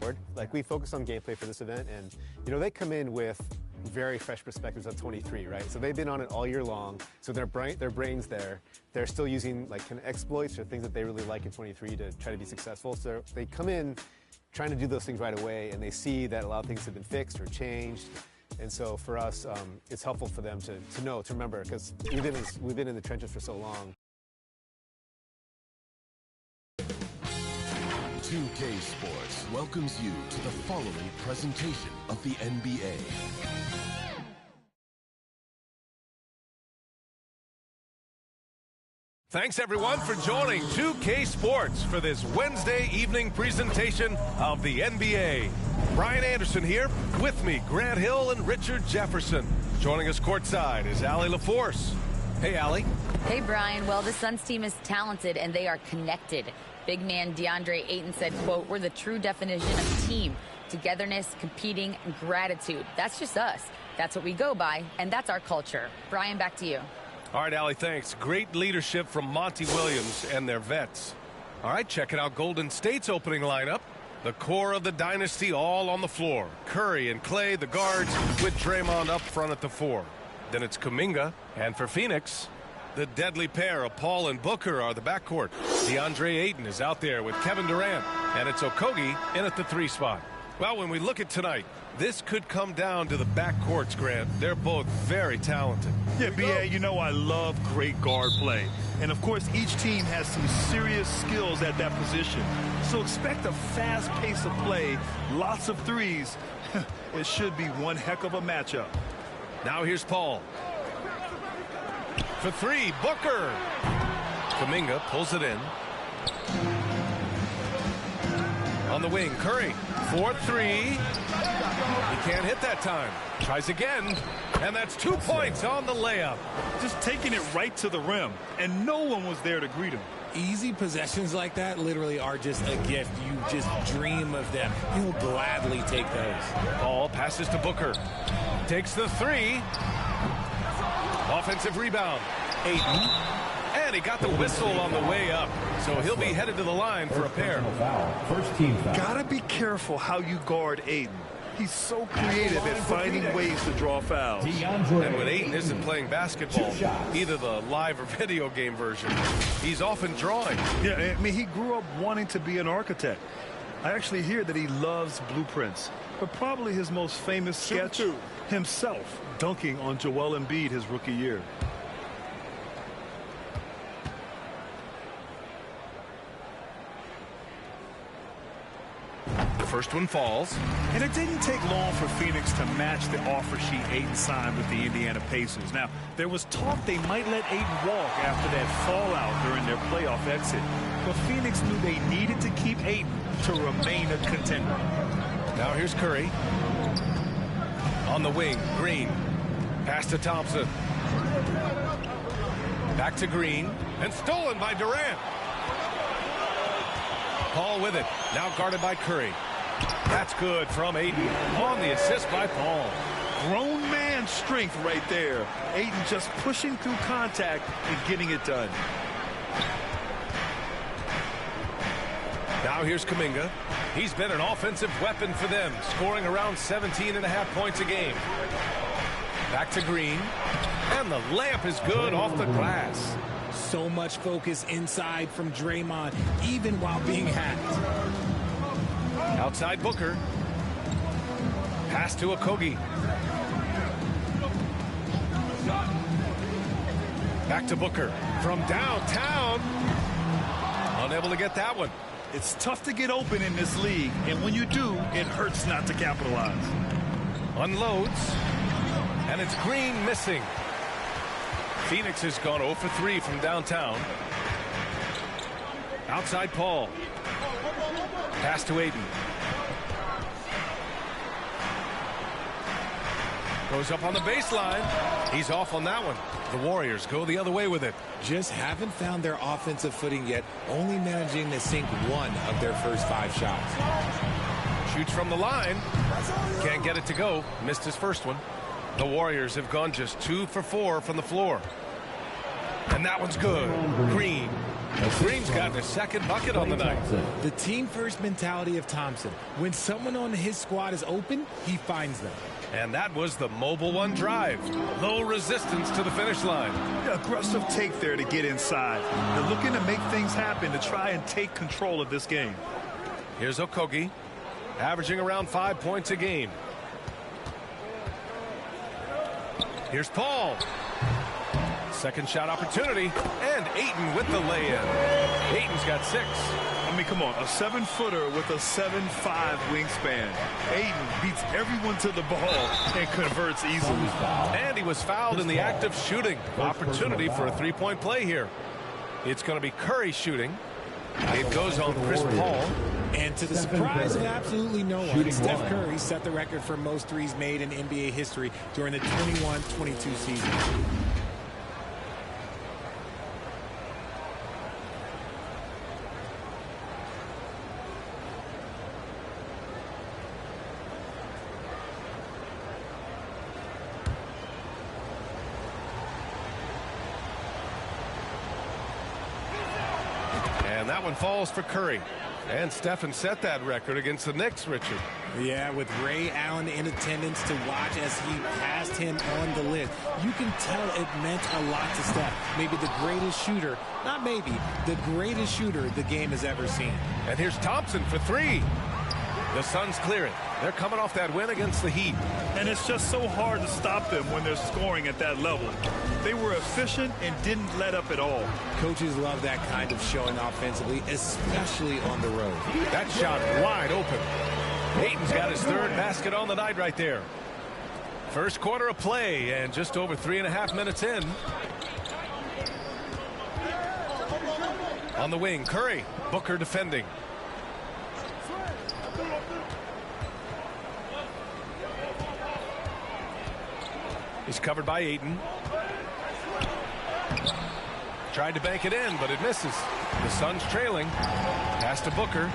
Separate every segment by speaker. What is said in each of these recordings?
Speaker 1: board. Like, we focus on gameplay for this event, and, you know, they come in with very fresh perspectives of 23, right? So they've been on it all year long, so their brains there, they're still using, like, kind of exploits or things that they really like in 23 to try to be successful. So they come in trying to do those things right away, and they see that a lot of things have been fixed or changed. And so for us, it's helpful for them to know, to remember, because we've been in the trenches for so long.
Speaker 2: 2K Sports welcomes you to the following presentation of the NBA.
Speaker 3: Thanks, everyone, for joining 2K Sports for this Wednesday evening presentation of the NBA. Brian Anderson here, with me, Grant Hill and Richard Jefferson. Joining us courtside is Allie LaForce. Hey, Allie.
Speaker 4: Hey, Brian. Well, the Suns team is talented, and they are connected. Big man DeAndre Ayton said, quote, "We're the true definition of team. Togetherness, competing, and gratitude. That's just us. That's what we go by, and that's our culture." Brian, back to you.
Speaker 3: All right, Allie, thanks. Great leadership from Monty Williams and their vets. All right, checking out Golden State's opening lineup. The core of the dynasty all on the floor. Curry and Clay, the guards, with Draymond up front at the 4. Then it's Kuminga. And for Phoenix, the deadly pair of Paul and Booker are the backcourt. DeAndre Ayton is out there with Kevin Durant. And it's Okogie in at the 3 spot. Well, when we look at tonight, this could come down to the backcourts, Grant. They're both very talented.
Speaker 5: Yeah, B.A., you know I love great guard play. And, of course, each team has some serious skills at that position. So expect a fast pace of play, lots of threes. It should be one heck of a matchup.
Speaker 3: Now here's Paul. For 3, Booker. Kuminga pulls it in. On the wing, Curry. 4-3. He can't hit that time. Tries again. And that's 2 points on the layup.
Speaker 5: Just taking it right to the rim. And no one was there to greet him.
Speaker 6: Easy possessions like that literally are just a gift. You just dream of them. You'll gladly take those.
Speaker 3: Paul passes to Booker. Takes the 3. Offensive rebound. Ayton. And he got the whistle on the way up. So he'll be headed to the line for a pair.
Speaker 7: First team foul.
Speaker 5: Gotta be careful how you guard Ayton. He's so creative at finding ways to draw fouls.
Speaker 3: And when Ayton isn't playing basketball, either the live or video game version, he's often drawing.
Speaker 5: Yeah, I mean, he grew up wanting to be an architect. I actually hear that he loves blueprints. But probably his most famous sketch, himself dunking on Joel Embiid his rookie year.
Speaker 3: First one falls.
Speaker 5: And it didn't take long for Phoenix to match the offer sheet Ayton signed with the Indiana Pacers. Now, there was talk they might let Ayton walk after that fallout during their playoff exit. But Phoenix knew they needed to keep Ayton to remain a contender.
Speaker 3: Now here's Curry. On the wing, Green. Pass to Thompson. Back to Green. And stolen by Durant. Paul with it. Now guarded by Curry. That's good from Ayton on the assist by Paul.
Speaker 5: Grown man strength right there. Ayton just pushing through contact and getting it done.
Speaker 3: Now here's Kuminga. He's been an offensive weapon for them, scoring around 17.5 points a game. Back to Green. And the layup is good off the glass.
Speaker 6: So much focus inside from Draymond, even while being hacked.
Speaker 3: Outside Booker. Pass to Okogie. Back to Booker. From downtown. Unable to get that one.
Speaker 5: It's tough to get open in this league, and when you do, it hurts not to capitalize.
Speaker 3: Unloads. And it's Green missing. Phoenix has gone 0 for 3 from downtown. Outside Paul. Pass to Ayton. Goes up on the baseline. He's off on that one. The Warriors go the other way with it.
Speaker 6: Just haven't found their offensive footing yet, only managing to sink 1 of their first 5 shots.
Speaker 3: Shoots from the line. Can't get it to go. Missed his first one. The Warriors have gone just 2 for 4 from the floor. And that one's good. Green Green's gotten his second bucket on the night.
Speaker 6: The team-first mentality of Thompson. When someone on his squad is open, he finds them.
Speaker 3: And that was the mobile one drive. Low resistance to the finish line.
Speaker 5: Aggressive take there to get inside. They're looking to make things happen to try and take control of this game.
Speaker 3: Here's Okogie, averaging around 5 points a game. Here's Paul. Second shot opportunity, and Ayton with the lay-in. Ayton's got 6.
Speaker 5: I mean, come on, a 7-footer with a 7'5" wingspan. Ayton beats everyone to the ball and converts easily.
Speaker 3: And he was fouled in the act of shooting. Opportunity for a three-point play here. It's going to be Curry shooting. It goes on Chris Paul.
Speaker 6: And to the surprise of absolutely no one, Steph Curry set the record for most threes made in NBA history during the 21-22 season.
Speaker 3: And that one falls for Curry. And Stephen set that record against the Knicks, Richard.
Speaker 6: Yeah, with Ray Allen in attendance to watch as he passed him on the list. You can tell it meant a lot to Steph. Maybe the greatest shooter, not maybe, the greatest shooter the game has ever seen.
Speaker 3: And here's Thompson for 3. The Suns clear it. They're coming off that win against the Heat.
Speaker 5: And it's just so hard to stop them when they're scoring at that level. They were efficient and didn't let up at all.
Speaker 6: Coaches love that kind of showing offensively, especially on the road.
Speaker 3: That shot wide open. Ayton's got his 3rd basket on the night right there. First quarter of play and just over 3.5 minutes in. On the wing, Curry. Booker defending. He's covered by Ayton. Tried to bank it in, but it misses. The Suns trailing. Pass to Booker.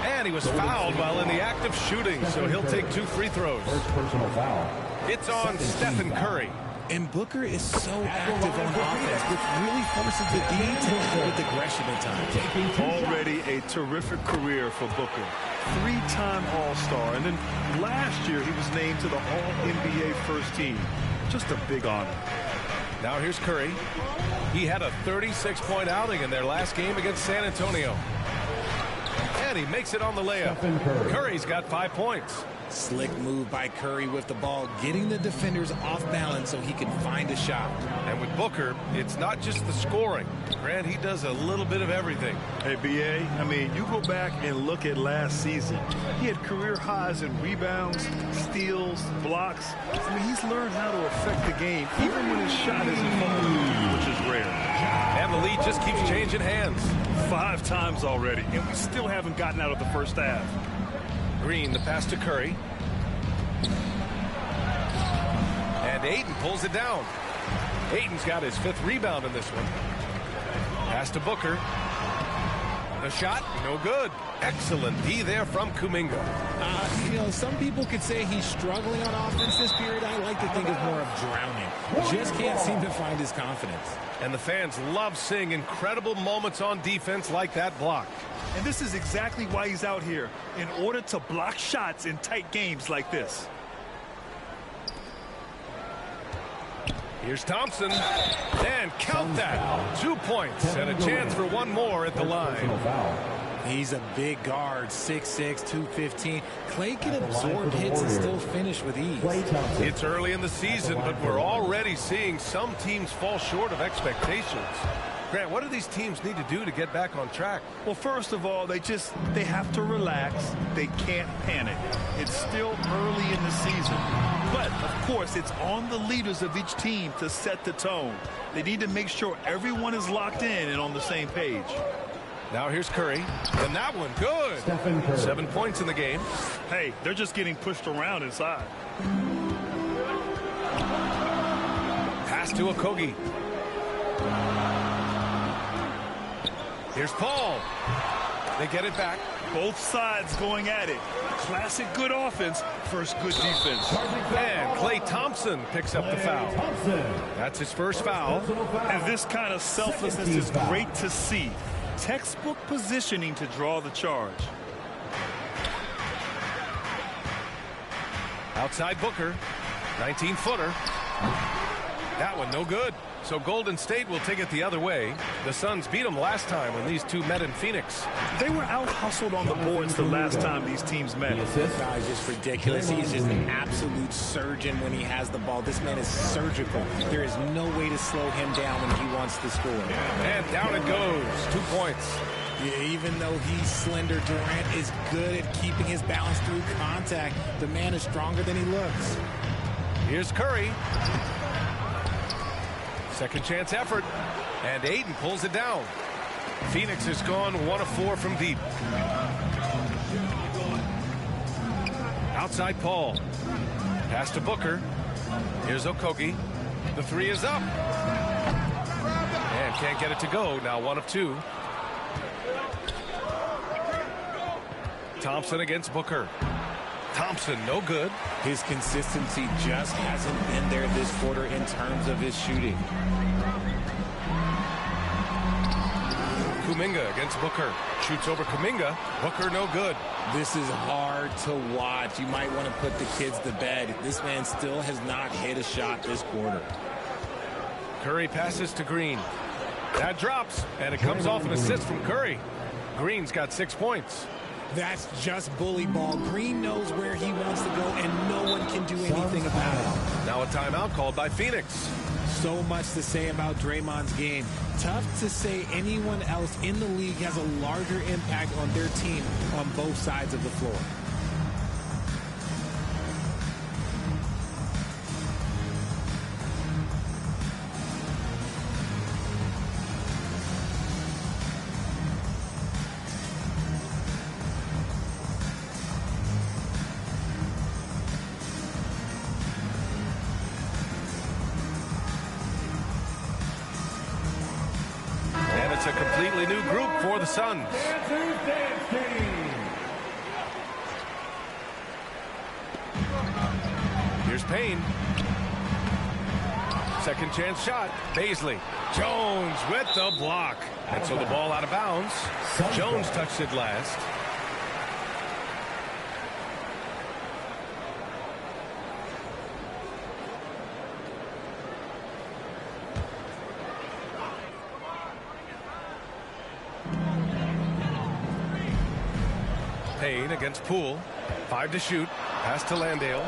Speaker 3: And he was fouled while in the act of shooting, so he'll take 2 free throws.
Speaker 7: First personal foul.
Speaker 3: It's on Stephen Curry.
Speaker 6: And Booker is so active on offense, which really forces the D to play with aggression at times.
Speaker 5: Already a terrific career for Booker. 3-time All-Star, and then last year he was named to the All-NBA first team. Just a big honor.
Speaker 3: Now here's Curry. He had a 36-point outing in their last game against San Antonio. And he makes it on the layup. Curry's got 5 points.
Speaker 6: Slick move by Curry with the ball, getting the defenders off balance so he can find a shot.
Speaker 3: And with Booker, it's not just the scoring. Grant, he does a little bit of everything.
Speaker 5: Hey, B.A., I mean, you go back and look at last season. He had career highs in rebounds, steals, blocks. I mean, he's learned how to affect the game, even when his shot isn't falling, which is rare.
Speaker 3: And the lead just keeps changing hands.
Speaker 5: 5 times already, and we still haven't gotten out of the first half.
Speaker 3: Green, the pass to Curry. And Ayton pulls it down. Ayton's got his 5th rebound in this one. Pass to Booker. The shot, no good. Excellent D there from Kuminga.
Speaker 6: You know, some people could say he's struggling on offense this period. I like to think of more of drowning. Just can't seem to find his confidence.
Speaker 3: And the fans love seeing incredible moments on defense like that block.
Speaker 5: And this is exactly why he's out here, in order to block shots in tight games like this.
Speaker 3: Here's Thompson. And count that. 2 points and a chance for one more at the line.
Speaker 6: He's a big guard, 6'6", 215. Clay can absorb hits and still finish with ease.
Speaker 3: It's early in the season, but we're already seeing some teams fall short of expectations. Grant, what do these teams need to do to get back on track?
Speaker 5: Well, first of all, they have to relax. They can't panic. It's still early in the season. But, of course, it's on the leaders of each team to set the tone. They need to make sure everyone is locked in and on the same page.
Speaker 3: Now here's Curry. And that one, good. 7 points in the game.
Speaker 5: Hey, they're just getting pushed around inside.
Speaker 3: Pass to Okogie. Here's Paul. They get it back.
Speaker 5: Both sides going at it. Classic good offense, first good defense.
Speaker 3: And Klay Thompson picks up the foul. That's his first foul.
Speaker 5: And this kind of selflessness is great to see. Textbook positioning to draw the charge.
Speaker 3: Outside Booker, 19-footer. That one no good. So Golden State will take it the other way. The Suns beat them last time when these two met in Phoenix.
Speaker 5: They were out-hustled on the boards the last time these teams met.
Speaker 6: This guy is just ridiculous. He's just an absolute surgeon when he has the ball. This man is surgical. There is no way to slow him down when he wants to score.
Speaker 3: And down it goes. 2 points.
Speaker 6: Yeah, even though he's slender, Durant is good at keeping his balance through contact. The man is stronger than he looks.
Speaker 3: Here's Curry. Second chance effort. And Ayton pulls it down. Phoenix has gone 1 of 4 from deep. Outside Paul. Pass to Booker. Here's Okogie. The three is up. And can't get it to go. Now 1 of 2. Thompson against Booker. Thompson, no good.
Speaker 6: His consistency just hasn't been there this quarter in terms of his shooting.
Speaker 3: Kuminga against Booker. Shoots over Kuminga. Booker, no good.
Speaker 6: This is hard to watch. You might want to put the kids to bed. This man still has not hit a shot this quarter.
Speaker 3: Curry passes to Green. That drops, and it comes off an assist from Curry. Green's got 6 points.
Speaker 6: That's just bully ball. Green knows where he wants to go, and no one can do anything about it.
Speaker 3: Now a timeout called by Phoenix.
Speaker 6: So much to say about Draymond's game. Tough to say anyone else in the league has a larger impact on their team on both sides of the floor.
Speaker 3: A completely new group for the Suns. Here's Payne. Second chance shot. Baisley. Jones with the block. And so the ball out of bounds. Jones touched it last. Payne against Poole. 5 to shoot. Pass to Landale.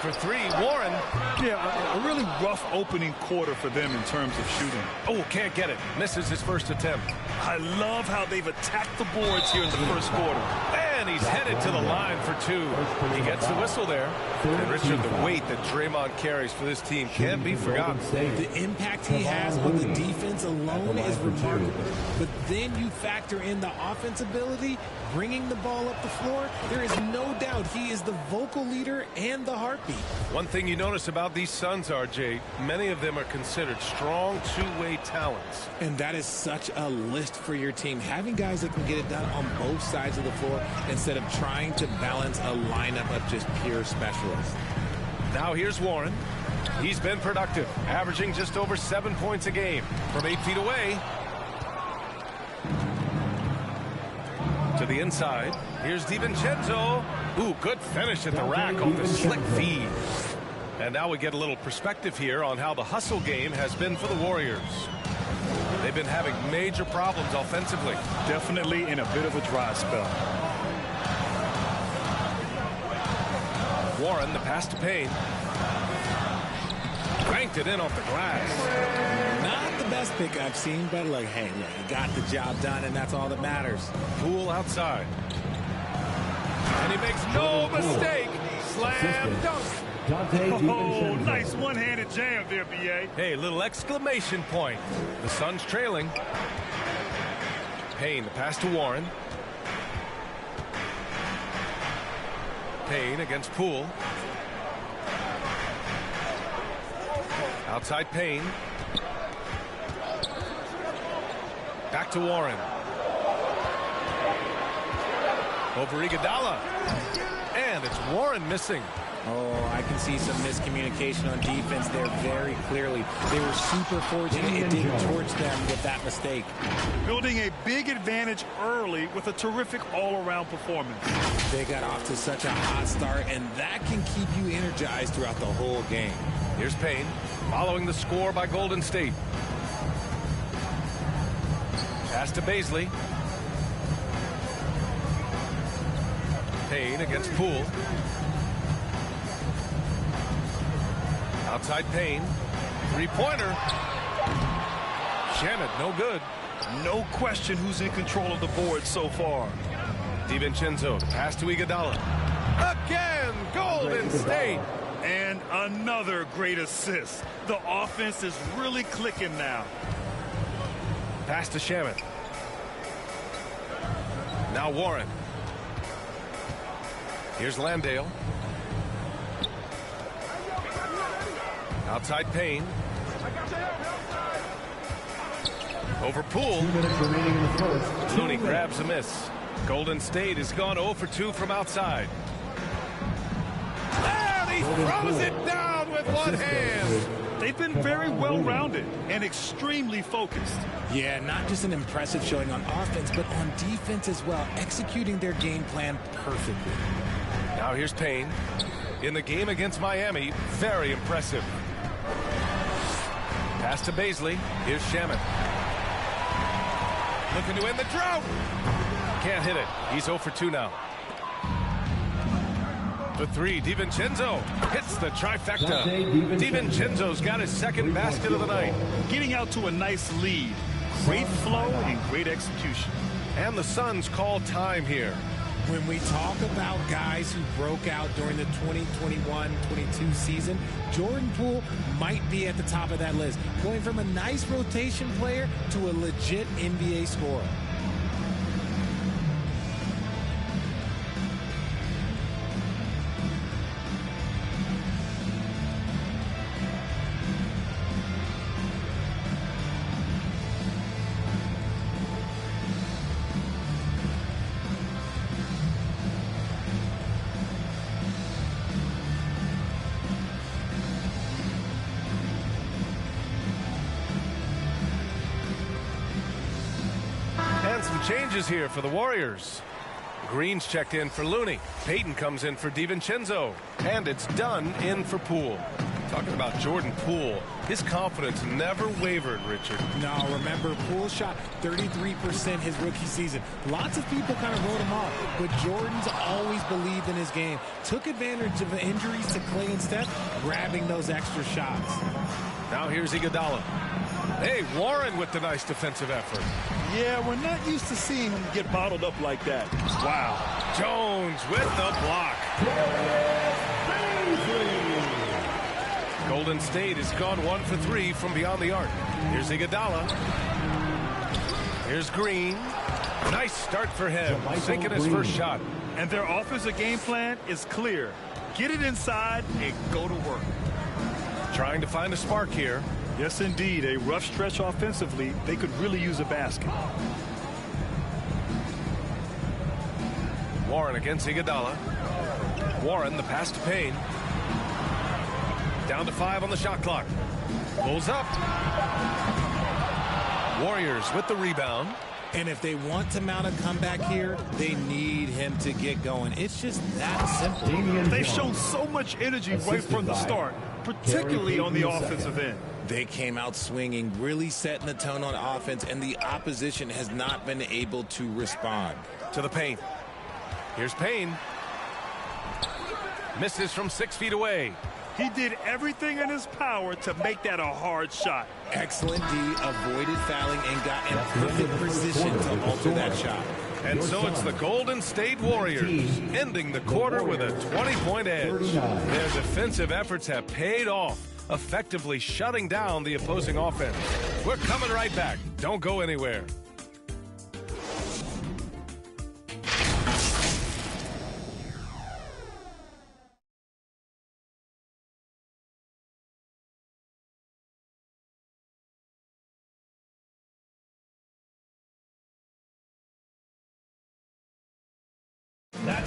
Speaker 3: For 3, Warren.
Speaker 5: Yeah, a really rough opening quarter for them in terms of shooting.
Speaker 3: Oh, can't get it. Misses his first attempt.
Speaker 5: I love how they've attacked the boards here in the first quarter.
Speaker 3: And he's headed to the line for 2. He gets the whistle there. And Richard, the weight that Draymond carries for this team can't be forgotten.
Speaker 6: The impact he has on the defense alone is remarkable. But then you factor in the offense ability, bringing the ball up the floor. There is no doubt he is the vocal leader and the heartbeat.
Speaker 3: One thing you notice about these Suns, RJ, many of them are considered strong two-way talents.
Speaker 6: And that is such a list for your team. Having guys that can get it done on both sides of the floor instead of trying to balance a lineup of just pure specialists.
Speaker 3: Now here's Warren. He's been productive, averaging just over 7 points a game from 8 feet away. To the inside. Here's DiVincenzo. Ooh, good finish at the rack off the slick feed. And now we get a little perspective here on how the hustle game has been for the Warriors. They've been having major problems offensively.
Speaker 5: Definitely in a bit of a dry spell.
Speaker 3: Warren, the pass to Payne. Cranked it in off the glass.
Speaker 6: Not the best pick I've seen, but look, hey, look, he got the job done, and that's all that matters.
Speaker 3: Poole outside. And he makes no mistake. Slam dunk.
Speaker 5: Oh, nice one-handed jam there, B.A.
Speaker 3: Hey, little exclamation point. The Suns trailing. Payne, the pass to Warren. Payne against Poole. Outside Payne. Back to Warren. Over Iguodala. And it's Warren missing.
Speaker 6: Oh, I can see some miscommunication on defense there very clearly. They were super fortunate it didn't torch them with that mistake.
Speaker 5: Building a big advantage early with a terrific all-around performance.
Speaker 6: They got off to such a hot start, and that can keep you energized throughout the whole game.
Speaker 3: Here's Payne, following the score by Golden State. Pass to Baisley. Payne against Poole. Outside Payne. Three-pointer. Shamet, no good.
Speaker 5: No question who's in control of the board so far.
Speaker 3: DiVincenzo, pass to Iguodala. Again, Golden State.
Speaker 5: And another great assist. The offense is really clicking now.
Speaker 3: Pass to Shamet. Now Warren. Here's Landale. Outside Payne. Over Poole. Looney grabs a miss. Golden State has gone 0 for 2 from outside. And he throws it down with one hand.
Speaker 5: They've been very well-rounded and extremely focused.
Speaker 6: Yeah, not just an impressive showing on offense, but on defense as well, executing their game plan perfectly.
Speaker 3: Now here's Payne. In the game against Miami, very impressive. Pass to Baisley. Here's Shamet. Looking to end the drought. Can't hit it. He's 0 for 2 now. The three, DiVincenzo hits the trifecta. DiVincenzo's got his second basket of the night.
Speaker 5: Getting out to a nice lead. Great flow and great execution.
Speaker 3: And the Suns call time here.
Speaker 6: When we talk about guys who broke out during the 2021-22 season, Jordan Poole might be at the top of that list, going from a nice rotation player to a legit NBA scorer.
Speaker 3: Some changes here for the Warriors. Green's checked in for Looney. Payton comes in for DiVincenzo. And it's Dunn in for Poole. Talking about Jordan Poole, his confidence never wavered, Richard.
Speaker 6: No, remember, Poole shot 33% his rookie season. Lots of people kind of wrote him off, but Jordan's always believed in his game. Took advantage of the injuries to Clay and Steph, grabbing those extra shots.
Speaker 3: Now here's Iguodala. Hey, Warren with the nice defensive effort.
Speaker 5: Yeah, we're not used to seeing him get bottled up like that. Wow.
Speaker 3: Jones with the block. Golden State has gone 1 for 3 from beyond the arc. Here's Iguodala. Here's Green. Nice start for him, sinking his first shot.
Speaker 5: And their offensive game plan is clear. Get it inside and go to work.
Speaker 3: Trying to find a spark here.
Speaker 5: Yes, indeed. A rough stretch offensively. They could really use a basket.
Speaker 3: Warren against Iguodala. Warren, the pass to Payne. Down to 5 on the shot clock. Pulls up. Warriors with the rebound.
Speaker 6: And if they want to mount a comeback here, they need him to get going. It's just that simple.
Speaker 5: They've shown so much energy right from the start, particularly on the offensive end.
Speaker 6: They came out swinging, really setting the tone on offense, and the opposition has not been able to respond.
Speaker 3: To the paint. Here's Payne. Misses from 6 feet away.
Speaker 5: He did everything in his power to make that a hard shot.
Speaker 6: Excellent D, avoided fouling, and got in perfect position to alter that shot.
Speaker 3: And so it's the Golden State Warriors ending the quarter with a 20-point edge. Their defensive efforts have paid off, effectively shutting down the opposing offense. We're coming right back. Don't go anywhere.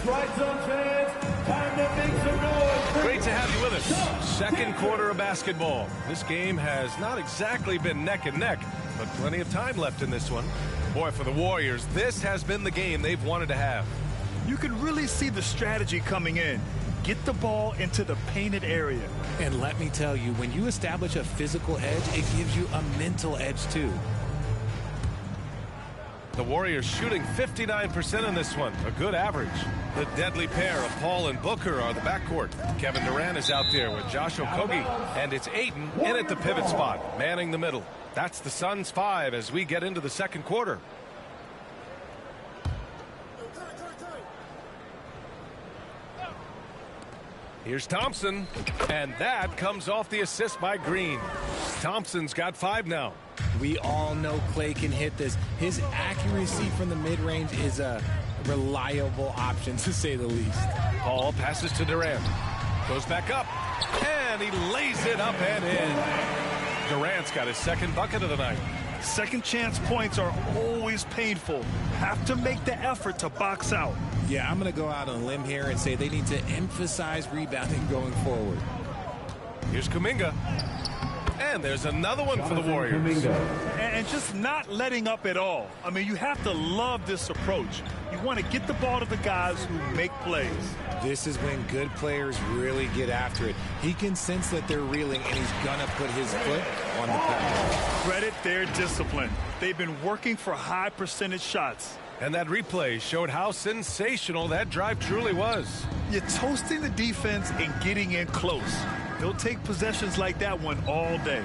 Speaker 7: right, Zone fans. Time to make some noise.
Speaker 3: Great to have you with us. Second quarter of basketball. This game has not exactly been neck and neck, but plenty of time left in this one. Boy, for the Warriors, this has been the game they've wanted to have.
Speaker 5: You can really see the strategy coming in. Get the ball into the painted area.
Speaker 6: And let me tell you, when you establish a physical edge, it gives you a mental edge too.
Speaker 3: The Warriors shooting 59% in this one, a good average. The deadly pair of Paul and Booker are the backcourt. Kevin Durant is out there with Josh Okogie, and it's Ayton in at the pivot spot, manning the middle. That's the Suns' 5 as we get into the second quarter. Here's Thompson, and that comes off the assist by Green. Thompson's got 5 now.
Speaker 6: We all know Clay can hit this. His accuracy from the mid-range is a reliable option, to say the least.
Speaker 3: Paul passes to Durant. Goes back up, and he lays it up and in. Durant's got his second bucket of the night.
Speaker 5: Second chance points are always painful. Have to make the effort to box out.
Speaker 6: Yeah, I'm going to go out on a limb here and say they need to emphasize rebounding going forward.
Speaker 3: Here's Kuminga. And there's another one for the Warriors.
Speaker 5: And just not letting up at all. I mean, you have to love this approach. You want to get the ball to the guys who make plays.
Speaker 6: This is when good players really get after it. He can sense that they're reeling, and he's going to put his foot on the pedal.
Speaker 5: Credit their discipline. They've been working for high percentage shots.
Speaker 3: And that replay showed how sensational that drive truly was.
Speaker 5: You're toasting the defense and getting in close. He'll take possessions like that one all day.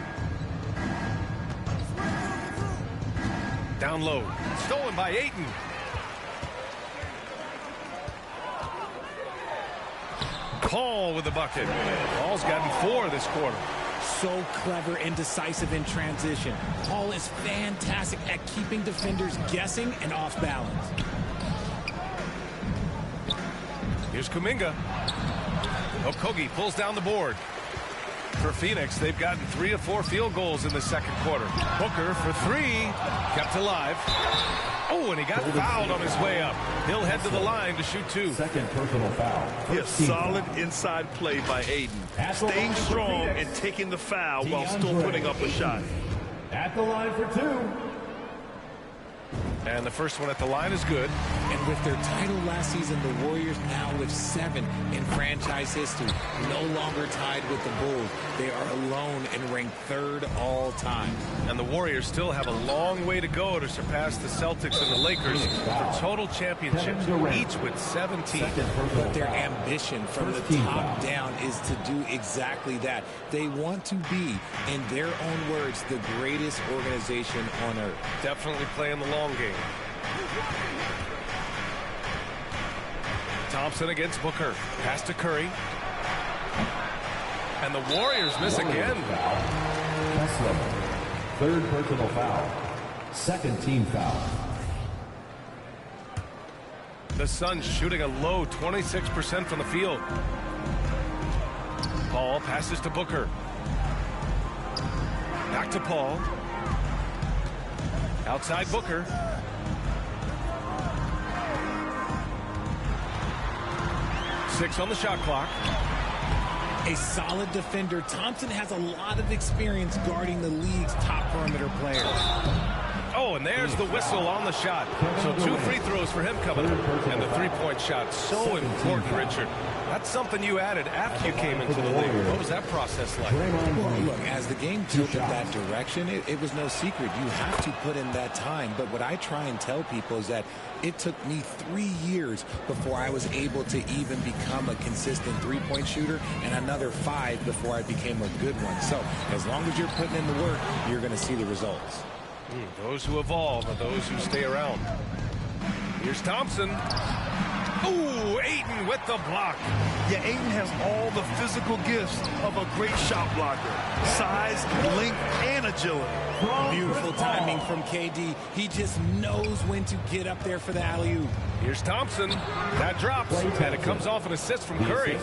Speaker 3: Down low. Stolen by Ayton. Paul with the bucket. Paul's gotten 4 this quarter.
Speaker 6: So clever and decisive in transition. Paul is fantastic at keeping defenders guessing and off balance.
Speaker 3: Here's Kuminga. Okogie pulls down the board. For Phoenix, they've gotten 3 of 4 field goals in the second quarter. Booker for 3, kept alive. Oh, and he got fouled on his way up. He'll head to the line to shoot 2.
Speaker 7: Second personal foul.
Speaker 5: Yes, solid inside play by Ayton. Staying strong and taking the foul while still putting up a shot.
Speaker 7: At the line for 2.
Speaker 3: And the first one at the line is good.
Speaker 6: And with their title last season, the Warriors now with 7 in franchise history. No longer tied with the Bulls. They are alone and ranked 3rd all time.
Speaker 3: And the Warriors still have a long way to go to surpass the Celtics and the Lakers for total championships, each with 17.
Speaker 6: But their ambition from the top down is to do exactly that. They want to be, in their own words, the greatest organization on earth.
Speaker 3: Definitely playing the long game. Thompson against Booker. Pass to Curry. And the Warriors miss again.
Speaker 7: Kessler. 3rd personal foul. 2nd team foul.
Speaker 3: The Suns shooting a low 26% from the field. Paul passes to Booker. Back to Paul. Outside Booker. Six on the shot clock.
Speaker 6: A solid defender. Thompson has a lot of experience guarding the league's top perimeter players.
Speaker 3: Oh, and there's the whistle on the shot. So 2 free throws for him coming up. And the three-point shot, so important, Richard. That's something you added after you came into the league. What was that process like?
Speaker 6: Well, look, as the game tilted that direction, it was no secret. You have to put in that time. But what I try and tell people is that it took me 3 years before I was able to even become a consistent three-point shooter, and another 5 before I became a good one. So as long as you're putting in the work, you're going to see the results.
Speaker 3: Those who evolve are those who stay around. Here's Thompson. Ooh, Ayton with the block.
Speaker 5: Yeah, Ayton has all the physical gifts of a great shot blocker. Size, length, and agility.
Speaker 6: Beautiful timing from KD. He just knows when to get up there for the alley-oop.
Speaker 3: Here's Thompson. That drops, and it comes off an assist from Curry.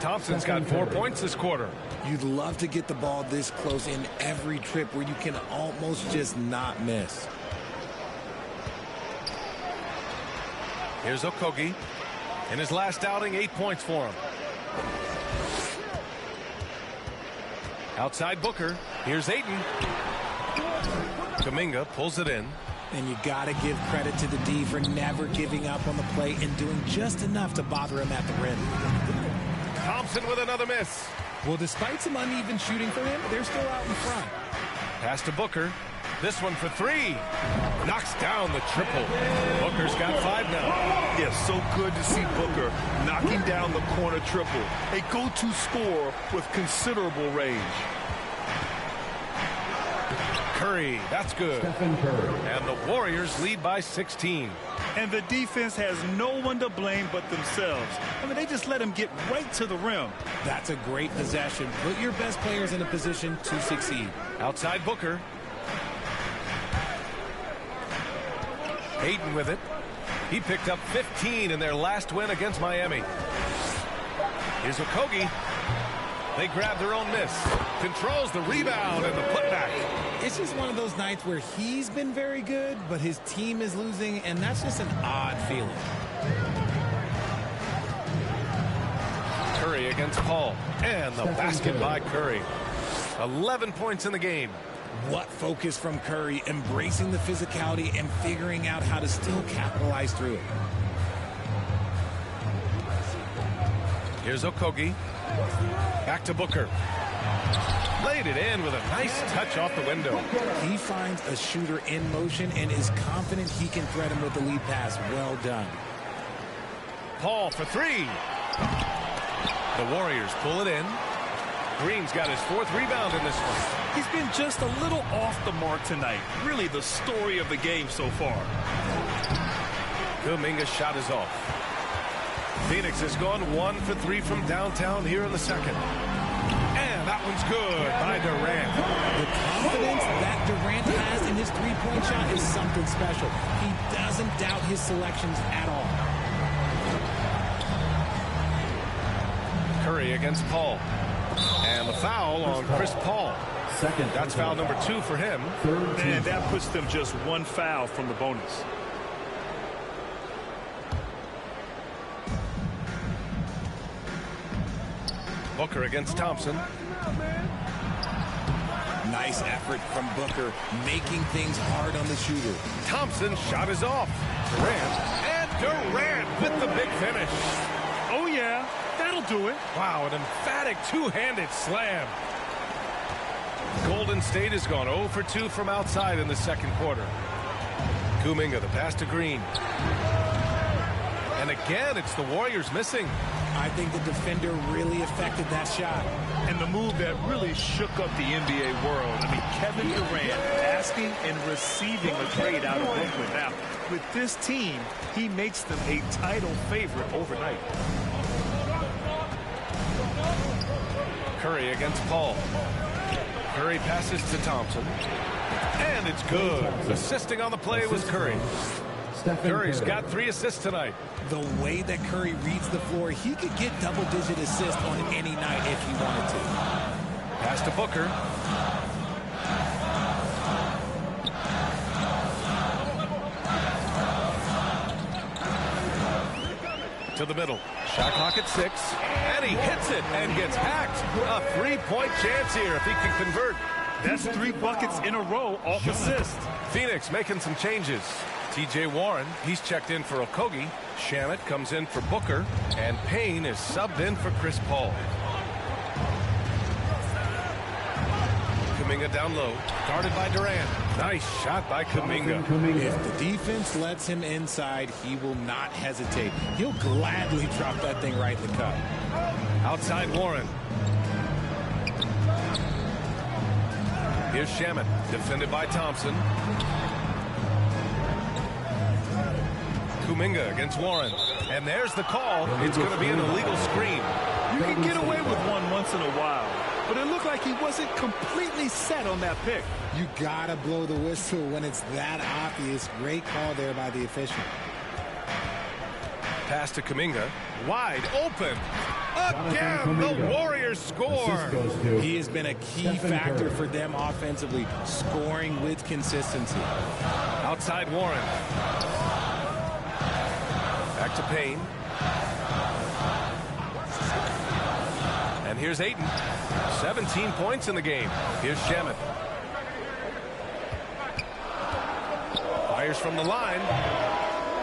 Speaker 3: Thompson's got 4 points this quarter.
Speaker 6: You'd love to get the ball this close in every trip where you can almost just not miss.
Speaker 3: Here's Okogie. In his last outing, 8 points for him. Outside Booker. Here's Ayton. Kuminga pulls it in.
Speaker 6: And you got to give credit to the D for never giving up on the play and doing just enough to bother him at the rim.
Speaker 3: Thompson with another miss.
Speaker 6: Well, despite some uneven shooting for him, they're still out in front.
Speaker 3: Pass to Booker. This one for 3. Knocks down the triple. Booker's got 5 now.
Speaker 5: Yeah, so good to see Booker knocking down the corner triple. A go-to scorer with considerable range.
Speaker 3: Curry, that's good. And the Warriors lead by 16.
Speaker 5: And the defense has no one to blame but themselves. I mean, they just let him get right to the rim.
Speaker 6: That's a great possession. Put your best players in a position to succeed.
Speaker 3: Outside Booker. Ayton with it. He picked up 15 in their last win against Miami. Here's Okogie. They grab their own miss. Controls the rebound and the putback.
Speaker 6: It's just one of those nights where he's been very good, but his team is losing, and that's just an odd feeling.
Speaker 3: Curry against Paul. And the basket by Curry. 11 points in the game.
Speaker 6: What focus from Curry, embracing the physicality and figuring out how to still capitalize through it.
Speaker 3: Here's Okogie. Back to Booker. Laid it in with a nice touch off the window.
Speaker 6: He finds a shooter in motion and is confident he can thread him with the lead pass. Well done.
Speaker 3: Paul for 3. The Warriors pull it in. Green's got his 4th rebound in this one.
Speaker 5: He's been just a little off the mark tonight. Really the story of the game so far.
Speaker 3: Kuminga's shot is off. Phoenix has gone 1 for 3 from downtown here in the second. And that one's good by Durant.
Speaker 6: The confidence that Durant has in his three-point shot is something special. He doesn't doubt his selections at all.
Speaker 3: Curry against Paul. And the foul on Chris Paul. That's foul number 2 for him.
Speaker 5: And that puts them just 1 foul from the bonus.
Speaker 3: Booker against Thompson.
Speaker 6: Nice effort from Booker, making things hard on the shooter.
Speaker 3: Thompson's shot is off. Durant with the big finish.
Speaker 5: Oh, yeah, that'll do it.
Speaker 3: Wow, an emphatic two-handed slam. Golden State has gone 0 for 2 from outside in the second quarter. Kuminga, the pass to Green. And again, it's the Warriors missing.
Speaker 6: I think the defender really affected that shot.
Speaker 5: And the move that really shook up the NBA world. I mean, Kevin Durant asking and receiving a trade out of Brooklyn. Now, with this team, he makes them a title favorite overnight.
Speaker 3: Curry against Paul. Curry passes to Thompson. And it's good. Assisting on the play was Curry. Curry's got 3 assists tonight.
Speaker 6: The way that Curry reads the floor, he could get double-digit assists on any night if he wanted to.
Speaker 3: Pass to Booker. To the middle. Shot clock at 6. And he hits it and gets hacked. A 3-point chance here if he can convert.
Speaker 5: That's 3 buckets in a row off assist.
Speaker 3: Phoenix making some changes. T.J. Warren, he's checked in for Okogie. Shamet comes in for Booker. And Payne is subbed in for Chris Paul. Kuminga down low. Guarded by Durant. Nice shot by Kuminga.
Speaker 6: If the defense lets him inside, he will not hesitate. He'll gladly drop that thing right in the cup.
Speaker 3: Outside Warren. Here's Shamet, defended by Thompson. Kuminga against Warren. And there's the call. It's going to be an illegal screen.
Speaker 5: You can get away with one once in a while, but it looked like he wasn't completely set on that pick.
Speaker 6: You gotta blow the whistle when it's that obvious. Great call there by the official.
Speaker 3: Pass to Kuminga. Wide open. Again, the Warriors score.
Speaker 6: He has been a key factor for them offensively, scoring with consistency.
Speaker 3: Outside Warren. Back to Payne. Here's Ayton. 17 points in the game. Here's Shamet. Fires from the line.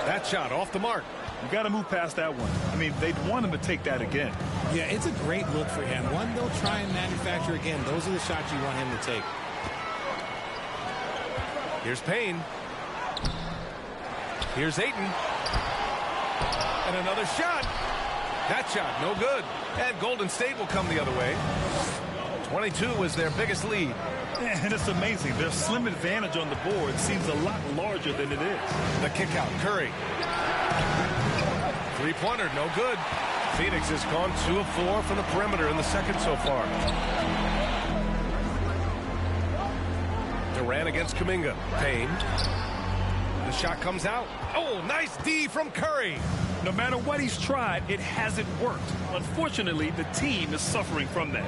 Speaker 3: That shot off the mark.
Speaker 5: You got to move past that one. I mean, they'd want him to take that again.
Speaker 6: Yeah, it's a great look for him. One they'll try and manufacture again. Those are the shots you want him to take.
Speaker 3: Here's Payne. Here's Ayton. And another shot. That shot, no good. And Golden State will come the other way. 22 was their biggest lead.
Speaker 5: And it's amazing. Their slim advantage on the board seems a lot larger than it is.
Speaker 3: The kick out, Curry. Three-pointer, no good. Phoenix has gone 2 of 4 from the perimeter in the second so far. Durant against Kuminga. Payne. The shot comes out. Oh, nice D from Curry.
Speaker 5: No matter what he's tried, it hasn't worked. Unfortunately, the team is suffering from that.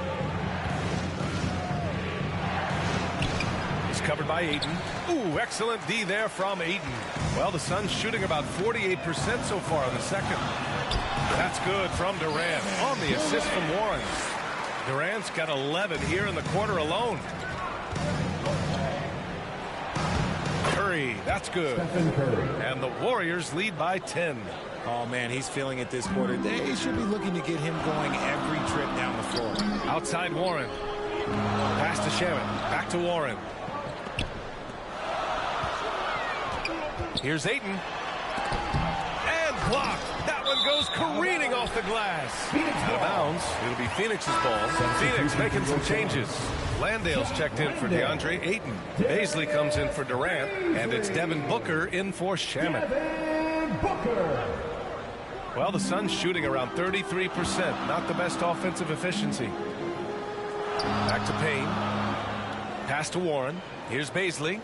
Speaker 3: He's covered by Ayton. Ooh, excellent D there from Ayton. Well, the Suns shooting about 48% so far in the second. That's good from Durant on the assist from Warren. Durant's got 11 here in the quarter alone. Curry, that's good. And the Warriors lead by 10.
Speaker 6: Oh, man, he's feeling it this quarter. They should be looking to get him going every trip down the floor.
Speaker 3: Outside Warren. Pass to Shamet. Back to Warren. Here's Ayton. And blocked. That one goes careening off the glass. Out of bounds. It'll be Phoenix's ball. Phoenix making some changes. Landale's checked in for DeAndre Ayton. Baisley comes in for Durant. And it's Devin Booker in for Shamet. Well, the Suns shooting around 33%. Not the best offensive efficiency. Back to Payne. Pass to Warren. Here's Baisley.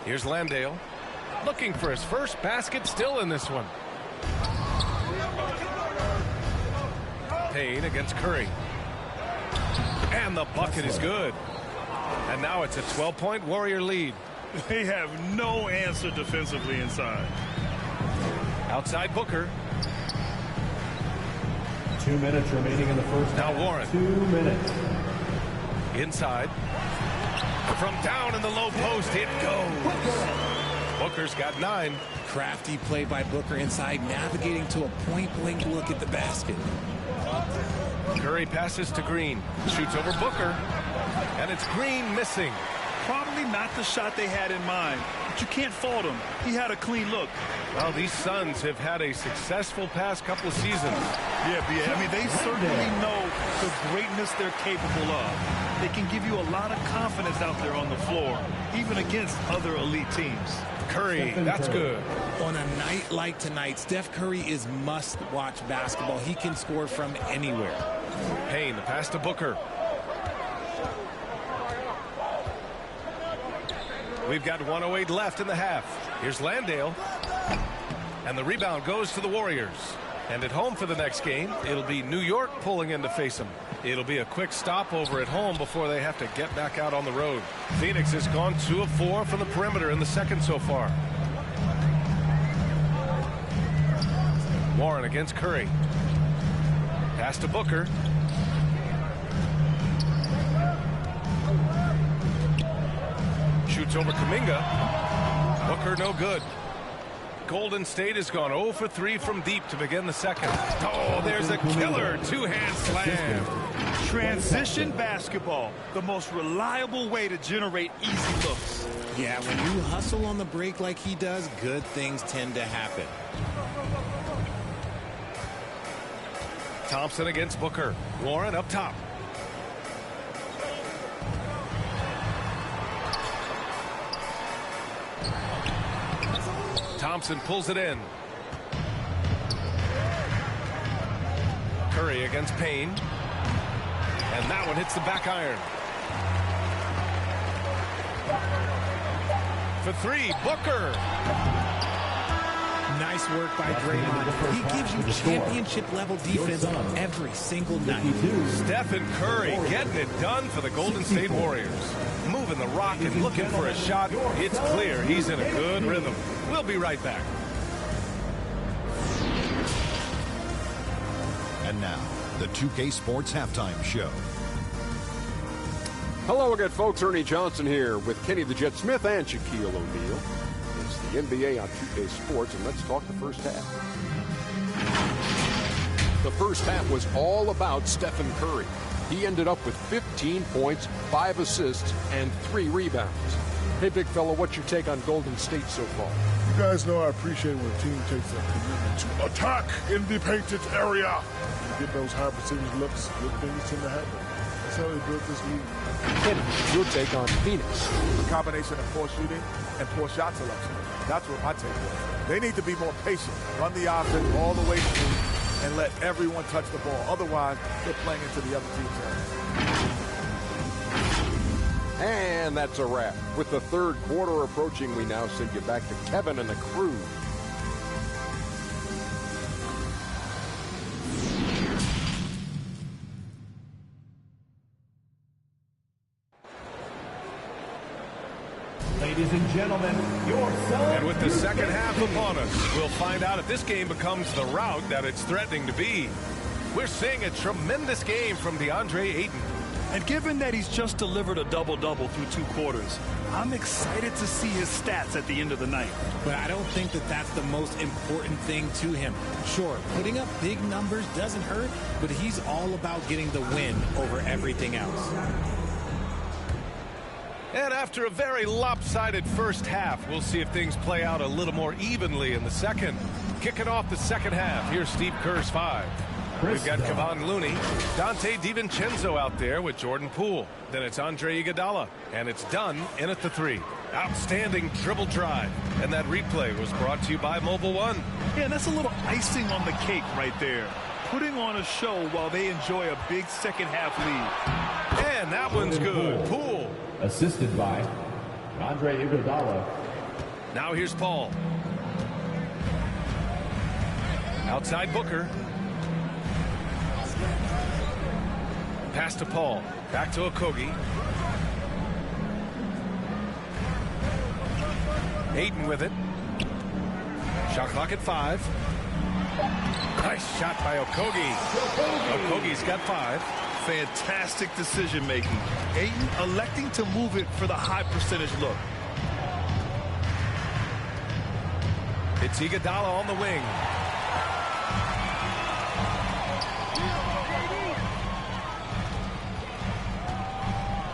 Speaker 3: Here's Landale. Looking for his first basket, still in this one. Payne against Curry. And the bucket is good. And now it's a 12-point Warrior lead.
Speaker 5: They have no answer defensively inside.
Speaker 3: Outside Booker.
Speaker 7: 2 minutes remaining in the first
Speaker 3: Now
Speaker 7: half.
Speaker 3: Warren.
Speaker 7: 2 minutes.
Speaker 3: Inside. From down in the low post, it goes. Booker's got 9.
Speaker 6: Crafty play by Booker inside, navigating to a point-blank look at the basket.
Speaker 3: Curry passes to Green. Shoots over Booker. And it's Green missing.
Speaker 5: Probably not the shot they had in mind, but you can't fault him. He had a clean look.
Speaker 3: Well, these Suns have had a successful past couple of seasons.
Speaker 5: Yeah, I mean, they certainly know the greatness they're capable of. They can give you a lot of confidence out there on the floor, even against other elite teams.
Speaker 3: Curry, that's good.
Speaker 6: On a night like tonight, Steph Curry is must-watch basketball. He can score from anywhere.
Speaker 3: Payne, the pass to Booker. We've got 1:08 left in the half. Here's Landale. And the rebound goes to the Warriors. And at home for the next game, it'll be New York pulling in to face them. It'll be a quick stopover at home before they have to get back out on the road. Phoenix has gone 2 of 4 from the perimeter in the second so far. Warren against Curry. Pass to Booker. Shoots over Kuminga. Booker no good. Golden State has gone 0 for 3 from deep to begin the second. Oh, there's a killer two-hand slam.
Speaker 5: Transition basketball, the most reliable way to generate easy looks.
Speaker 6: Yeah, when you hustle on the break like he does, good things tend to happen.
Speaker 3: Thompson against Booker. Warren up top. Thompson pulls it in. Curry against Payne. And that one hits the back iron. For 3, Booker.
Speaker 6: Nice work by Draymond. He gives you championship-level defense every single night.
Speaker 3: Steph and Curry getting it done for the Golden State Warriors. Moving the rock and looking for a shot. It's clear he's in a good rhythm. We'll be right back.
Speaker 8: And now, the 2K Sports Halftime Show.
Speaker 9: Hello again, folks. Ernie Johnson here with Kenny the Jet Smith and Shaquille O'Neal. It's the NBA on 2K Sports, and let's talk the first half. The first half was all about Stephen Curry. He ended up with 15 points, 5 assists, and 3 rebounds. Hey, big fella, what's your take on Golden State so far?
Speaker 10: You guys know I appreciate when a team takes a commitment to attack in the painted area. You get those high percentage looks, good things tend to happen. That's how they built this league.
Speaker 9: Kenny, your take on Phoenix?
Speaker 11: A combination of poor shooting and poor shot selection. That's what my take was. They need to be more patient, run the offense all the way through, and let everyone touch the ball. Otherwise, they're playing into the other team's hands.
Speaker 9: And that's a wrap. With the third quarter approaching, we now send you back to Kevin and the crew.
Speaker 7: Ladies and gentlemen, your
Speaker 3: And with the second half upon us, we'll find out if this game becomes the rout that it's threatening to be. We're seeing a tremendous game from DeAndre Ayton.
Speaker 5: And given that he's just delivered a double-double through 2 quarters, I'm excited to see his stats at the end of the night.
Speaker 6: But I don't think that that's the most important thing to him. Sure, putting up big numbers doesn't hurt, but he's all about getting the win over everything else.
Speaker 3: And after a very lopsided first half, we'll see if things play out a little more evenly in the second. Kicking off the second half, here's Steve Kerr's 5. We've got Kevon Looney, Dante DiVincenzo out there with Jordan Poole. Then it's Andre Iguodala, and it's done in at the 3. Outstanding dribble drive, and that replay was brought to you by Mobile One.
Speaker 5: Yeah, and that's a little icing on the cake right there. Putting on a show while they enjoy a big second half lead.
Speaker 3: And that one's good. Poole.
Speaker 12: Assisted by Andre Iguodala.
Speaker 3: Now here's Paul. Outside Booker. Pass to Paul. Back to Okogie. Ayton with it. Shot clock at 5. Nice shot by Okogie. Okogie's got 5.
Speaker 5: Fantastic decision making. Ayton electing to move it for the high percentage look.
Speaker 3: It's Iguodala on the wing.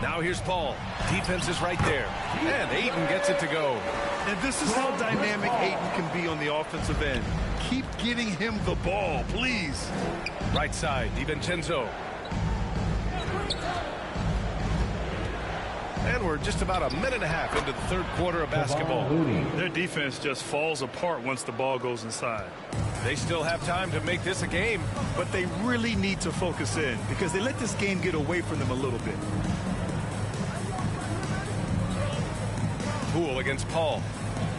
Speaker 3: Now here's Paul. Defense is right there. And Ayton gets it to go.
Speaker 5: And this is how dynamic Ayton can be on the offensive end. Keep getting him the ball, please.
Speaker 3: Right side, DiVincenzo. And we're just about a minute and a half into the third quarter of basketball.
Speaker 5: Their defense just falls apart once the ball goes inside.
Speaker 3: They still have time to make this a game.
Speaker 5: But they really need to focus in because they let this game get away from them a little bit.
Speaker 3: Poole against Paul.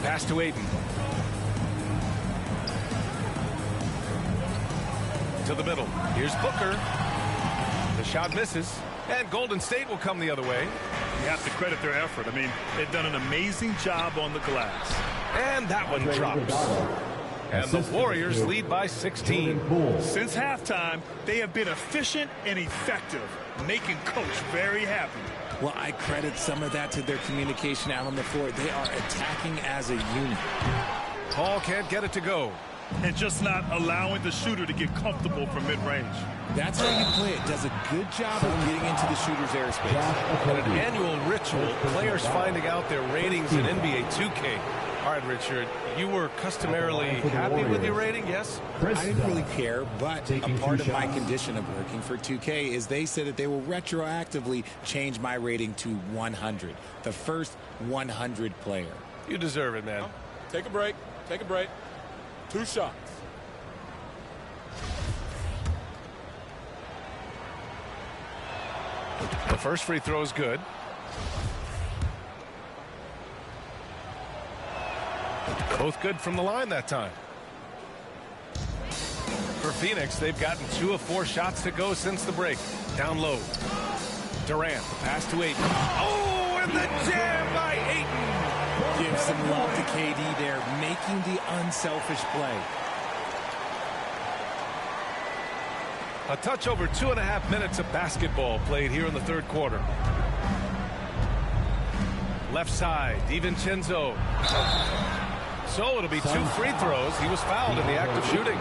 Speaker 3: Pass to Ayton. To the middle. Here's Booker. The shot misses. And Golden State will come the other way.
Speaker 5: You have to credit their effort. I mean, they've done an amazing job on the glass.
Speaker 3: And that one drops. And the Warriors lead by 16.
Speaker 5: Since halftime, they have been efficient and effective, making Coach very happy.
Speaker 6: Well, I credit some of that to their communication out on the floor. They are attacking as a unit.
Speaker 3: Paul can't get it to go.
Speaker 5: And just not allowing the shooter to get comfortable from mid-range.
Speaker 6: That's how you play it. Does a good job of getting into the shooter's airspace.
Speaker 3: And an annual ritual, players finding out their ratings in NBA 2K. All right, Richard, you were customarily happy with your rating, yes?
Speaker 6: I didn't really care, but a part of my condition of working for 2K is they said that they will retroactively change my rating to 100. The first 100 player.
Speaker 3: You deserve it, man.
Speaker 9: Take a break. Take a break. 2 shots.
Speaker 3: The first free throw is good. Both good from the line that time. For Phoenix, they've gotten 2 of 4 shots to go since the break. Down low. Durant, the pass to Ayton. Oh, and the jam by Ayton.
Speaker 6: Give some love to KD there, making the unselfish play.
Speaker 3: A touch over 2.5 minutes of basketball played here in the third quarter. Left side, DiVincenzo. So it'll be 2 free throws. He was fouled in the act of shooting.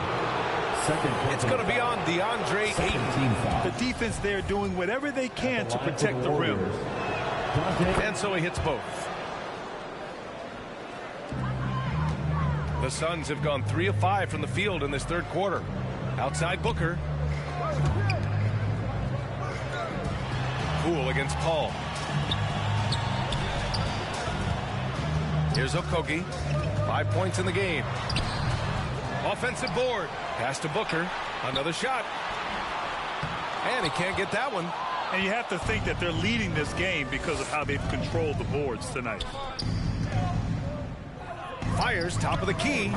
Speaker 3: It's going to be on DeAndre Ayton.
Speaker 5: The defense there doing whatever they can to protect the rim.
Speaker 3: And so he hits both. The Suns have gone 3 of 5 from the field in this third quarter. Outside Booker. Poole against Paul. Here's Okogie. 5 points in the game. Offensive board. Pass to Booker. Another shot. And he can't get that one.
Speaker 5: And you have to think that they're leading this game because of how they've controlled the boards tonight.
Speaker 3: Fires top of the key.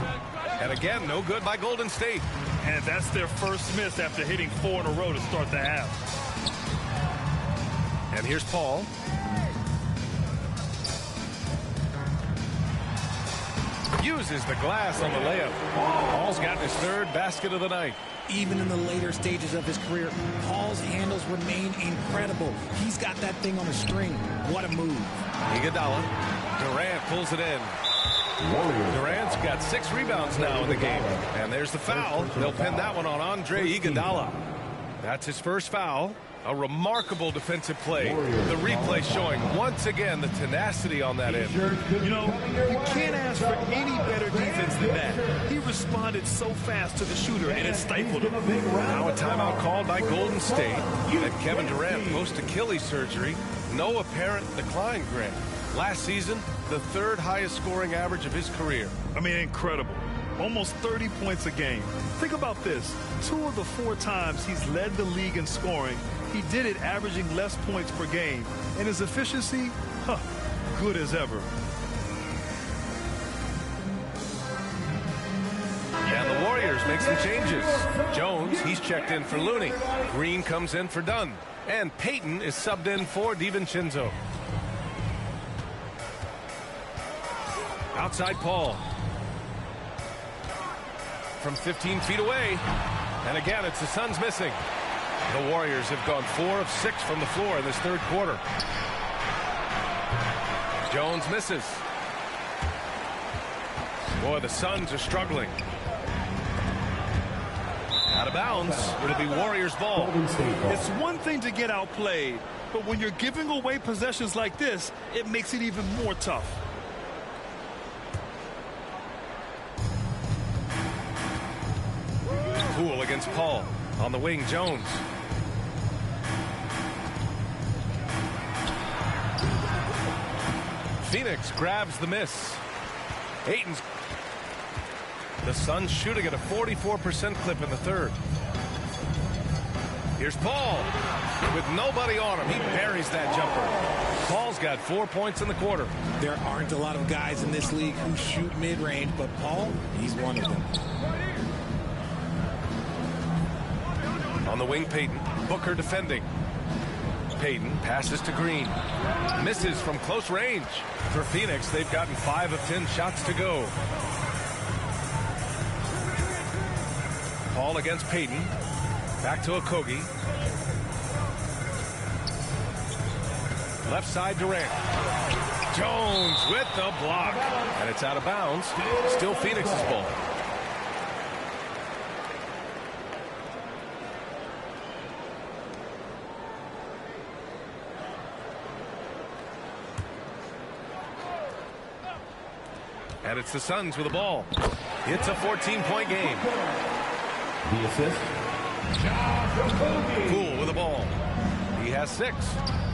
Speaker 3: And again, no good by Golden State.
Speaker 5: And that's their first miss after hitting 4 in a row to start the half.
Speaker 3: And here's Paul. Uses the glass on the layup. Paul's gotten his 3rd basket of the night.
Speaker 6: Even in the later stages of his career, Paul's handles remain incredible. He's got that thing on a string. What a move.
Speaker 3: Iguodala. Durant pulls it in. Durant's got 6 rebounds now in the game. And there's the foul. They'll pin that one on Andre Iguodala. That's his first foul. A remarkable defensive play. The replay showing once again the tenacity on that end.
Speaker 5: You know, you can't ask for any better defense than that. He responded so fast to the shooter and it stifled him.
Speaker 3: Now a timeout called by Golden State. And Kevin Durant post-Achilles surgery. No apparent decline, Grant. Last season, the 3rd highest scoring average of his career.
Speaker 5: I mean, incredible. Almost 30 points a game. Think about this. 2 of the 4 times he's led the league in scoring, he did it averaging less points per game. And his efficiency, good as ever.
Speaker 3: And the Warriors make some changes. Jones, he's checked in for Looney. Green comes in for Dunn. And Payton is subbed in for DiVincenzo. Outside Paul. From 15 feet away. And again, it's the Suns missing. The Warriors have gone 4 of 6 from the floor in this third quarter. Jones misses. Boy, the Suns are struggling. Out of bounds. It'll be Warriors ball.
Speaker 5: It's one thing to get outplayed, but when you're giving away possessions like this, it makes it even more tough.
Speaker 3: Poole against Paul. On the wing, Jones. Phoenix grabs the miss. Ayton's. The Suns shooting at a 44% clip in the third. Here's Paul. With nobody on him, he buries that jumper. Paul's got 4 points in the quarter.
Speaker 6: There aren't a lot of guys in this league who shoot mid-range, but Paul, he's one of them.
Speaker 3: On the wing, Payton. Booker defending. Payton passes to Green. Misses from close range. For Phoenix, they've gotten 5 of 10 shots to go. Paul against Payton. Back to Okogie. Left side, Durant. Jones with the block. And it's out of bounds. Still Phoenix's ball. And it's the Suns with the ball. It's a 14-point game.
Speaker 12: The assist.
Speaker 3: Poole with the ball. He has 6.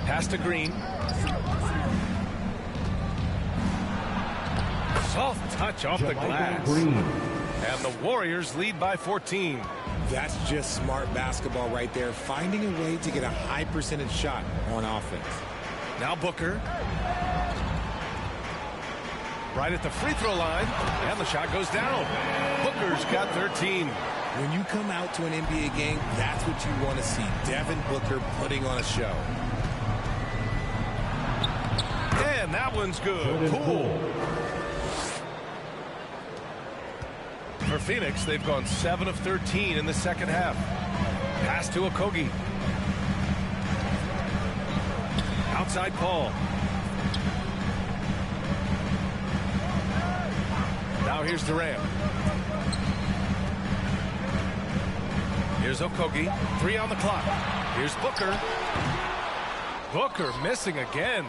Speaker 3: Pass to Green. Soft touch off the glass. And the Warriors lead by 14.
Speaker 6: That's just smart basketball right there. Finding a way to get a high percentage shot on offense.
Speaker 3: Now Booker. Right at the free throw line. And the shot goes down. Booker's got 13.
Speaker 6: When you come out to an NBA game, that's what you want to see. Devin Booker putting on a show.
Speaker 3: And that one's good. Poole. For Phoenix, they've gone 7 of 13 in the second half. Pass to Okogie. Outside Paul. Now here's Durant. Here's Okogie. 3 on the clock. Here's Booker. Booker missing again.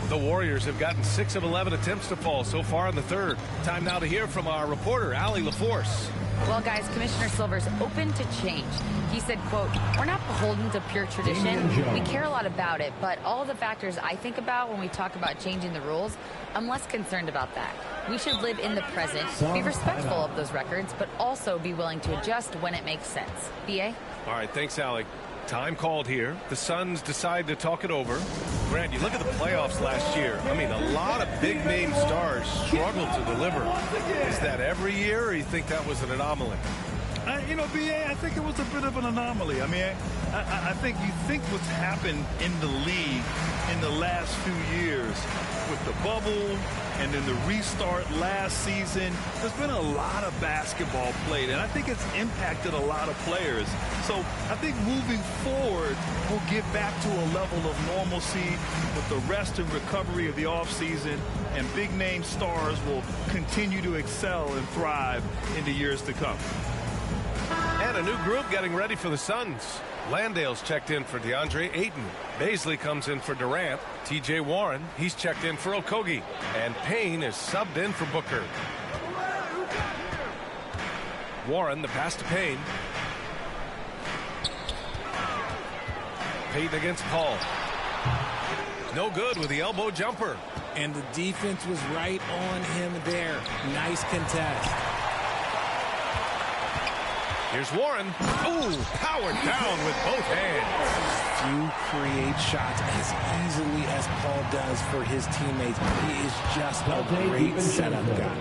Speaker 3: The Warriors have gotten 6 of 11 attempts to fall so far in the third. Time now to hear from our reporter, Allie LaForce.
Speaker 4: Well, guys, Commissioner Silver's open to change. He said, quote, "We're not beholden to pure tradition. We care a lot about it, but all the factors I think about when we talk about changing the rules, I'm less concerned about that. We should live in the present, be respectful of those records, but also be willing to adjust when it makes sense." B.A.?
Speaker 3: All right, thanks, Allie. Time called here. The Suns decide to talk it over. Grant, you look at the playoffs last year. I mean, a lot of big-name stars struggled to deliver. Is that every year, or you think that was an anomaly?
Speaker 5: You know, B.A., I think it was a bit of an anomaly. I mean, I think you think what's happened in the league in the last few years with the bubble and then the restart last season, there's been a lot of basketball played, and I think it's impacted a lot of players. So I think moving forward, we'll get back to a level of normalcy with the rest and recovery of the offseason, and big-name stars will continue to excel and thrive in the years to come.
Speaker 3: And a new group getting ready for the Suns. Landale's checked in for DeAndre Ayton. Baisley comes in for Durant. T.J. Warren, he's checked in for Okogie. And Payne is subbed in for Booker. Warren, the pass to Payne. Payton against Paul. No good with the elbow jumper.
Speaker 6: And the defense was right on him there. Nice contest.
Speaker 3: Here's Warren. Ooh, powered down with both hands.
Speaker 6: Few create shots as easily as Paul does for his teammates. He is just a great setup guy.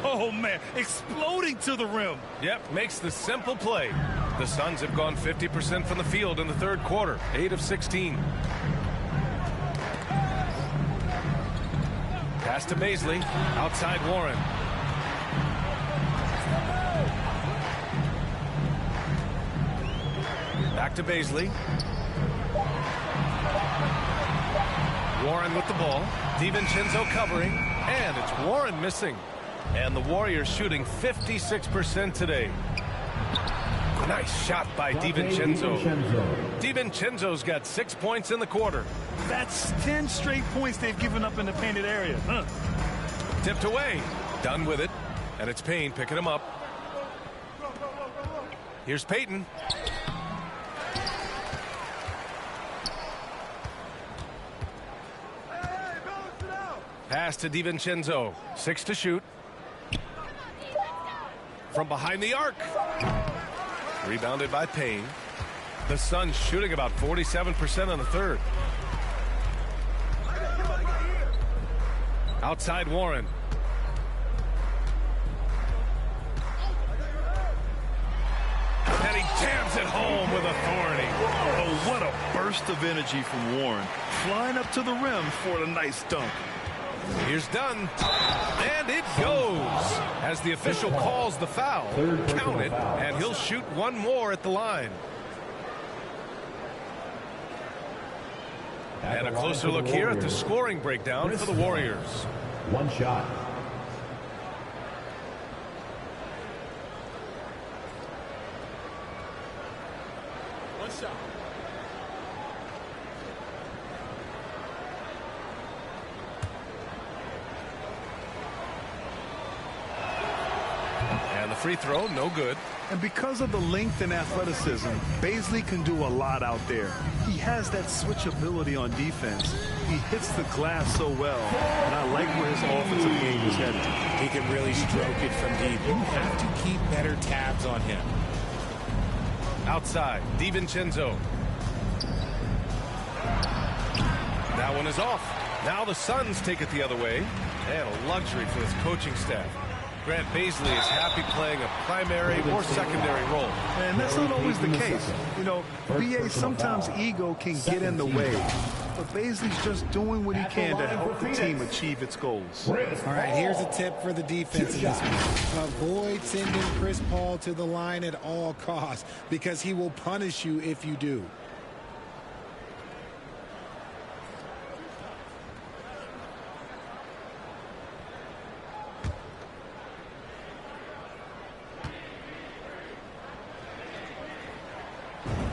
Speaker 5: Oh, man, exploding to the rim.
Speaker 3: Yep, makes the simple play. The Suns have gone 50% from the field in the third quarter, 8 of 16. Pass to Baisley, outside Warren. Back to Baisley. Warren with the ball. DiVincenzo covering. And it's Warren missing. And the Warriors shooting 56% today. Nice shot by DiVincenzo. DiVincenzo's got 6 points in the quarter.
Speaker 5: That's 10 straight points they've given up in the painted area.
Speaker 3: Tipped away. Done with it. And it's Payne picking him up. Here's Payton. Pass to DiVincenzo. 6 to shoot. From behind the arc. Rebounded by Payne. The Suns shooting about 47% in the third. Outside Warren. And he jams it home with authority.
Speaker 5: Oh, what a burst of energy from Warren. Flying up to the rim for a nice dunk.
Speaker 3: Here's Dunn, and it goes as the official calls the foul. Count it, and he'll shoot one more at the line. And a closer look here at the scoring breakdown for the Warriors.
Speaker 12: One shot.
Speaker 5: One shot.
Speaker 3: Free throw, no good.
Speaker 5: And because of the length and athleticism, Baisley can do a lot out there. He has that switchability on defense. He hits the glass so well, and I like where his offensive game is headed.
Speaker 6: He can really stroke it from deep. You have to keep better tabs on him.
Speaker 3: Outside, DiVincenzo. That one is off. Now the Suns take it the other way, and a luxury for his coaching staff. Grant Baisley is happy playing a primary or secondary role.
Speaker 5: And that's not always the case. You know, BA, sometimes ego can get in the way. but Bazley's just doing what he can to help the team achieve its goals.
Speaker 6: All right, here's a tip for the defense in this one. Avoid sending Chris Paul to the line at all costs because he will punish you if you do.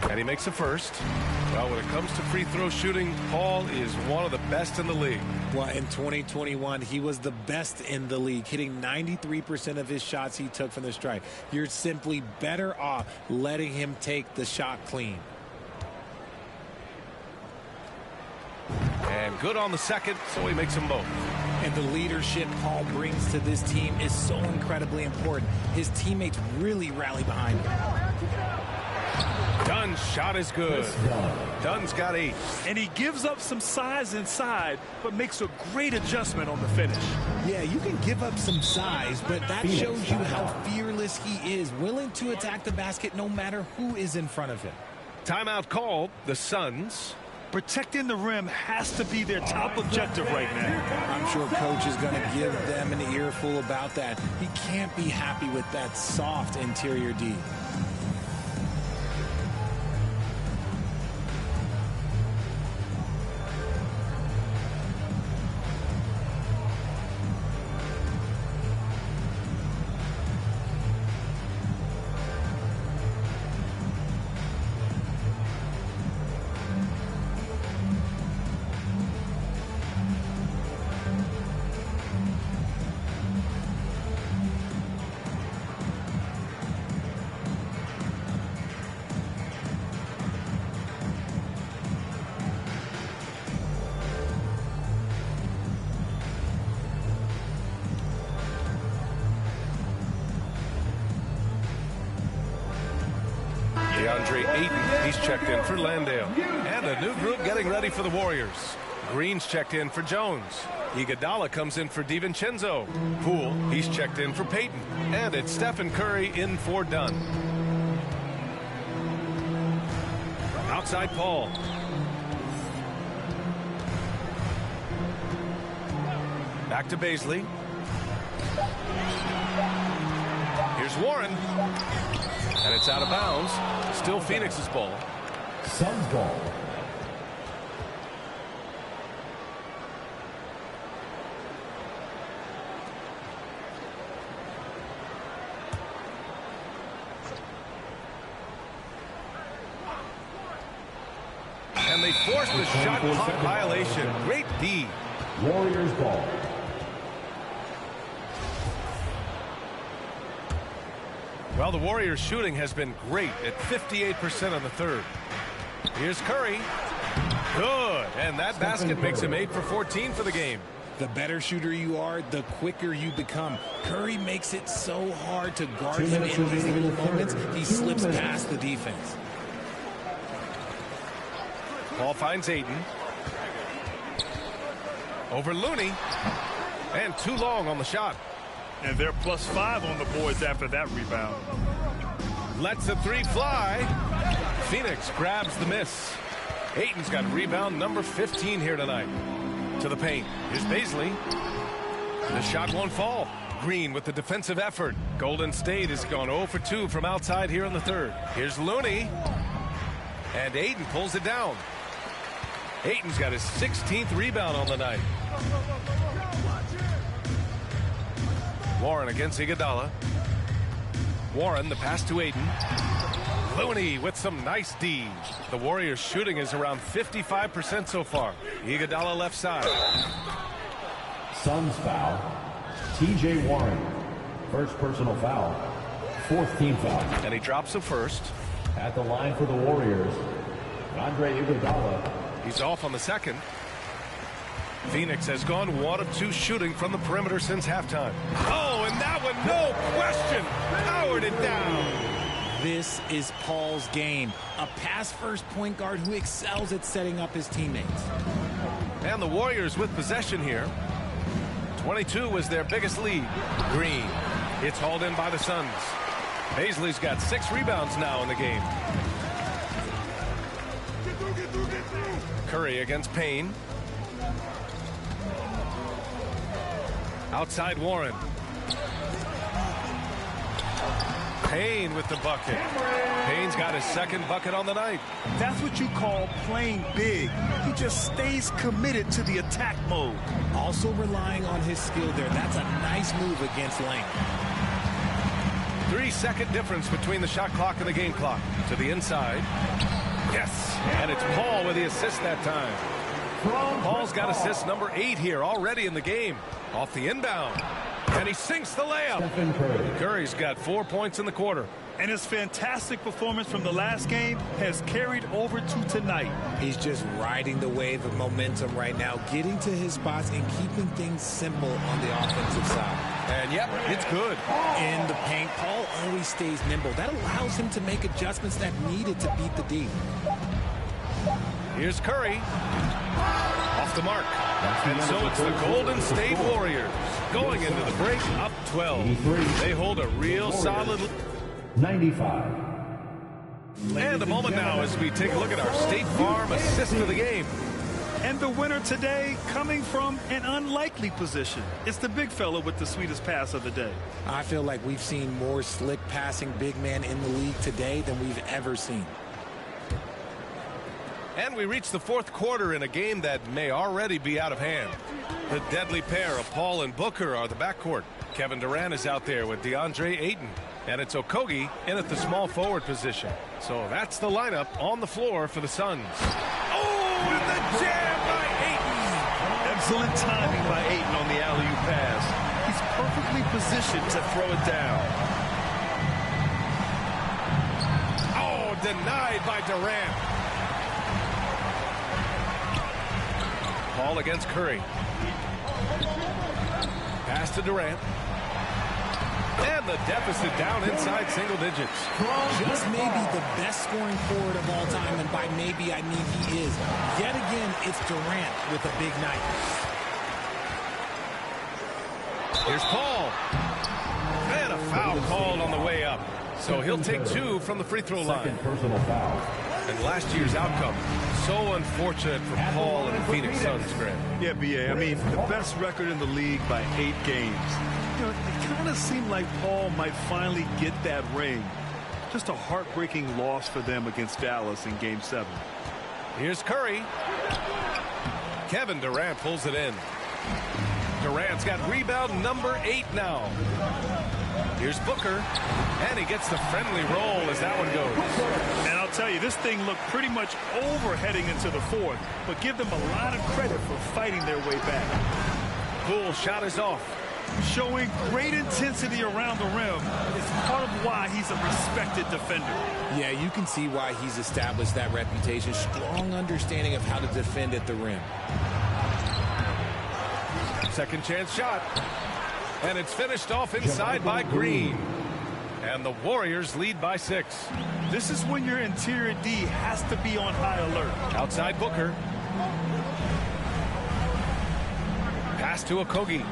Speaker 3: And he makes a first. Well, when it comes to free throw shooting, Paul is one of the best in the league.
Speaker 6: Well, in 2021, he was the best in the league, hitting 93% of his shots he took from the stripe. You're simply better off letting him take the shot clean.
Speaker 3: And good on the second, so he makes them both.
Speaker 6: And the leadership Paul brings to this team is so incredibly important. His teammates really rally behind him.
Speaker 3: Dunn's shot is good. Dunn's got 8.
Speaker 5: And he gives up some size inside, but makes a great adjustment on the finish.
Speaker 6: Yeah, you can give up some size, but that shows you how fearless he is, willing to attack the basket no matter who is in front of him.
Speaker 3: Timeout called. The Suns.
Speaker 5: Protecting the rim has to be their top objective right now.
Speaker 6: I'm sure coach is going to give them an earful about that. He can't be happy with that soft interior D.
Speaker 3: He's checked in for Landale. And a new group getting ready for the Warriors. Green's checked in for Jones. Iguodala comes in for DiVincenzo. Poole, he's checked in for Payton. And it's Stephen Curry in for Dunn. Outside Paul. Back to Bazley. Here's Warren. And it's out of bounds. Still Phoenix's ball.
Speaker 12: Suns ball.
Speaker 3: And they force the shot clock violation. Great D.
Speaker 12: Warriors ball.
Speaker 3: Well, the Warriors' shooting has been great at 58% on the third. Here's Curry. Good. And that basket makes him 8 for 14 for the game.
Speaker 6: The better shooter you are, the quicker you become. Curry makes it so hard to guard him in these little moments. He slips past the defense.
Speaker 3: Paul finds Ayton. Over Looney. And too long on the shot.
Speaker 5: And they're +5 on the boards after that rebound.
Speaker 3: Lets the 3 fly. Phoenix grabs the miss. Ayton's got rebound number 15 here tonight. To the paint. Here's Bazley. The shot won't fall. Green with the defensive effort. Golden State has gone 0 for 2 from outside here in the third. Here's Looney. And Ayton pulls it down. Ayton's got his 16th rebound on the night. Warren against Iguodala. Warren, the pass to Ayton. Looney with some nice D. The Warriors shooting is around 55% so far. Iguodala left side.
Speaker 12: Suns foul. TJ Warren. First personal foul. 4th team foul.
Speaker 3: And he drops the first.
Speaker 12: At the line for the Warriors, Andre Iguodala.
Speaker 3: He's off on the second. Phoenix has gone 1 of 2 shooting from the perimeter since halftime. Oh, and that one, no question, powered it down.
Speaker 6: This is Paul's game. A pass-first point guard who excels at setting up his teammates.
Speaker 3: And the Warriors with possession here. 22 was their biggest lead. Green. It's hauled in by the Suns. Bazley's got 6 rebounds now in the game. Curry against Payne. Outside Warren. Payne with the bucket. Payne's got his second bucket on the night.
Speaker 5: That's what you call playing big. He just stays committed to the attack mode.
Speaker 6: Also relying on his skill there. That's a nice move against length.
Speaker 3: 3-second difference between the shot clock and the game clock. To the inside. Yes. And it's Paul with the assist that time. Paul's got assist number 8 here already in the game. Off the inbound. And he sinks the layup. Curry's got 4 points in the quarter.
Speaker 5: And his fantastic performance from the last game has carried over to tonight.
Speaker 6: He's just riding the wave of momentum right now, getting to his spots and keeping things simple on the offensive side.
Speaker 3: And yep, it's good.
Speaker 6: In the paint, Paul always stays nimble. That allows him to make adjustments that needed to beat the D.
Speaker 3: Here's Curry. Off the mark. And so it's the Golden State Warriors going into the break up 12. They hold a real solid
Speaker 12: 95.
Speaker 3: And a moment now as we take a look at our State Farm assist of the game.
Speaker 5: And the winner today coming from an unlikely position. It's the big fella with the sweetest pass of the day.
Speaker 6: I feel like we've seen more slick passing big man in the league today than we've ever seen.
Speaker 3: And we reach the fourth quarter in a game that may already be out of hand. The deadly pair of Paul and Booker are the backcourt. Kevin Durant is out there with DeAndre Ayton. And it's Okogie in at the small forward position. So that's the lineup on the floor for the Suns.
Speaker 5: Oh, and the jam by Ayton. Excellent timing by Ayton on the alley-oop pass. He's perfectly positioned to throw it down.
Speaker 3: Oh, denied by Durant. Paul against Curry. Pass to Durant. And the deficit down inside single digits.
Speaker 6: Just maybe the best scoring forward of all time, and by maybe I mean he is. Yet again, it's Durant with a big night.
Speaker 3: Here's Paul. And a foul called on the way up. So he'll take 2 from the free throw line.
Speaker 12: Personal foul.
Speaker 3: And last year's outcome, so unfortunate for Paul and the Phoenix Suns, Grant.
Speaker 5: Yeah, B.A., I mean, the best record in the league by 8 games. You know, it kind of seemed like Paul might finally get that ring. Just a heartbreaking loss for them against Dallas in Game 7.
Speaker 3: Here's Curry. Kevin Durant pulls it in. Durant's got rebound number 8 now. Here's Booker. And he gets the friendly roll as that one goes.
Speaker 5: And I'll tell you, this thing looked pretty much over heading into the fourth, but give them a lot of credit for fighting their way back.
Speaker 3: Poole shot is off.
Speaker 5: Showing great intensity around the rim is part of why he's a respected defender.
Speaker 6: Yeah, you can see why he's established that reputation. Strong understanding of how to defend at the rim.
Speaker 3: Second chance shot. And it's finished off inside by Green. And the Warriors lead by 6.
Speaker 5: This is when your interior D has to be on high alert.
Speaker 3: Outside Booker. Pass to Okogie.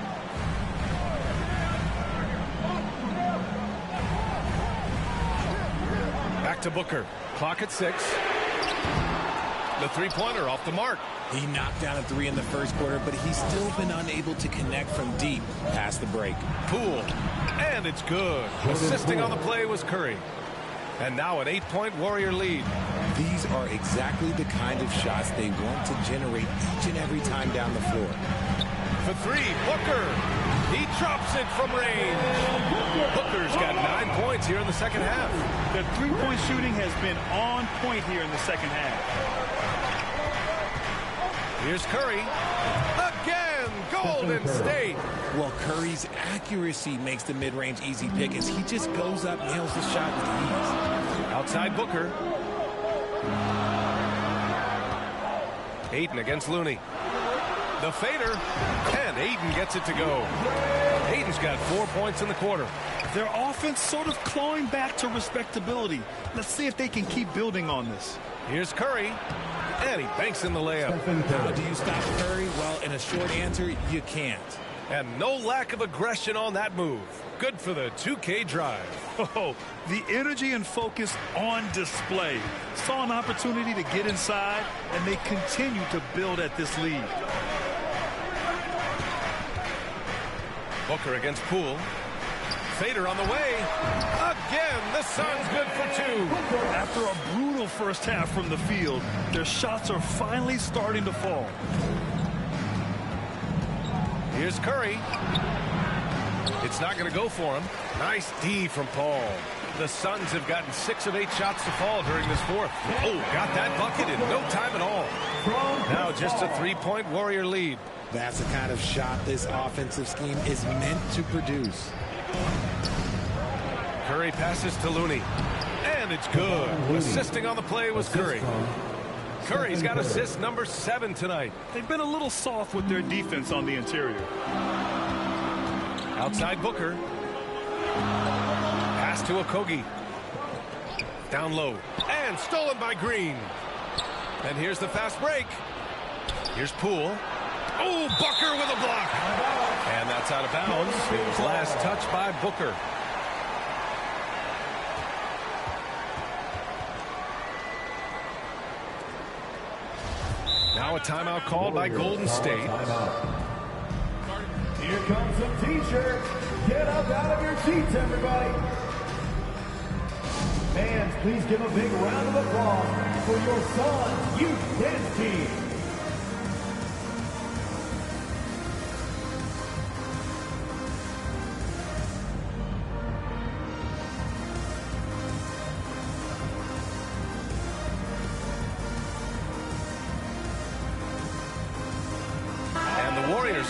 Speaker 3: Back to Booker. Clock at 6. The three-pointer off the mark.
Speaker 6: He knocked down a 3 in the first quarter, but he's still been unable to connect from deep past the break.
Speaker 3: Poole. And it's good. Assisting on the play was Curry. And now an 8-point Warrior lead.
Speaker 6: These are exactly the kind of shots they want to generate each and every time down the floor.
Speaker 3: For 3, Booker. He drops it from range. Booker's got 9 points here in the second half.
Speaker 5: The three-point shooting has been on point here in the second half.
Speaker 3: Here's Curry. Again, Golden State.
Speaker 6: Well, Curry's accuracy makes the mid-range easy pick as he just goes up, nails the shot with ease.
Speaker 3: Outside Booker. Ayton against Looney. The fader. And Ayton gets it to go. Ayton's got 4 points in the quarter.
Speaker 5: Their offense sort of clawing back to respectability. Let's see if they can keep building on this.
Speaker 3: Here's Curry. And he banks in the layup.
Speaker 6: How do you stop Curry? Well, in a short answer, you can't.
Speaker 3: And no lack of aggression on that move. Good for the 2K drive.
Speaker 5: Oh, the energy and focus on display. Saw an opportunity to get inside, and they continue to build at this lead.
Speaker 3: Booker against Poole. Fader on the way. Again, the Suns good for 2.
Speaker 5: After a brutal first half from the field, their shots are finally starting to fall.
Speaker 3: Here's Curry. It's not going to go for him. Nice D from Paul. The Suns have gotten 6 of 8 shots to fall during this fourth. Oh, got that bucket in no time at all. Now just a 3-point Warrior lead.
Speaker 6: That's the kind of shot this offensive scheme is meant to produce.
Speaker 3: Curry passes to Looney. And it's good. Assisting on the play was Curry. Curry's got assist number 7 tonight.
Speaker 5: They've been a little soft with their defense on the interior.
Speaker 3: Outside Booker. Pass to Okogie. Down low. And stolen by Green. And here's the fast break. Here's Poole. Oh, Booker with a block. And that's out of bounds. It was last touched by Booker. Now a timeout called by Golden State.
Speaker 7: Here comes some T-shirts. Get up out of your seats, everybody. Fans, please give a big round of applause for your Suns youth dance team.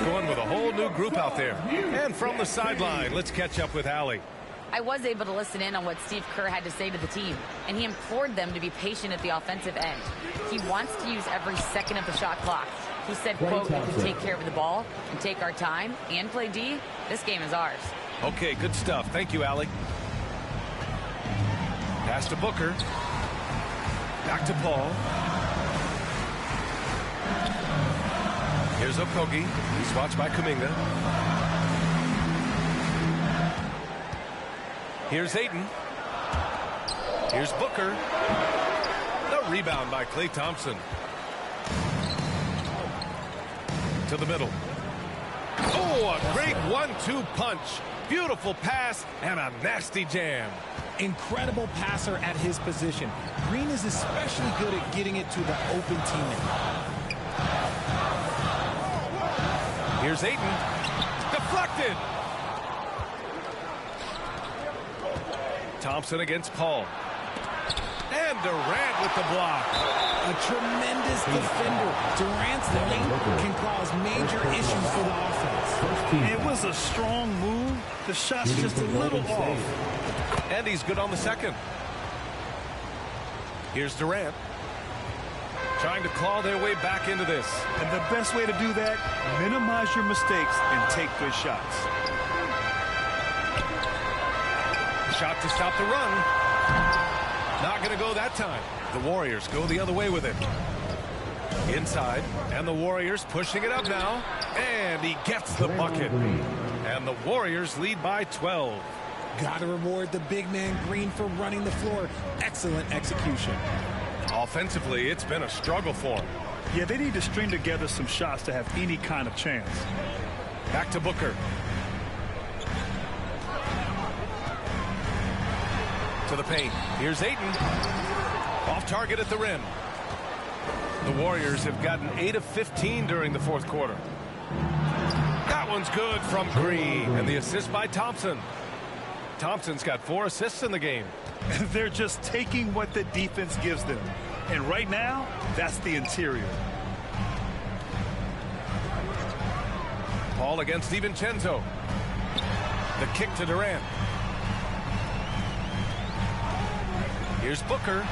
Speaker 3: Going with a whole new group out there. And from the sideline, let's catch up with Allie.
Speaker 4: I was able to listen in on what Steve Kerr had to say to the team, and he implored them to be patient at the offensive end. He wants to use every second of the shot clock. He said, quote, if we take care of the ball and take our time and play D, this game is ours.
Speaker 3: Okay, good stuff. Thank you, Allie. Pass to Booker. Back to Paul. Here's Okogie. He's watched by Kuminga. Here's Ayton. Here's Booker. The rebound by Klay Thompson. To the middle. Oh, a great 1-2 punch. Beautiful pass and a nasty jam.
Speaker 6: Incredible passer at his position. Green is especially good at getting it to the open teammate.
Speaker 3: Here's Ayton. Deflected. Thompson against Paul. And Durant with the block.
Speaker 6: A tremendous defender. Durant's length can cause major issues for the offense.
Speaker 5: It was a strong move. The shot's just a little off.
Speaker 3: And he's good on the second. Here's Durant. Trying to claw their way back into this.
Speaker 5: And the best way to do that, minimize your mistakes and take good shots.
Speaker 3: Shot to stop the run. Not going to go that time. The Warriors go the other way with it. Inside, and the Warriors pushing it up now. And he gets the bucket. And the Warriors lead by 12.
Speaker 6: Got to reward the big man Green for running the floor. Excellent execution.
Speaker 3: Offensively, it's been a struggle for him.
Speaker 5: Yeah, they need to string together some shots to have any kind of chance.
Speaker 3: Back to Booker. To the paint. Here's Ayton. Off target at the rim. The Warriors have gotten 8 of 15 during the fourth quarter. That one's good from Green. And the assist by Thompson. Thompson's got 4 assists in the game.
Speaker 5: They're just taking what the defense gives them. And right now, that's the interior.
Speaker 3: Paul against DiVincenzo. The kick to Durant. Here's Booker.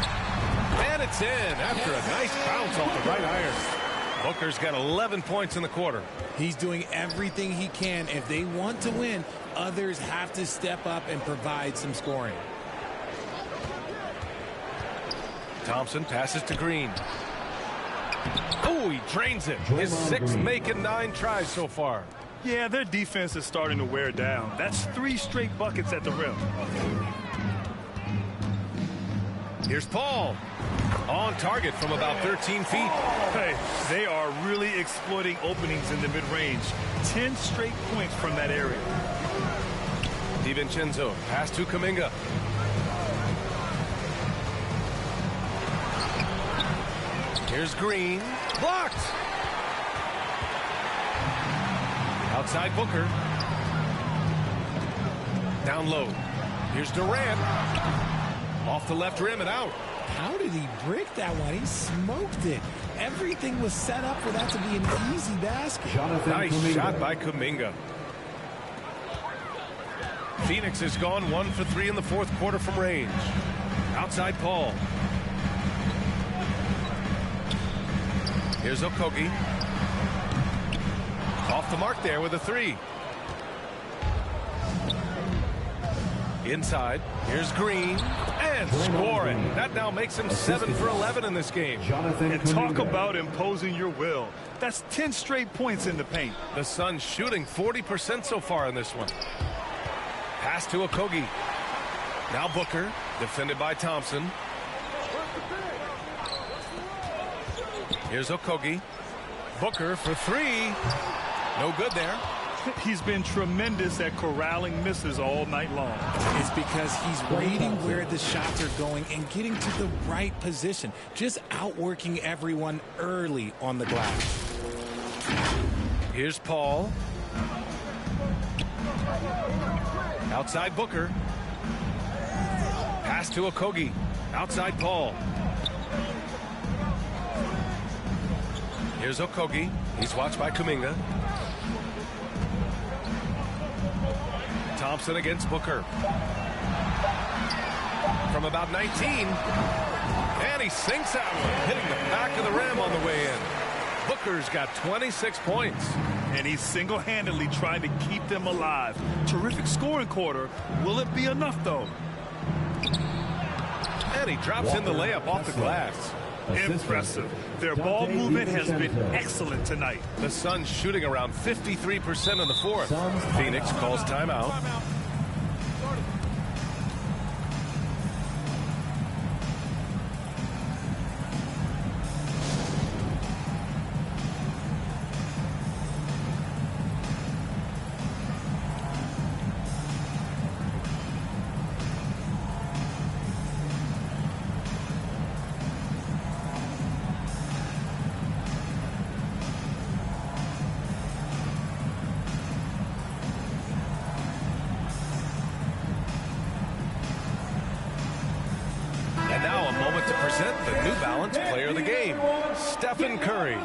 Speaker 3: And it's in after a nice bounce off the right iron. Booker's got 11 points in the quarter.
Speaker 6: He's doing everything he can. If they want to win, others have to step up and provide some scoring.
Speaker 3: Thompson passes to Green. Oh, he drains it. His 6th make and 9 tries so far.
Speaker 5: Yeah, their defense is starting to wear down. That's 3 straight buckets at the rim.
Speaker 3: Here's Paul. On target from about 13 feet.
Speaker 5: Hey, they are really exploiting openings in the mid-range. 10 straight points from that area.
Speaker 3: DiVincenzo, pass to Kuminga. Here's Green. Blocked. Outside Booker. Down low. Here's Durant. Off the left rim and out.
Speaker 6: How did he break that one? He smoked it. Everything was set up for that to be an easy basket.
Speaker 3: Nice shot by Kuminga. Phoenix has gone 1 for 3 in the fourth quarter from range. Outside Paul. Here's Okogie. Off the mark there with a 3. Inside. Here's Green. And scoring. That now makes him 7 for 11 in this game.
Speaker 5: And talk about imposing your will. That's 10 straight points in the paint.
Speaker 3: The Suns shooting 40% so far in this one. Pass to Okogie. Now Booker. Defended by Thompson. Here's Okogie. Booker for 3. No good there.
Speaker 5: He's been tremendous at corralling misses all night long.
Speaker 6: It's because he's reading where the shots are going and getting to the right position. Just outworking everyone early on the glass.
Speaker 3: Here's Paul. Outside Booker. Pass to Okogie. Outside Paul. Here's Okogie. He's watched by Kuminga. Thompson against Booker. From about 19. And he sinks that one, hitting the back of the rim on the way in. Booker's got 26 points.
Speaker 5: And he's single-handedly trying to keep them alive. Terrific scoring quarter. Will it be enough, though?
Speaker 3: And he drops in the layup off the glass.
Speaker 5: Impressive. Their ball movement has been excellent tonight.
Speaker 3: The Suns shooting around 53% in the fourth. Phoenix calls timeout. And now a moment to present the New Balance Player of the Game, Stephen Curry.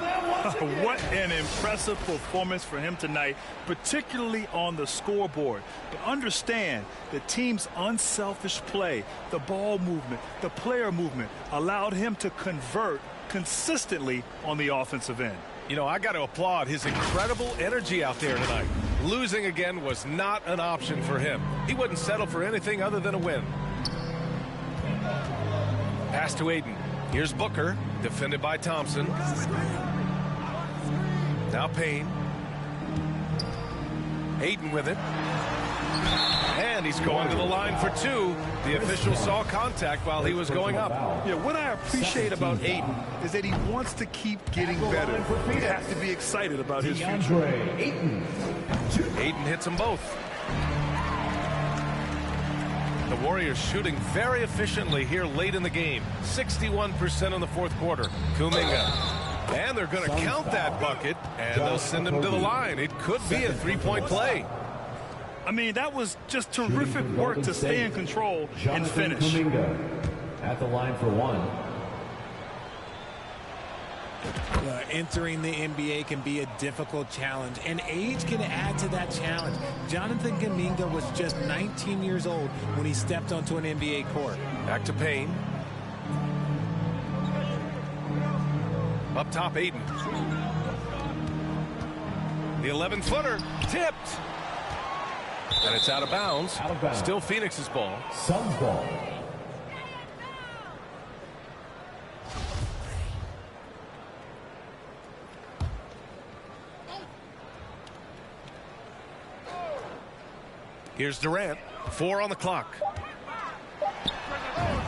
Speaker 5: What an impressive performance for him tonight, particularly on the scoreboard. But understand, the team's unselfish play, the ball movement, the player movement allowed him to convert consistently on the offensive end.
Speaker 3: You know, I got to applaud his incredible energy out there tonight. Losing again was not an option for him. He wouldn't settle for anything other than a win. Pass to Ayton. Here's Booker, defended by Thompson. Now Payne. Ayton with it. And he's going to the line for 2. The official saw contact while he was going up.
Speaker 5: Yeah, what I appreciate about Ayton is that he wants to keep getting better. He has to be excited about his future.
Speaker 3: Ayton hits them both. The Warriors shooting very efficiently here late in the game. 61% in the fourth quarter. Kuminga. And they're going to count that bucket, and they'll send him to the line. It could be a three-point play.
Speaker 5: I mean, that was just terrific work to stay in control and finish.
Speaker 12: Kuminga at the line for 1.
Speaker 6: Entering the NBA can be a difficult challenge, and age can add to that challenge. Jonathan Kuminga was just 19 years old when he stepped onto an NBA court.
Speaker 3: Back to Payne. Up top, Ayton. The 11-footer tipped. And it's out of bounds. Still Phoenix's ball.
Speaker 12: Suns ball.
Speaker 3: Here's Durant. 4 on the clock.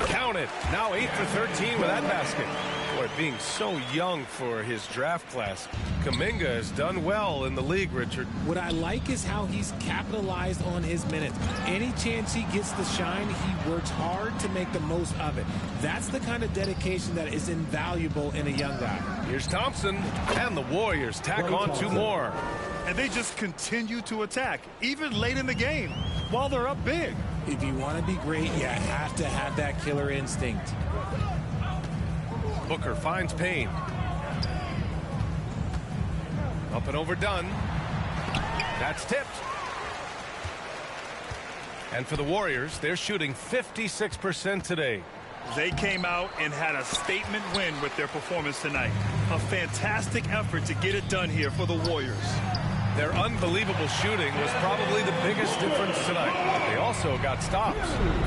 Speaker 3: Count it. Now 8 for 13 with that basket. Boy, being so young for his draft class, Kuminga has done well in the league, Richard.
Speaker 6: What I like is how he's capitalized on his minutes. Any chance he gets to shine, he works hard to make the most of it. That's the kind of dedication that is invaluable in a young guy.
Speaker 3: Here's Thompson, and the Warriors tack on 2 more.
Speaker 5: And they just continue to attack, even late in the game, while they're up big.
Speaker 6: If you want to be great, you have to have that killer instinct.
Speaker 3: Booker finds Payne. Up and overdone. That's tipped. And for the Warriors, they're shooting 56% today.
Speaker 5: They came out and had a statement win with their performance tonight. A fantastic effort to get it done here for the Warriors.
Speaker 3: Their unbelievable shooting was probably the biggest difference tonight. They also got stops.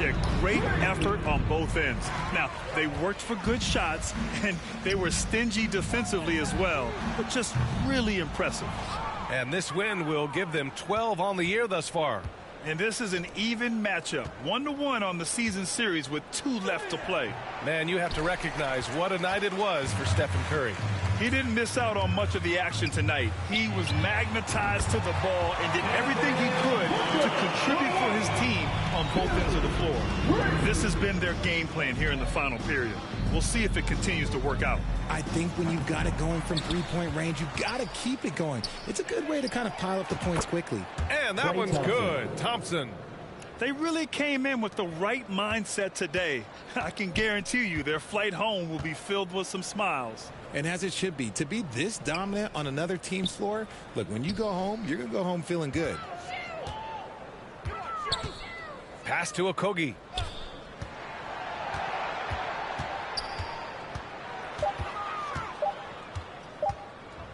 Speaker 5: Yeah, great effort on both ends. Now, they worked for good shots, and they were stingy defensively as well, but just really impressive.
Speaker 3: And this win will give them 12 on the year thus far.
Speaker 5: And this is an even matchup, 1-1 on the season series with 2 left to play.
Speaker 3: Man, you have to recognize what a night it was for Stephen Curry.
Speaker 5: He didn't miss out on much of the action tonight. He was magnetized to the ball and did everything he could to contribute for his team on both ends of the floor. This has been their game plan here in the final period. We'll see if it continues to work out.
Speaker 6: I think when you've got it going from three-point range, you've got to keep it going. It's a good way to kind of pile up the points quickly.
Speaker 3: And that one's good. Thompson.
Speaker 5: They really came in with the right mindset today. I can guarantee you their flight home will be filled with some smiles.
Speaker 6: And as it should be, to be this dominant on another team's floor, look, when you go home, you're going to go home feeling good.
Speaker 3: Pass to Okogie.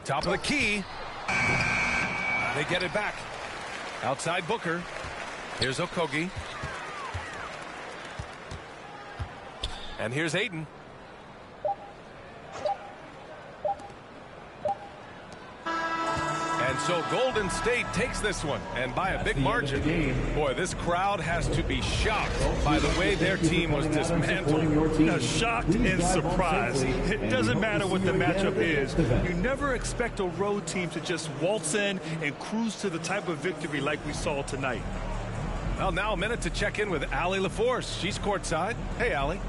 Speaker 3: Top of the key. They get it back. Outside Booker. Here's Okogie. And here's Ayton. And so Golden State takes this one, and by a big margin. Boy, this crowd has to be shocked by the way their team was dismantled.
Speaker 5: Now, shocked and surprised. It doesn't matter what the matchup is. You never expect a road team to just waltz in and cruise to the type of victory like we saw tonight.
Speaker 3: Well, now a minute to check in with Allie LaForce. She's courtside. Hey, Allie.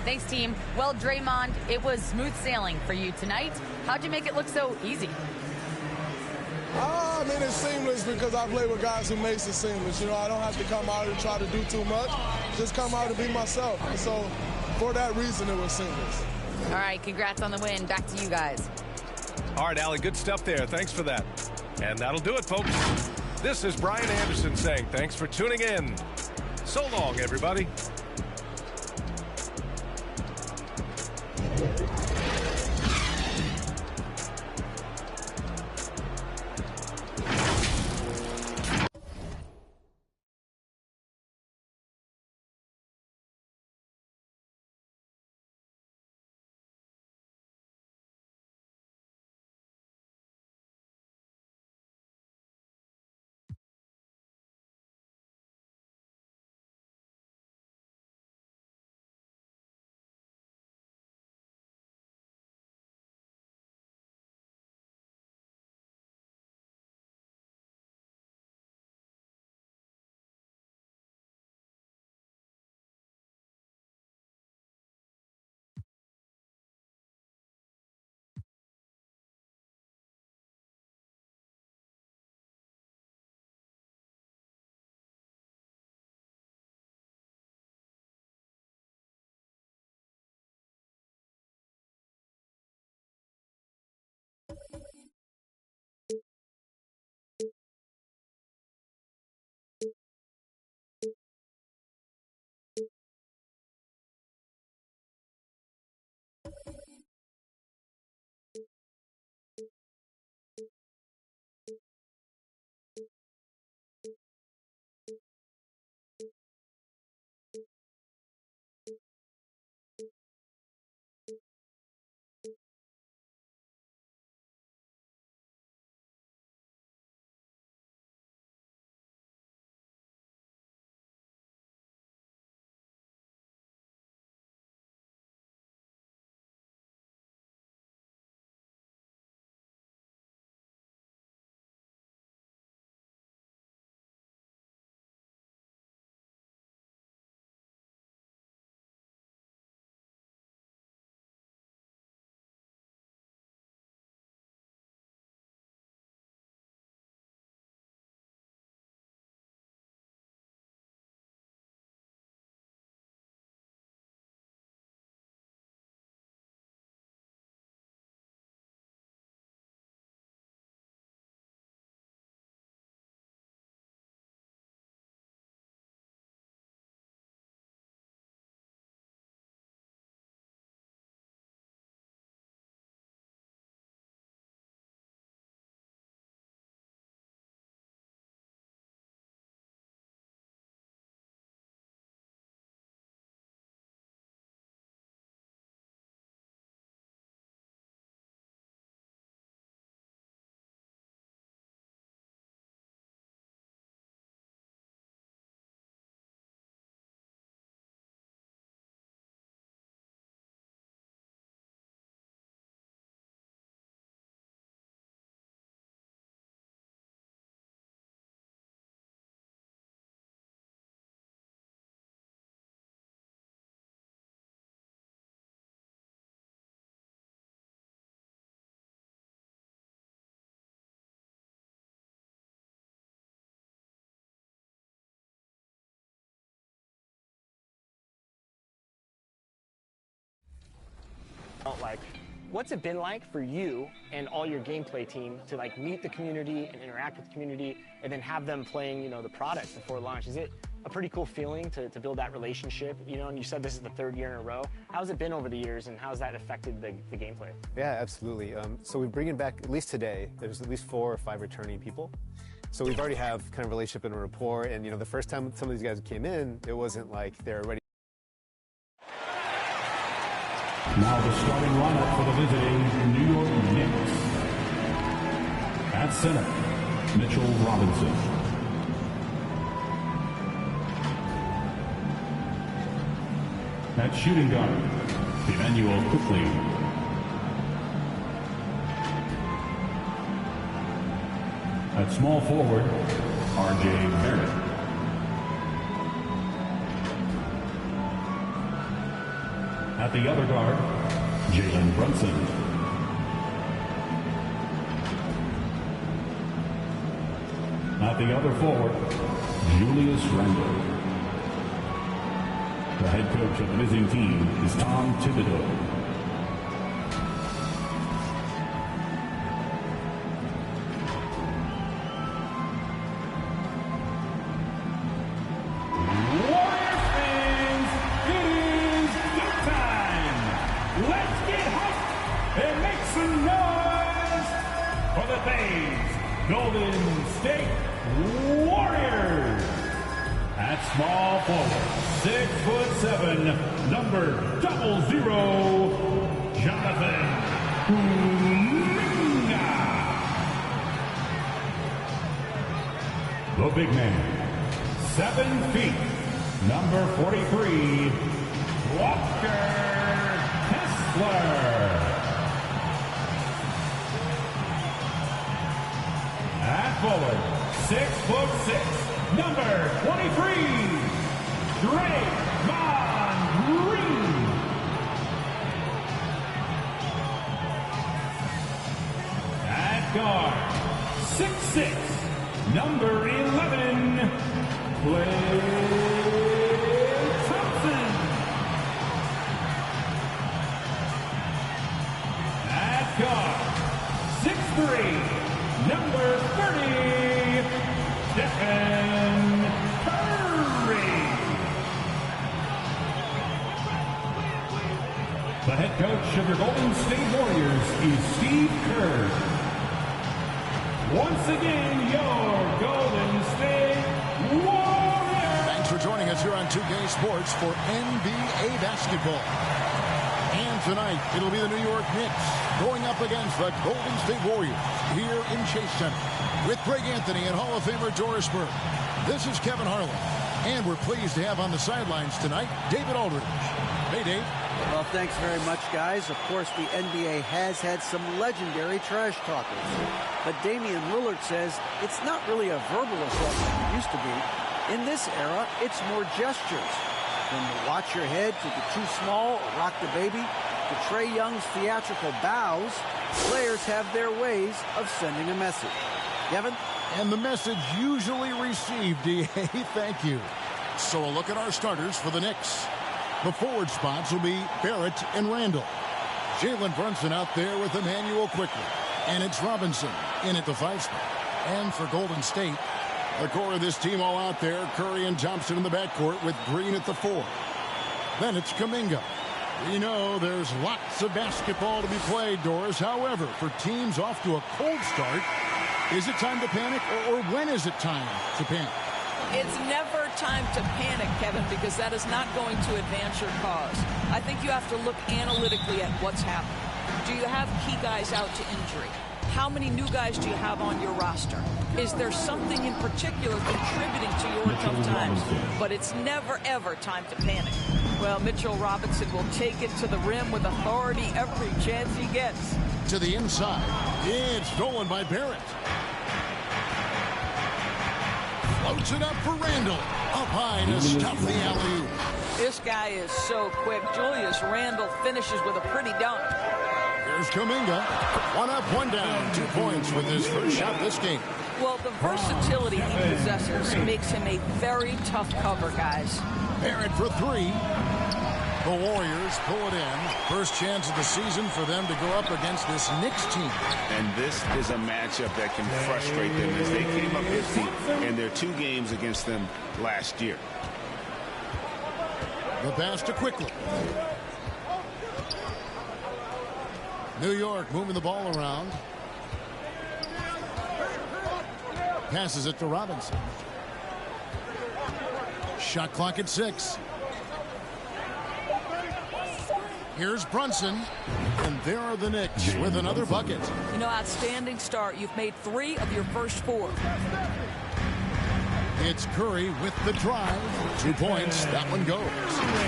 Speaker 4: Thanks, team. Well, Draymond, it was smooth sailing for you tonight. How'd you make it look so easy?
Speaker 13: I mean, it's seamless because I play with guys who makes it seamless. You know, I don't have to come out and try to do too much. Just come out and be myself. And so, for that reason, it was seamless.
Speaker 4: All right, congrats on the win. Back to you guys.
Speaker 3: All right, Allie, good stuff there. Thanks for that. And that'll do it, folks. This is Brian Anderson saying thanks for tuning in. So long, everybody.
Speaker 14: What's it been like for you and all your gameplay team to like meet the community and interact with the community and then have them playing, you know, the product before launch? Is it a pretty cool feeling to build that relationship? You know, and you said this is the 3rd year in a row. How's it been over the years, and how's that affected the gameplay?
Speaker 1: Yeah, absolutely. So we're bringing back, at least today, there's at least 4 or 5 returning people. So we've already have kind of a relationship and a rapport. And, you know, the first time some of these guys came in, it wasn't like they're ready.
Speaker 12: Now the starting lineup for the visiting New York Knicks. At center, Mitchell Robinson. At shooting guard, Emmanuel Quickly. At small forward, R.J. Barrett. At the other guard, Jalen Brunson. At the other forward, Julius Randle. The head coach of the visiting team is Tom Thibodeau. Golden State Warriors. At small forward, 6'7", number 00, Jonathan Kuminga. The big man, 7 feet, number 43, Walker Kessler. At forward, 6'6", number 23, Draymond Green. At guard, 6'6", number 11, Klay Thompson. At guard, 6'3", number 30, Stephen Curry. The head coach of your Golden State Warriors is Steve Kerr. Once again, your Golden State Warriors.
Speaker 8: Thanks for joining us here on 2K Sports for NBA basketball. And tonight, it'll be the New York Knicks going up against the Golden State Warriors here in Chase Center with Greg Anthony and Hall of Famer Doris Burke. This is Kevin Harlan, and we're pleased to have on the sidelines tonight David Aldridge. Hey, Dave.
Speaker 15: Well, thanks very much, guys. Of course, the NBA has had some legendary trash talkers, but Damian Lillard says it's not really a verbal assault like it used to be. In this era, it's more gestures. From the watch your head to the too small or rock the baby to Trae Young's theatrical bows, players have their ways of sending a message. Kevin?
Speaker 8: And the message usually received, D.A. Thank you. So a look at our starters for the Knicks. The forward spots will be Barrett and Randle. Jalen Brunson out there with Emmanuel Quickly. And it's Robinson in at the 5 spot. And for Golden State, the core of this team all out there, Curry and Thompson in the backcourt with Green at the 4. Then it's Kuminga. We know there's lots of basketball to be played, Doris. However, for teams off to a cold start, is it time to panic, or when is it time to panic?
Speaker 16: It's never time to panic, Kevin, because that is not going to advance your cause. I think you have to look analytically at what's happening. Do you have key guys out to injury? How many new guys do you have on your roster? Is there something in particular contributing to your tough times? But it's never, ever time to panic. Well, Mitchell Robinson will take it to the rim with authority every chance he gets.
Speaker 8: To the inside. It's stolen by Barrett. Floats it up for Randle. Up high to stop the alley-oop.
Speaker 16: This guy is so quick. Julius Randle finishes with a pretty dunk.
Speaker 8: Here's Kuminga. 1 up, 1 down. 2 points with his first shot this game.
Speaker 16: Well, the versatility he possesses makes him a very tough cover, guys.
Speaker 8: Barrett for 3. The Warriors pull it in. First chance of the season for them to go up against this Knicks team.
Speaker 17: And this is a matchup that can frustrate them as they came up empty in their 2 games against them last year.
Speaker 8: The pass to Quickly. New York moving the ball around. Passes it to Robinson. Shot clock at 6. Here's Brunson, and there are the Knicks with another bucket.
Speaker 16: You know, outstanding start. You've made 3 of your first 4.
Speaker 8: It's Curry with the drive. 2 points. That one goes.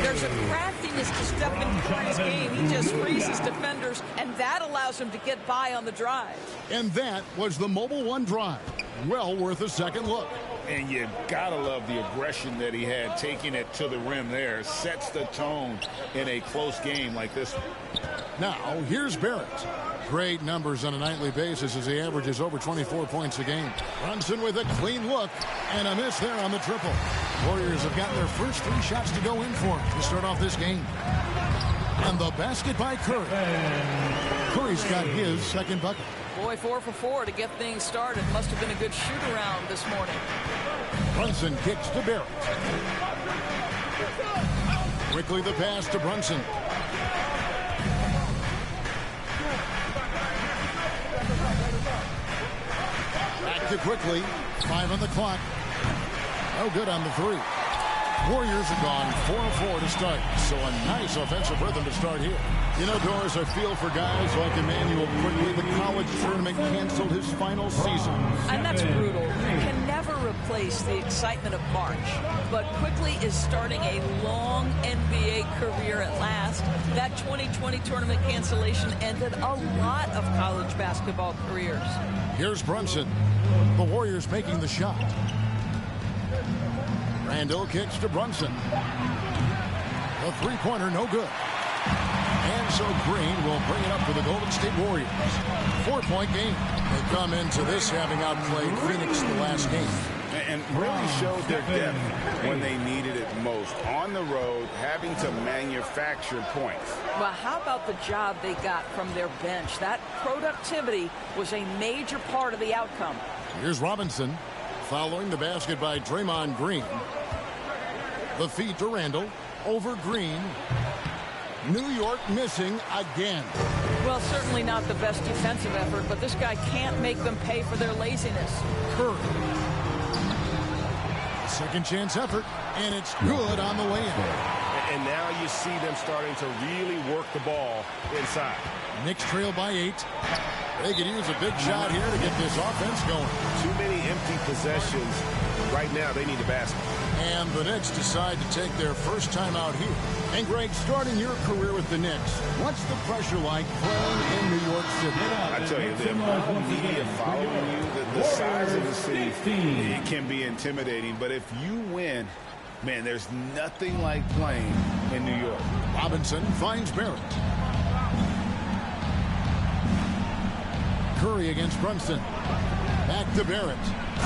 Speaker 16: There's a craftiness to Stephen Curry's game. He just freezes defenders, and that allows him to get by on the drive.
Speaker 8: And that was the Mobile One drive. Well worth a second look.
Speaker 17: And you gotta love the aggression that he had, taking it to the rim there. Sets the tone in a close game like this one.
Speaker 8: Now, here's Barrett. Great numbers on a nightly basis as he averages over 24 points a game. Brunson with a clean look and a miss there on the triple. Warriors have gotten their first 3 shots to go in for to start off this game. And the basket by Curry. Curry's got his second bucket.
Speaker 16: Boy, 4 for 4 to get things started. Must have been a good shoot-around this morning.
Speaker 8: Brunson kicks to Barrett. Quickly the pass to Brunson. Back to Quickly. 5 on the clock. No good on the 3. Warriors have gone 4-4 to start, so a nice offensive rhythm to start here. You know, Doris, I feel for guys like Emmanuel Quickly. The college tournament canceled his final season.
Speaker 16: And that's brutal. You can never replace the excitement of March. But Quickly is starting a long NBA career at last. That 2020 tournament cancellation ended a lot of college basketball careers.
Speaker 8: Here's Brunson. The Warriors making the shot. Randall kicks to Brunson. The 3-pointer, no good. And so Green will bring it up for the Golden State Warriors. 4-point game. They come into this having outplayed Phoenix the last game.
Speaker 17: And really showed their depth when they needed it most. On the road, having to manufacture points.
Speaker 16: Well, how about the job they got from their bench? That productivity was a major part of the outcome.
Speaker 8: Here's Robinson. Following the basket by Draymond Green. The feed to Randall. Over Green. New York missing again.
Speaker 16: Well, certainly not the best defensive effort, but this guy can't make them pay for their laziness.
Speaker 8: Curry. Second chance effort, and it's good on the way in.
Speaker 3: And now you see them starting to really work the ball inside.
Speaker 8: Knicks trail by 8. They could use a big shot here to get this offense going.
Speaker 3: Too many empty possessions. Right now, they need a basket.
Speaker 8: And the Knicks decide to take their first time out here. And Greg, starting your career with the Knicks, what's the pressure like playing in New York City?
Speaker 17: I tell you, the amount of media following you, the size of the city, it can be intimidating. But if you win, man, there's nothing like playing in New York.
Speaker 8: Robinson finds Barrett. Curry against Brunson. Back to Barrett.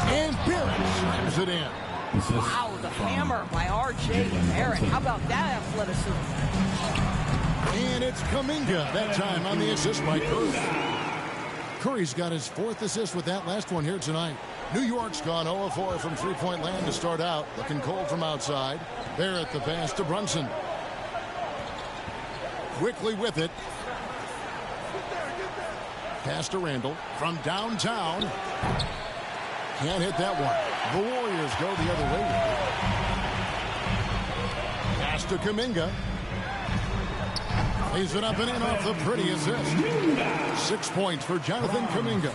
Speaker 8: And Barrett slams it in.
Speaker 16: Wow, the hammer by R.J. Barrett. How about that athleticism?
Speaker 8: And it's Kuminga that time on the assist by Curry. Curry's got his 4th assist with that last one here tonight. New York's gone 0-4 from three-point land to start out. Looking cold from outside. Barrett the pass to Brunson. Quickly with it. Pass to Randall from downtown. Can't hit that one. The Warriors go the other way with it. Pass to Kuminga. Lays it up and in off the pretty assist. 6 points for Jonathan Kuminga.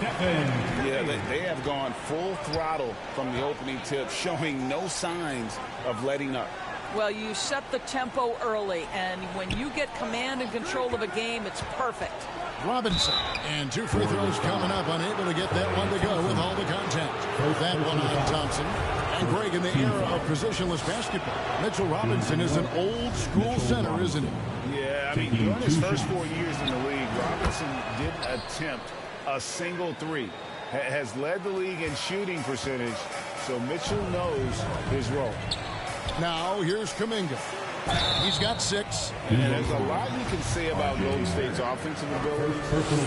Speaker 17: Yeah, they have gone full throttle from the opening tip, showing no signs of letting up.
Speaker 16: Well, you set the tempo early, and when you get command and control of a game, it's perfect.
Speaker 8: Robinson, and 2 free throws coming up, unable to get that one to go with all the contact. That one on Thompson. And Greg, in the era of positionless basketball, Mitchell Robinson is an old-school center, isn't he?
Speaker 17: Yeah, I mean, during his first 4 years in the league, Robinson didn't attempt a single 3. Has led the league in shooting percentage, so Mitchell knows his role.
Speaker 8: Now, here's Kuminga. He's got 6.
Speaker 17: And there's a lot you can say about Golden State's offensive ability,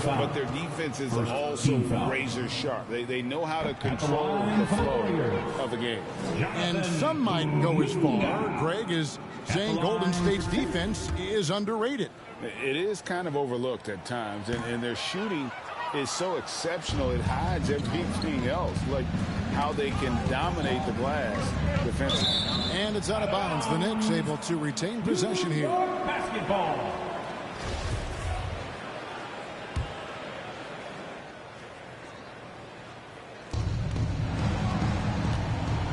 Speaker 17: but their defense is also razor sharp. They know how to control the flow of a game.
Speaker 8: And some might go as far, Greg, as saying Golden State's defense is underrated.
Speaker 17: It is kind of overlooked at times, and their shooting is so exceptional it hides everything else, like how they can dominate the glass defensively.
Speaker 8: And it's out of bounds. The Knicks able to retain possession here.
Speaker 12: Basketball.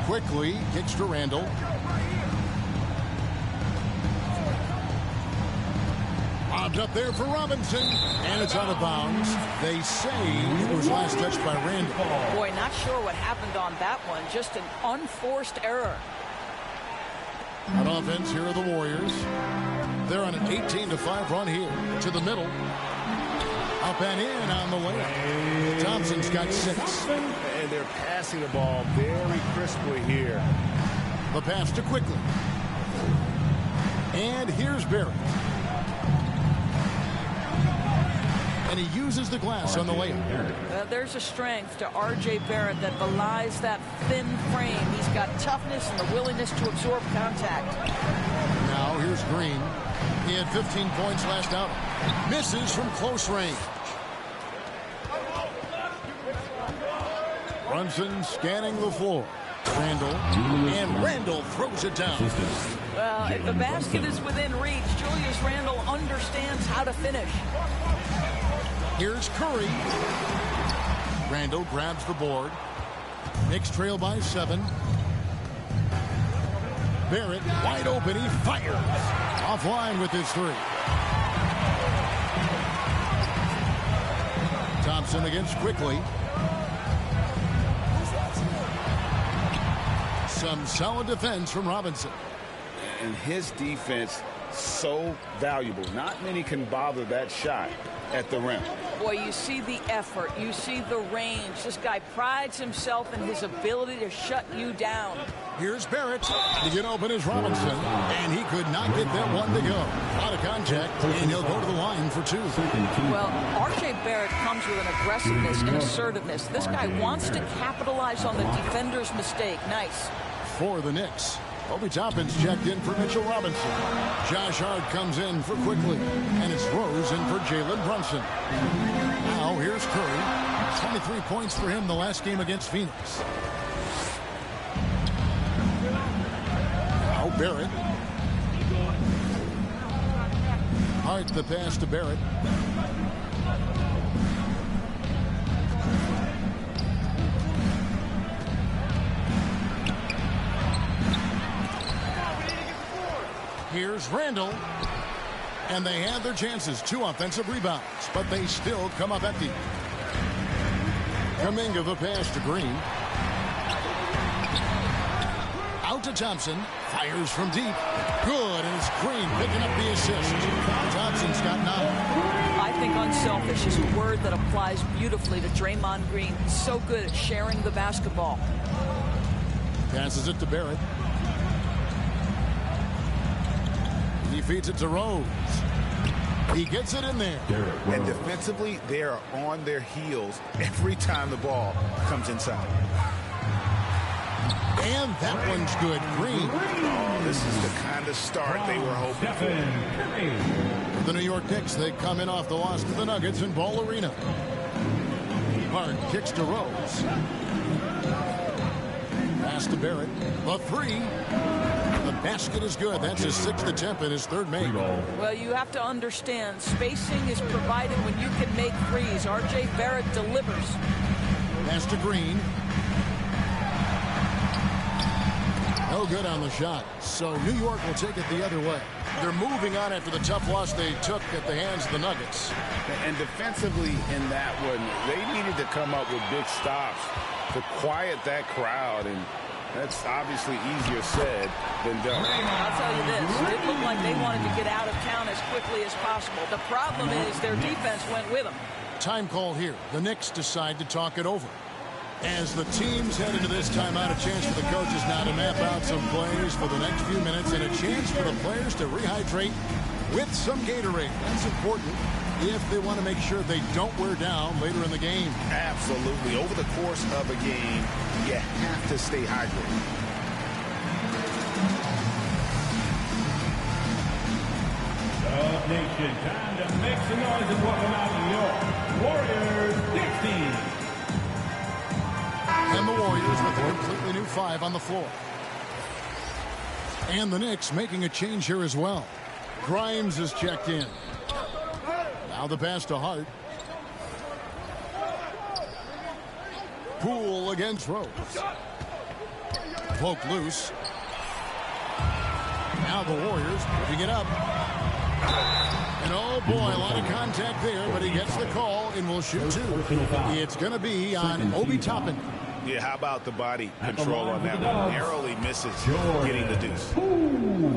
Speaker 8: Quickly kicks to Randall. Bobbed up there for Robinson, and it's out of bounds. They say it was last touched by Randall.
Speaker 16: Boy, not sure what happened on that one. Just an unforced error.
Speaker 8: On offense, here are the Warriors. They're on an 18-5 run here. To the middle. Up and in on the way. Thompson's got 6.
Speaker 17: And they're passing the ball very crisply here.
Speaker 8: The pass to Quickly. And here's Barrett. And he uses the glass on the layup.
Speaker 16: There's a strength to R.J. Barrett that belies that thin frame. He's got toughness and the willingness to absorb contact.
Speaker 8: Now here's Green. He had 15 points last out. Misses from close range. Brunson scanning the floor. Randall. And Randall throws it down.
Speaker 16: Well, if the basket is within reach, Julius Randle understands how to finish.
Speaker 8: Here's Curry. Randall grabs the board. Knicks trail by 7. Barrett wide open. He fires. Offline with his 3. Thompson against Quickly. Some solid defense from Robinson.
Speaker 17: And his defense so valuable. Not many can bother that shot at the rim.
Speaker 16: Boy, you see the effort. You see the range. This guy prides himself in his ability to shut you down.
Speaker 8: Here's Barrett. To get open is Robinson. And he could not get that one to go. Out of contact. And he'll go to the line for 2.
Speaker 16: Well, R.J. Barrett comes with an aggressiveness and assertiveness. This guy wants to capitalize on the defender's mistake. Nice.
Speaker 8: For the Knicks. Obi Toppin's checked in for Mitchell Robinson. Josh Hart comes in for Quickly. And it's Rose in for Jalen Brunson. Now here's Curry. 23 points for him the last game against Phoenix. Now Barrett. Hart the pass to Barrett. Here's Randall. And they had their chances. 2 offensive rebounds. But they still come up empty. Kuminga the pass to Green. Out to Thompson. Fires from deep. Good. And it's Green picking up the assist. Thompson's got 9.
Speaker 16: I think unselfish is a word that applies beautifully to Draymond Green. He's so good at sharing the basketball.
Speaker 8: Passes it to Barrett. He feeds it to Rose. He gets it in there.
Speaker 17: And defensively, they are on their heels every time the ball comes inside.
Speaker 8: And that one's good. Green.
Speaker 17: Oh, this is the kind of start they were hoping for.
Speaker 8: The New York Knicks, they come in off the loss to the Nuggets in Ball Arena. Hart kicks to Rose. Pass to Barrett. The 3. The basket is good. That's his 6th attempt and his 3rd make.
Speaker 16: Well, you have to understand, spacing is provided when you can make threes. R.J. Barrett delivers.
Speaker 8: Pass to Green. No good on the shot. So New York will take it the other way. They're moving on after the tough loss they took at the hands of the Nuggets.
Speaker 17: And defensively in that one, they needed to come up with big stops to quiet that crowd, and that's obviously easier said than done.
Speaker 16: I'll tell you this, it looked like they wanted to get out of town as quickly as possible. The problem is their defense went with them.
Speaker 8: Time call here. The Knicks decide to talk it over. As the teams head into this timeout, a chance for the coaches now to map out some plays for the next few minutes and a chance for the players to rehydrate with some Gatorade. That's important if they want to make sure they don't wear down later in the game.
Speaker 17: Absolutely. Over the course of a game, you have to stay hydrated.
Speaker 12: Dub Nation, time to make some noise and welcome out your Warriors Knicks team.
Speaker 8: And the Warriors with a completely new 5 on the floor. And the Knicks making a change here as well. Grimes is checked in. Now the pass to Hart. Poole against Rose. Poke loose. Now the Warriors picking it up. And oh boy, a lot of contact there, but he gets the call and will shoot 2. It's going to be on Obi Toppin.
Speaker 17: Yeah, how about the body control on that one? Narrowly misses getting the deuce.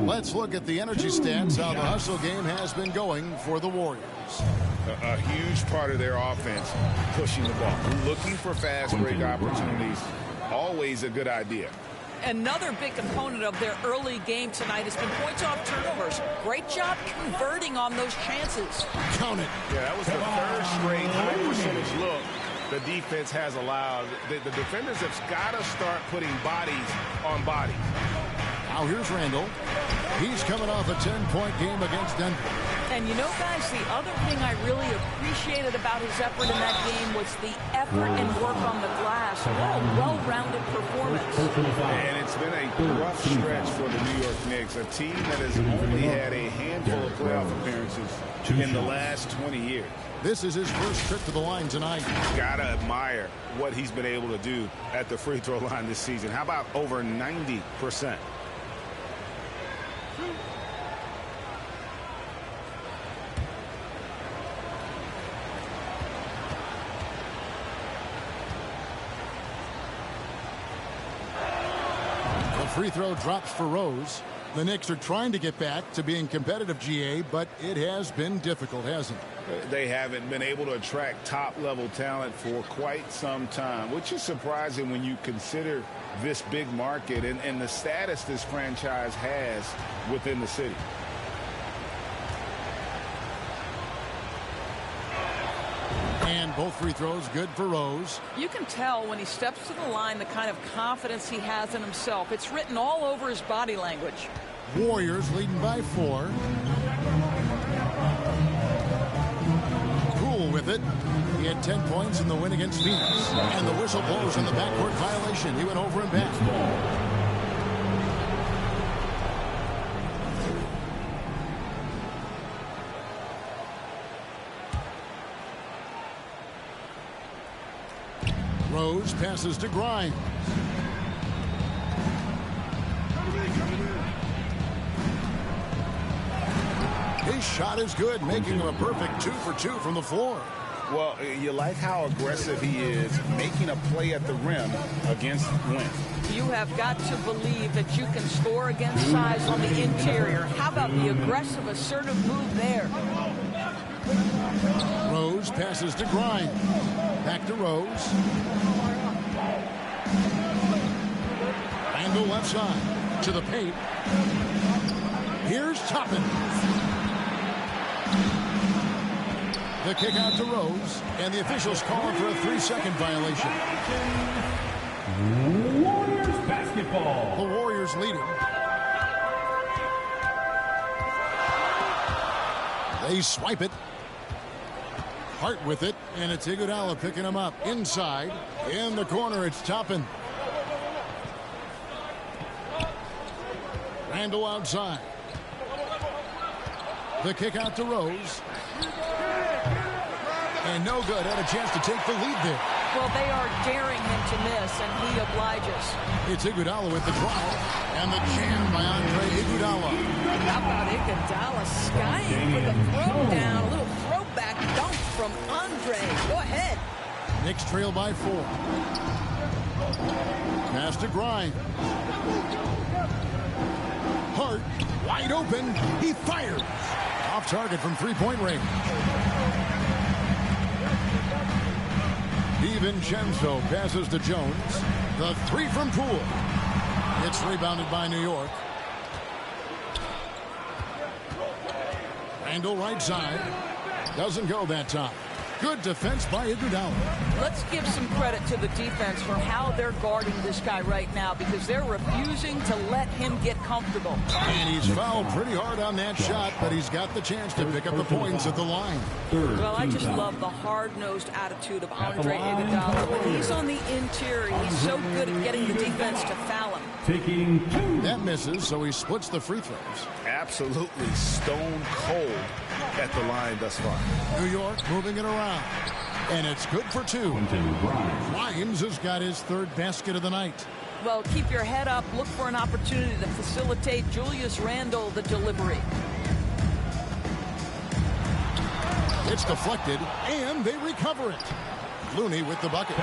Speaker 8: Let's look at the energy stats, how the hustle game has been going for the Warriors.
Speaker 17: A huge part of their offense, pushing the ball. Looking for fast break opportunities, always a good idea.
Speaker 16: Another big component of their early game tonight has been points off turnovers. Great job converting on those chances.
Speaker 8: Count it.
Speaker 17: Yeah, that was the third straight high percentage look the defense has allowed. The defenders have got to start putting bodies on bodies.
Speaker 8: Now here's Randall. He's coming off a 10-point game against Denver.
Speaker 16: And you know, guys, the other thing I really appreciated about his effort in that game was the effort and work on the glass. What a well-rounded performance.
Speaker 17: And it's been a rough stretch for the New York Knicks, a team that has only had a handful of playoff appearances in the last 20 years.
Speaker 8: This is his first trip to the line tonight.
Speaker 17: Gotta admire what he's been able to do at the free throw line this season. How about over 90%?
Speaker 8: The free throw drops for Rose. The Knicks are trying to get back to being competitive, GA, but it has been difficult, hasn't it?
Speaker 17: They haven't been able to attract top-level talent for quite some time, which is surprising when you consider this big market and the status this franchise has within the city.
Speaker 8: And both free throws good for Rose.
Speaker 16: You can tell when he steps to the line the kind of confidence he has in himself. It's written all over his body language.
Speaker 8: Warriors leading by 4. Poole with it. He had 10 points in the win against Phoenix. And the whistle blows on the backcourt violation. He went over and back. Rose passes to Grimes. His shot is good, making him a perfect 2 for 2 from the floor.
Speaker 17: Well, you like how aggressive he is, making a play at the rim against length.
Speaker 16: You have got to believe that you can score against size on the interior. How about the aggressive, assertive move there?
Speaker 8: Rose passes to Grimes. Back to Rose. Angle left side to the paint. Here's Toppin. The kick out to Rose, and the officials calling for a 3-second violation.
Speaker 12: Warriors basketball.
Speaker 8: The Warriors leading. They swipe it. Hart with it, and it's Iguodala picking him up. Inside, in the corner, it's Toppin. Randall outside. The kick out to Rose. And no good. Had a chance to take the lead there.
Speaker 16: Well, they are daring him to miss, and he obliges.
Speaker 8: It's Iguodala with the drive. And the jam by Andre Iguodala.
Speaker 16: How about Iguodala skying for the throw down? A little throwback dunk from Andre. Go ahead.
Speaker 8: Knicks trail by 4. Pass to Grimes. Hart, wide open. He fires. Off target from 3-point range. DiVincenzo passes to Jones. The three from Poole. It's rebounded by New York. Randall right side. Doesn't go that time. Good defense by Iguodala.
Speaker 16: Let's give some credit to the defense for how they're guarding this guy right now, because they're refusing to let him get comfortable.
Speaker 8: And he's fouled pretty hard on that shot, but he's got the chance to pick up the points at the line.
Speaker 16: Well, I just love the hard-nosed attitude of Andre Iguodala. When he's on the interior, he's so good at getting the defense to foul him.
Speaker 12: Taking two.
Speaker 8: That misses, so he splits the free throws.
Speaker 17: Absolutely stone cold at the line thus far.
Speaker 8: New York moving it around. And it's good for two. Grimes has got his third basket of the night.
Speaker 16: Well, keep your head up. Look for an opportunity to facilitate Julius Randle the delivery.
Speaker 8: It's deflected, and they recover it. Looney with the bucket.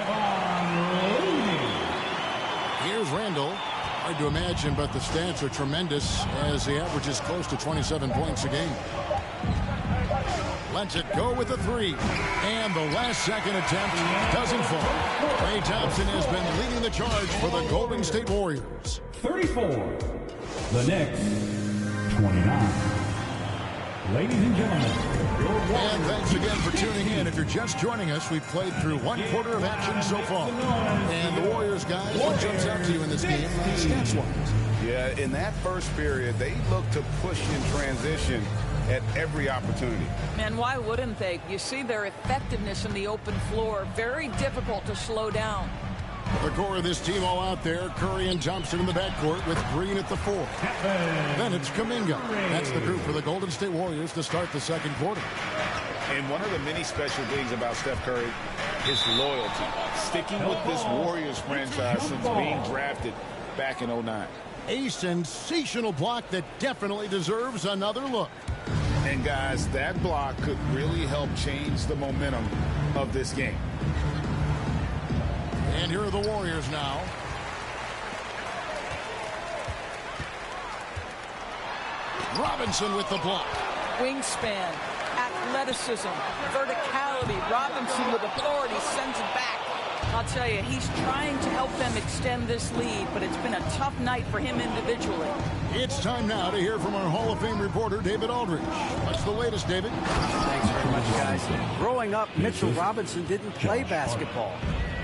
Speaker 8: Here's Randle. Hard to imagine, but the stats are tremendous as he averages close to 27 points a game. Lets it go with a three. And the last second attempt doesn't fall. Klay Thompson has been leading the charge for the Golden State Warriors.
Speaker 12: 34. The Knicks, 29. Ladies and gentlemen,
Speaker 8: and thanks again for tuning in. If you're just joining us, we've played through one quarter of action so far. And the Warriors, guys, what jumps out to you in this game, stats-wise?
Speaker 17: Yeah, in that first period, they looked to push in transition at every opportunity.
Speaker 16: Man, why wouldn't they? You see their effectiveness in the open floor. Very difficult to slow down.
Speaker 8: The core of this team all out there. Curry and Thompson in the backcourt with Green at the 4. Then it's Kuminga. That's the group for the Golden State Warriors to start the second quarter.
Speaker 17: And one of the many special things about Steph Curry is loyalty. Sticking with this Warriors franchise since being drafted back in 2009.
Speaker 8: A sensational block that definitely deserves another look.
Speaker 17: And guys, that block could really help change the momentum of this game.
Speaker 8: And here are the Warriors now. Robinson with the block.
Speaker 16: Wingspan, athleticism, verticality. Robinson with authority sends it back. I'll tell you, he's trying to help them extend this lead, but it's been a tough night for him individually.
Speaker 8: It's time now to hear from our Hall of Fame reporter, David Aldridge. What's the latest, David?
Speaker 15: Thanks very much, guys. Growing up, Mitchell Robinson didn't play basketball,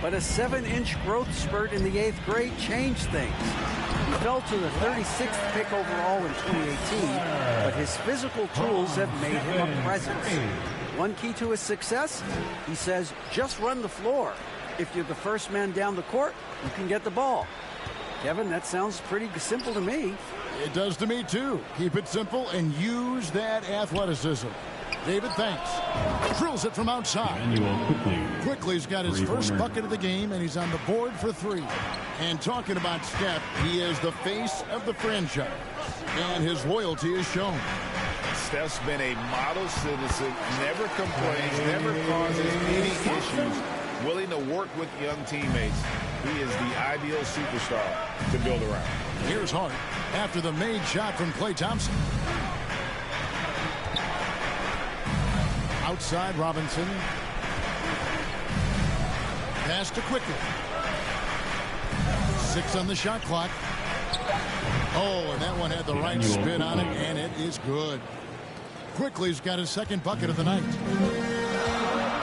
Speaker 15: but a 7-inch growth spurt in the 8th grade changed things. He fell to the 36th pick overall in 2018, but his physical tools have made him a presence. One key to his success, he says, just run the floor. If you're the first man down the court, you can get the ball. Kevin, that sounds pretty simple to me.
Speaker 8: It does to me, too. Keep it simple and use that athleticism. David, thanks. Drills it from outside. Quickly's got his first bucket of the game, and he's on the board for 3. And talking about Steph, he is the face of the franchise, and his loyalty is shown.
Speaker 17: Steph's been a model citizen, never complains, never causes any issues, willing to work with young teammates. He is the ideal superstar to build around.
Speaker 8: Here's Hart after the made shot from Klay Thompson. Outside Robinson. Pass to Quickly. 6 on the shot clock. Oh, and that one had the right spin on it, and it is good. Quickly's got his second bucket of the night.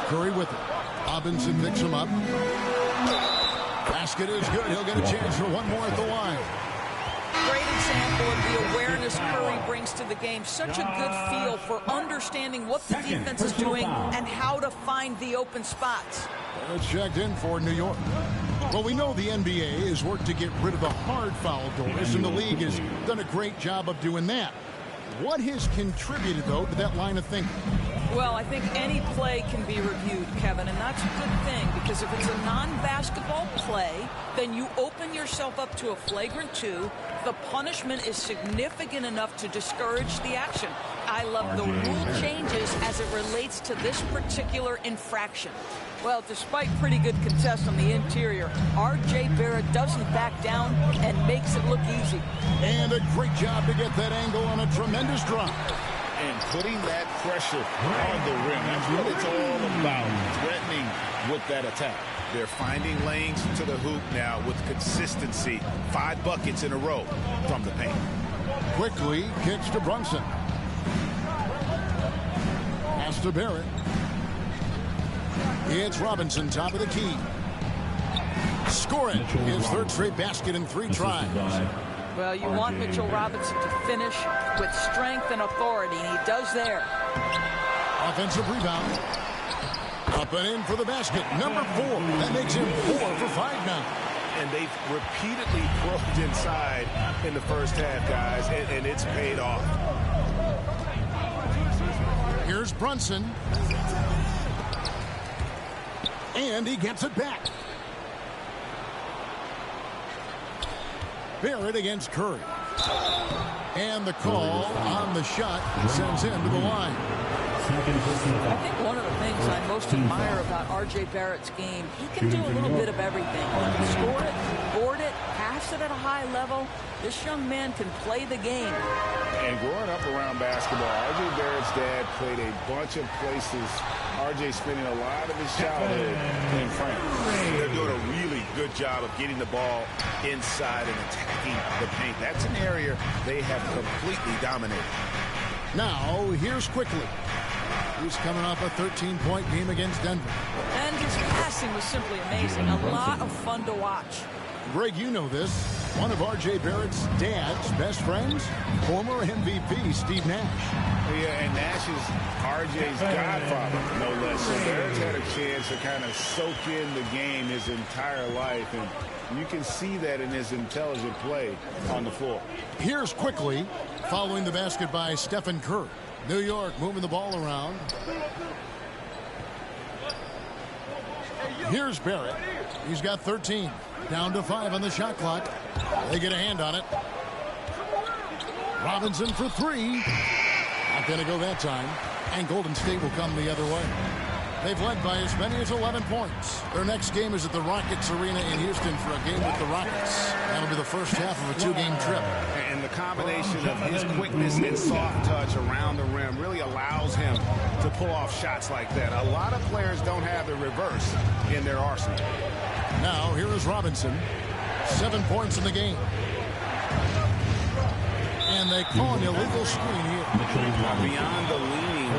Speaker 8: Curry with it. Robinson picks him up. Basket is good. He'll get a chance for one more at the line.
Speaker 16: Great example of the awareness Curry brings to the game. Such a good feel for understanding what the defense is doing and how to find the open spots.
Speaker 8: It's checked in for New York. Well, we know the NBA has worked to get rid of the hard foul doors, and the league has done a great job of doing that. What has contributed, though, to that line of thinking?
Speaker 16: Well, I think any play can be reviewed, Kevin, and that's a good thing, because if it's a non-basketball play, then you open yourself up to a flagrant 2. The punishment is significant enough to discourage the action. I love the rule changes as it relates to this particular infraction. Well, despite pretty good contest on the interior, R.J. Barrett doesn't back down and makes it look easy.
Speaker 8: And a great job to get that angle on a tremendous drive.
Speaker 17: And putting that pressure on the rim. That's what it's all about, threatening with that attack. They're finding lanes to the hoop now with consistency. 5 buckets in a row from the paint.
Speaker 8: Quickly kicks to Brunson. Pass to Barrett. It's Robinson, top of the key. Score it. His third straight basket in 3 tries.
Speaker 16: Well, you want Mitchell Robinson to finish with strength and authority, and he does there.
Speaker 8: Offensive rebound. Up and in for the basket. Number 4. That makes him 4 for 5 now.
Speaker 17: And they've repeatedly probed inside in the first half, guys, and it's paid off.
Speaker 8: Here's Brunson. And he gets it back. Barrett against Curry. And the call on the shot sends him to the line.
Speaker 16: I think one of the things I most admire about R.J. Barrett's game, he can do a little bit of everything. He can score it, board it, pass it at a high level. This young man can play the game.
Speaker 17: And growing up around basketball, R.J. Barrett's dad played a bunch of places. R.J. spending a lot of his childhood in France. They're doing a really good job of getting the ball inside and attacking the paint. That's an area they have completely dominated.
Speaker 8: Now, here's Quickly. He's coming off a 13-point game against Denver.
Speaker 16: And his passing was simply amazing. A lot of fun to watch.
Speaker 8: Greg, you know this. One of R.J. Barrett's dad's best friends, former MVP Steve Nash.
Speaker 17: Yeah, and Nash is R.J.'s godfather, no less. So Barrett's had a chance to kind of soak in the game his entire life, and you can see that in his intelligent play on the floor.
Speaker 8: Here's Quickly, following the basket by Stephen Curry. New York moving the ball around. Here's Barrett. He's got 13. Down to 5 on the shot clock. They get a hand on it. Robinson for 3. Not going to go that time. And Golden State will come the other way. They've led by as many as 11 points. Their next game is at the Rockets Arena in Houston for a game with the Rockets. That'll be the first half of a 2-game trip.
Speaker 17: And the combination of his quickness and soft touch around the rim really allows him to pull off shots like that. A lot of players don't have the reverse in their arsenal.
Speaker 8: Now, here is Robinson. 7 points in the game. And they call an illegal screen here.
Speaker 17: Beyond the leaning,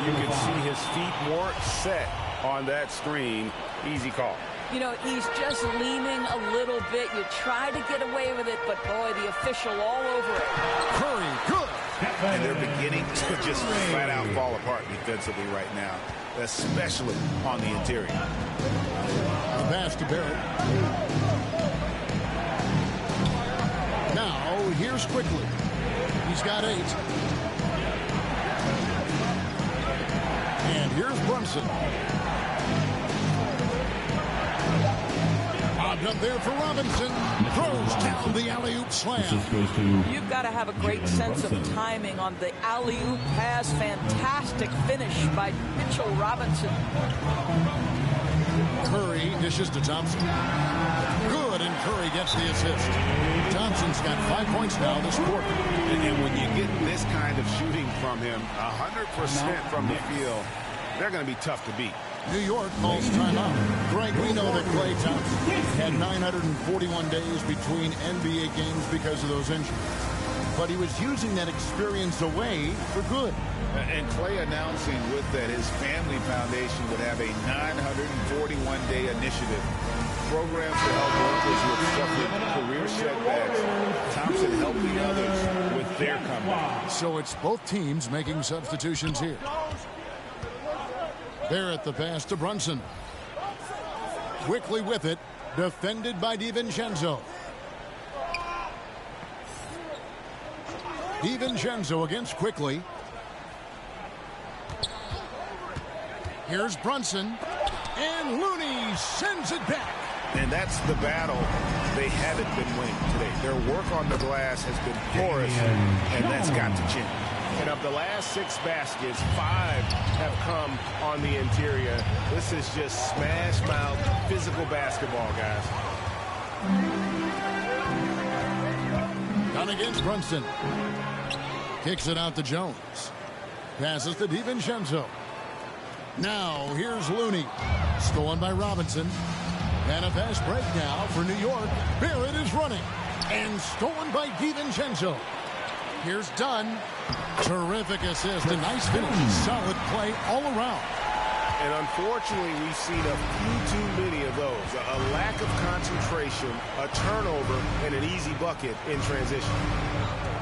Speaker 17: you can see his feet more set on that screen. Easy call.
Speaker 16: You know, he's just leaning a little bit. You try to get away with it, but boy, the official all over it.
Speaker 8: Curry, good.
Speaker 17: And they're beginning to just flat out fall apart defensively right now, especially on the interior.
Speaker 8: The pass to Barrett. Now, here's Quickly. He's got 8. And here's Brunson. Bobbed up there for Robinson. Throws down the alley-oop slam.
Speaker 16: You've got to have a great sense of timing on the alley-oop pass. Fantastic finish by Mitchell Robinson.
Speaker 8: Curry dishes to Thompson. Good, and Curry gets the assist. Thompson's got 5 points now this quarter.
Speaker 17: And when you get this kind of shooting from him, 100% from the field, they're going to be tough to beat.
Speaker 8: New York calls timeout. Greg, we know that Klay Thompson had 941 days between NBA games because of those injuries. But he was using that experience away for good.
Speaker 17: And Klay announcing with that his family foundation would have a 941-day initiative. Programs to help workers with suffering career setbacks. Thompson helping others with their comeback.
Speaker 8: So it's both teams making substitutions here. Barrett the pass to Brunson. Quickly with it. Defended by DiVincenzo. DiVincenzo against Quickly. Here's Brunson. And Looney sends it back.
Speaker 17: And that's the battle they haven't been winning today. Their work on the glass has been porous, and that's got to change. And of the last 6 baskets, 5 have come on the interior. This is just smash mouth physical basketball, guys.
Speaker 8: Down against Brunson. Kicks it out to Jones. Passes to DiVincenzo. Now here's Looney. Stolen by Robinson. And a fast break now for New York. Barrett is running. And stolen by DiVincenzo. Here's Dunn. Terrific assist. A nice finish. Solid play all around.
Speaker 17: And unfortunately, we've seen a few too many of those. A lack of concentration, a turnover, and an easy bucket in transition.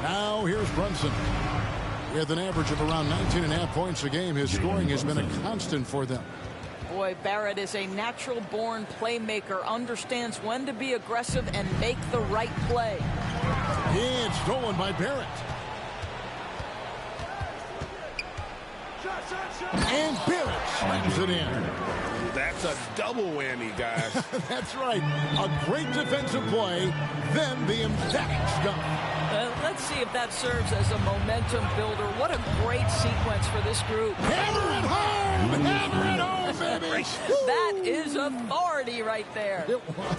Speaker 8: Now here's Brunson. With an average of around 19.5 points a game, his scoring has been a constant for them.
Speaker 16: Boy, Barrett is a natural-born playmaker, understands when to be aggressive and make the right play.
Speaker 8: It's stolen by Barrett. And Barrett slams it in.
Speaker 17: That's a double whammy, guys.
Speaker 8: That's right. A great defensive play, then the emphatic stuff.
Speaker 16: Let's see if that serves as a momentum builder. What a great sequence for this group.
Speaker 8: Hammer it home! Hammer it home, baby!
Speaker 16: That is authority right there.
Speaker 8: It was.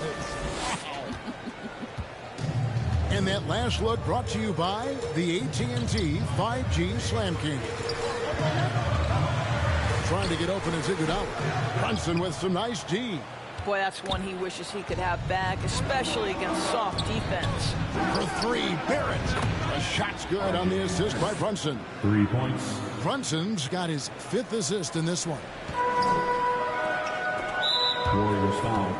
Speaker 8: And that last look brought to you by the AT&T 5G Slam King. Trying to get open as Iguodala. Brunson with some nice D.
Speaker 16: Boy, that's one he wishes he could have back, especially against soft defense.
Speaker 8: For three, Barrett. A shot's good on the assist by Brunson.
Speaker 12: 3 points.
Speaker 8: Brunson's got his 5th assist in this one.
Speaker 12: Warriors foul.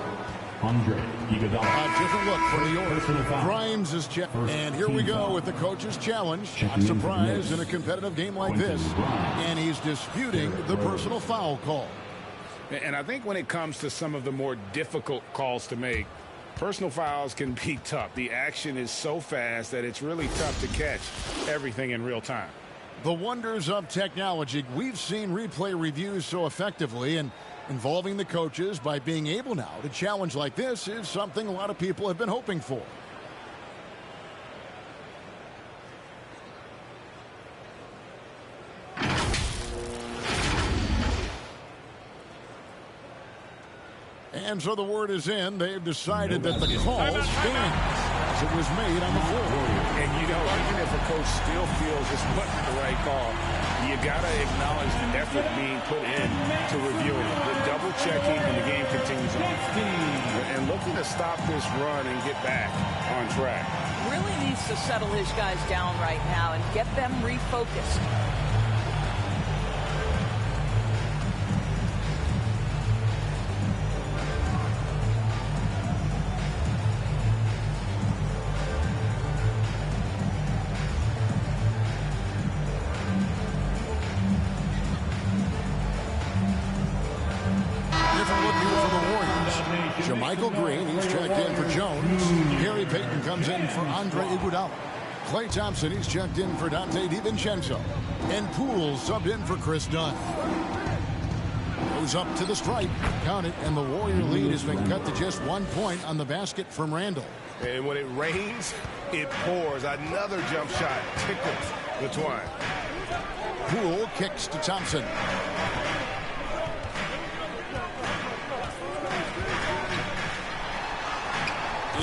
Speaker 12: Andre Iguodala.
Speaker 8: A different look for New York. Grimes is checked. And here we go with the coach's challenge. Not surprised in a competitive game like this. And he's disputing the personal foul call.
Speaker 17: And I think when it comes to some of the more difficult calls to make, personal fouls can be tough. The action is so fast that it's really tough to catch everything in real time.
Speaker 8: The wonders of technology. We've seen replay reviews so effectively, and involving the coaches by being able now to challenge like this is something a lot of people have been hoping for. And so the word is in. They've decided that the call stands as it was made on the floor.
Speaker 17: And, you know, even if a coach still feels this wasn't the right call, you got to acknowledge the effort being put in to reviewing it. The double-checking, and the game continues on. And looking to stop this run and get back on track.
Speaker 16: Really needs to settle his guys down right now and get them refocused.
Speaker 8: Michael Green, he's checked in for Jones. Gary Payton comes in for Andre Iguodala. Klay Thompson, he's checked in for Dante DiVincenzo. And Poole subbed in for Chris Dunn. Goes up to the stripe. Count it, and the Warrior lead has been cut to just 1 point on the basket from Randall.
Speaker 17: And when it rains, it pours. Another jump shot tickles the twine.
Speaker 8: Poole kicks to Thompson.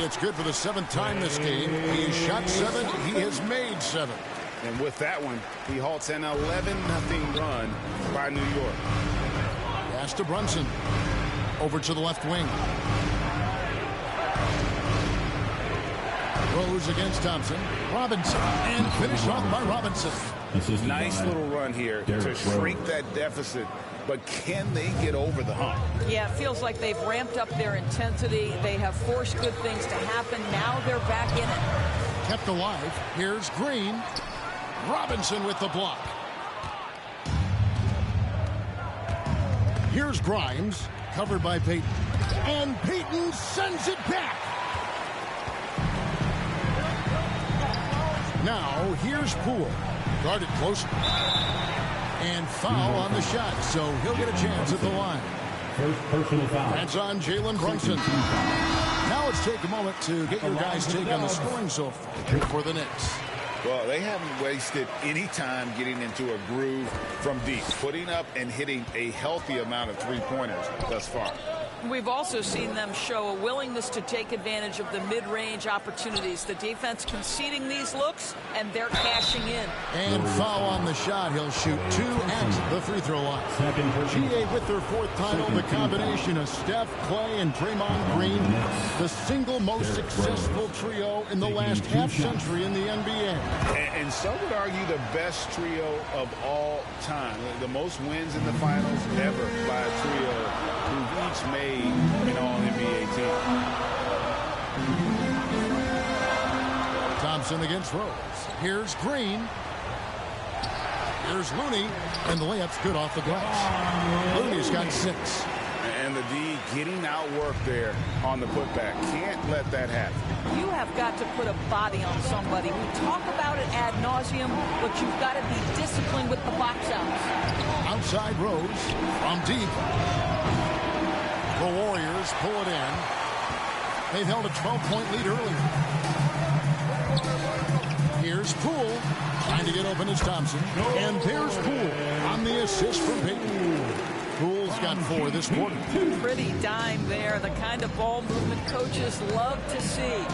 Speaker 8: It's good for the 7th time this game. He has shot 7. He has made 7.
Speaker 17: And with that one, he halts an 11-0 run by New York.
Speaker 8: Pass to Brunson. Over to the left wing. Rose against Thompson. Robinson. And finished off by Robinson.
Speaker 17: Nice little run here to shrink that deficit. But can they get over the hump?
Speaker 16: Yeah, it feels like they've ramped up their intensity. They have forced good things to happen. Now they're back in it.
Speaker 8: Kept alive. Here's Green. Robinson with the block. Here's Grimes. Covered by Payton. And Payton sends it back. Now, here's Poole. Guarded close. And foul on the shot, so he'll get a chance at the line.
Speaker 12: First personal foul.
Speaker 8: That's on Jalen Brunson. Now let's take a moment to get your guys' take on the scoring so far for the Knicks.
Speaker 17: Well, they haven't wasted any time getting into a groove from deep, putting up and hitting a healthy amount of three-pointers thus far.
Speaker 16: We've also seen them show a willingness to take advantage of the mid-range opportunities. The defense conceding these looks, and they're cashing in.
Speaker 8: And foul on the shot. He'll shoot 2 at the free throw line. GA with their 4th title, the combination of Steph, Clay, and Draymond Green, the single most successful trio in the last half-century in the NBA.
Speaker 17: And some would argue the best trio of all time. The most wins in the finals ever by a trio who've each made an All-NBA team.
Speaker 8: Thompson against Rose. Here's Green. Here's Looney. And the layup's good off the glass. Looney's got 6.
Speaker 17: And the D getting outworked there on the putback. Can't let that happen.
Speaker 16: You have got to put a body on somebody. We talk about it ad nauseum, but you've got to be disciplined with the box outs.
Speaker 8: Outside Rose from deep. The Warriors pull it in. They've held a 12-point lead earlier. Here's Poole. Trying to get open is Thompson. And there's Poole on the assist from Payton. Poole's got 4 this quarter.
Speaker 16: Pretty dime there. The kind of ball movement coaches love to see.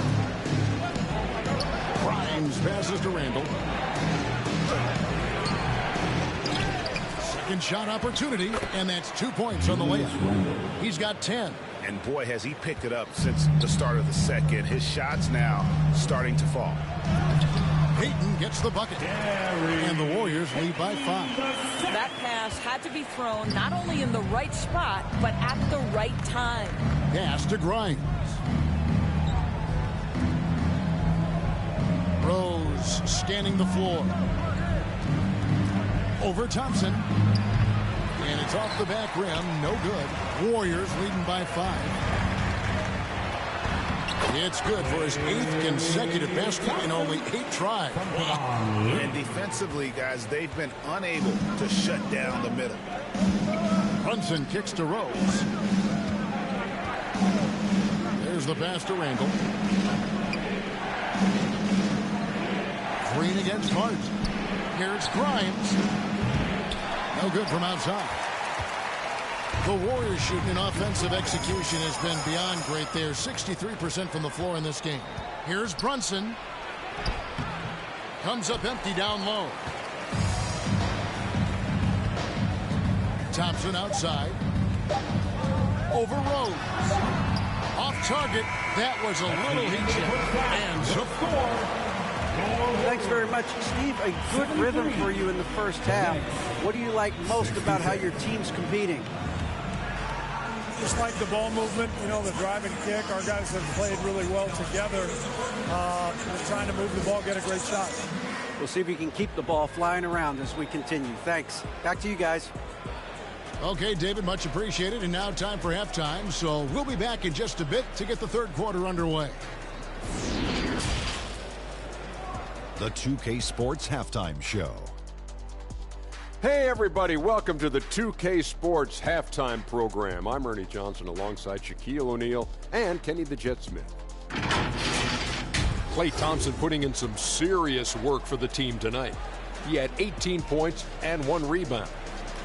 Speaker 8: Grimes passes to Randall. Second shot opportunity, and that's 2 points on the layup. He's got 10.
Speaker 17: And boy, has he picked it up since the start of the second. His shots now starting to fall.
Speaker 8: Payton gets the bucket. And the Warriors lead by 5.
Speaker 16: That pass had to be thrown not only in the right spot, but at the right time.
Speaker 8: Pass to Grimes. Rose scanning the floor. Over Thompson. And it's off the back rim. No good. Warriors leading by 5. It's good for his 8th consecutive basket in only 8 tries.
Speaker 17: And defensively, guys, they've been unable to shut down the middle.
Speaker 8: Brunson kicks to Rose. There's the pass to Randall. Green against Hart. Here's Grimes. No good from outside. The Warriors shooting in offensive execution has been beyond great. They're 63% from the floor in this game. Here's Brunson. Comes up empty down low. Thompson outside. Over Rose. Off target. That was a little heat check. And so
Speaker 15: Thanks very much, Steve. A good rhythm for you in the first half. What do you like most about how your team's competing?
Speaker 18: Just like the ball movement, the drive and kick. Our guys have played really well together. We're trying to move the ball, get a great shot.
Speaker 15: We'll see if we can keep the ball flying around as we continue. Thanks. Back to you guys.
Speaker 8: Okay, David, much appreciated. And now time for halftime. So we'll be back in just a bit to get the third quarter underway.
Speaker 19: The 2K Sports Halftime Show.
Speaker 9: Hey, everybody. Welcome to the 2K Sports Halftime Program. I'm Ernie Johnson alongside Shaquille O'Neal and Kenny the Jet Smith. Klay Thompson putting in some serious work for the team tonight. He had 18 points and 1 rebound.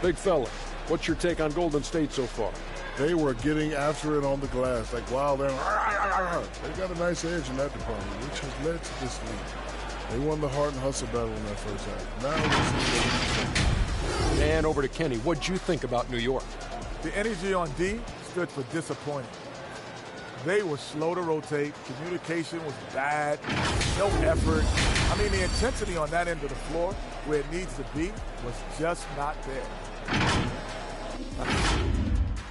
Speaker 9: Big fella, what's your take on Golden State so far?
Speaker 10: They were getting after it on the glass. Like, wow, they got a nice edge in that department, which has led to this lead. They won the heart and hustle battle in that first half. Now
Speaker 9: And over to Kenny. What'd you think about New York?
Speaker 11: The energy on D stood for disappointing. They were slow to rotate. Communication was bad. No effort. I mean, the intensity on that end of the floor, where it needs to be, was just not there.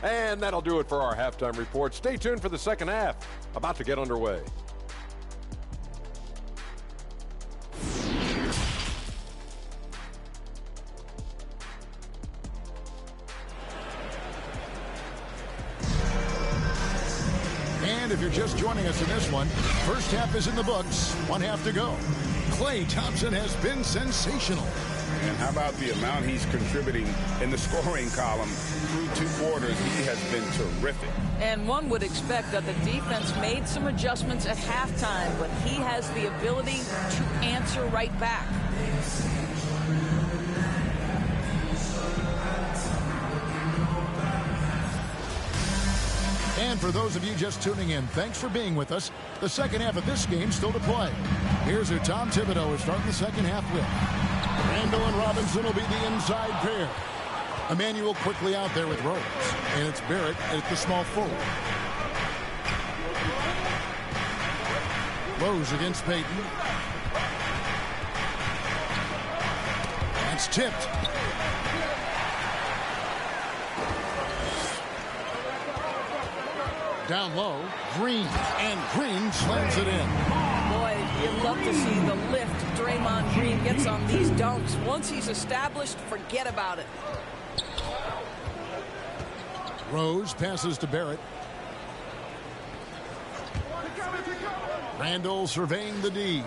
Speaker 9: And that'll do it for our halftime report. Stay tuned for the second half. About to get underway.
Speaker 8: And if you're just joining us in this one, first half is in the books. 1 half to go. Klay Thompson has been sensational.
Speaker 17: And how about the amount he's contributing in the scoring column through 2 quarters? He has been terrific.
Speaker 16: And one would expect that the defense made some adjustments at halftime, but he has the ability to answer right back.
Speaker 8: for those of you just tuning in, thanks for being with us. The second half of this game still to play. Here's who Tom Thibodeau is starting the second half with. Randall and Robinson will be the inside pair. Emmanuel quickly out there with Rose. And it's Barrett at the small forward. Rose against Payton. That's tipped. Down low, Green, and Green slams it in.
Speaker 16: Boy, you'd love to see the lift Draymond Green gets on these dunks. Once he's established, forget about it.
Speaker 8: Rose passes to Barrett. Randall surveying the D.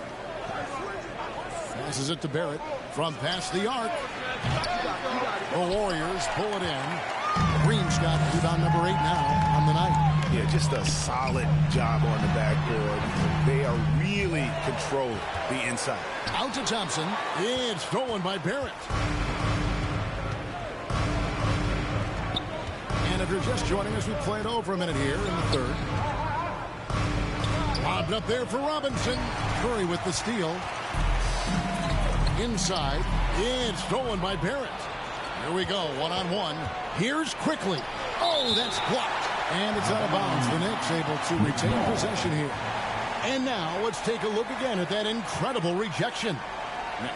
Speaker 8: Passes it to Barrett from past the arc. The Warriors pull it in. Green's got rebound number 8 now on the night.
Speaker 17: Yeah, just a solid job on the backboard. They are really controlling the inside.
Speaker 8: Out to Thompson. It's stolen by Barrett. And if you're just joining us, we played over a minute here in the third. Lobbed up there for Robinson. Curry with the steal. Inside. It's stolen by Barrett. Here we go, one-on-one. Here's Quickly. Oh, that's blocked. And it's out of bounds. The Knicks able to retain possession here. And now let's take a look again at that incredible rejection.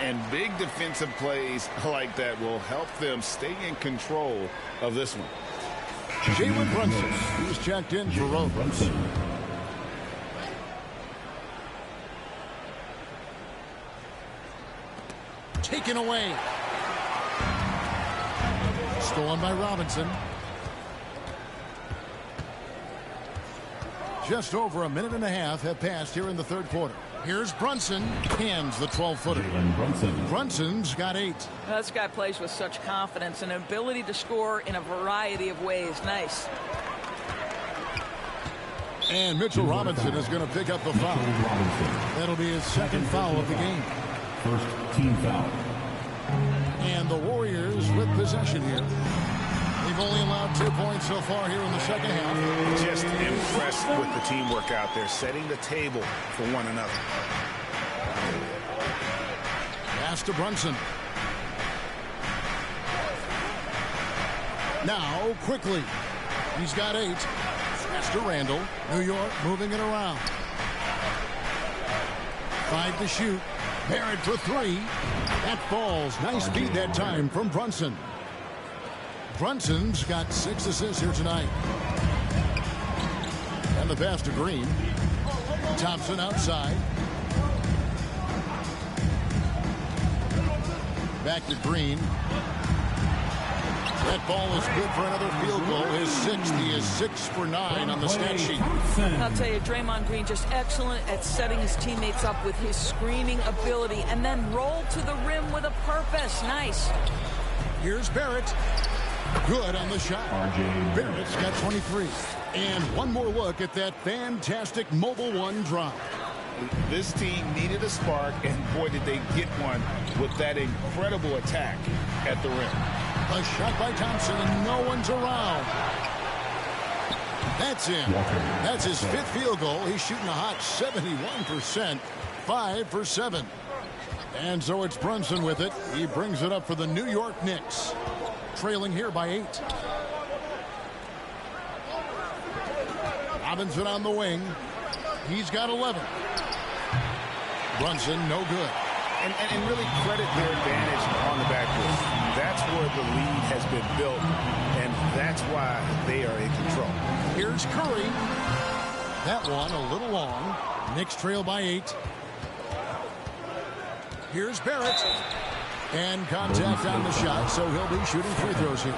Speaker 17: And big defensive plays like that will help them stay in control of this one.
Speaker 8: Jalen Brunson, who's checked in for Rose. Taken away. Stolen by Robinson. Just over a minute and a half have passed here in the third quarter. Here's Brunson. Hands the 12-footer. Brunson's got 8.
Speaker 16: This guy plays with such confidence and ability to score in a variety of ways. Nice.
Speaker 8: And Mitchell Robinson is going to pick up the foul. That'll be his second foul of the game.
Speaker 12: First team foul.
Speaker 8: And the Warriors with possession here. They've only allowed 2 points so far here in the second half.
Speaker 17: Just impressed with the teamwork out there, setting the table for one another.
Speaker 8: Pass to Brunson. Now, Quickly. He's got 8. Pass to Randall. New York moving it around. 5 to shoot. Barrett for 3. That falls. Nice feed that time from Brunson. Brunson's got 6 assists here tonight. And the pass to Green. Thompson outside. Back to Green. That ball is good for another field goal. His 6th. He is 6 for 9 on the stat sheet.
Speaker 16: I'll tell you, Draymond Green just excellent at setting his teammates up with his screening ability and then roll to the rim with a purpose. Nice.
Speaker 8: Here's Barrett. Good on the shot. Barrett's got 23. And one more look at that fantastic Mobile One drop.
Speaker 17: This team needed a spark, and boy, did they get one with that incredible attack at the rim.
Speaker 8: A shot by Thompson, and no one's around. That's in. That's his 5th field goal. He's shooting a hot 71%. 5 for 7. And so it's Brunson with it. He brings it up for the New York Knicks. Trailing here by 8. Robinson on the wing. He's got 11. Brunson, no good.
Speaker 17: And really credit their advantage on the backboard. That's where the lead has been built, and that's why they are in control.
Speaker 8: Here's Curry. That one a little long. Knicks trail by 8. Here's Barrett. And contact on the shot, so he'll be shooting free throws here.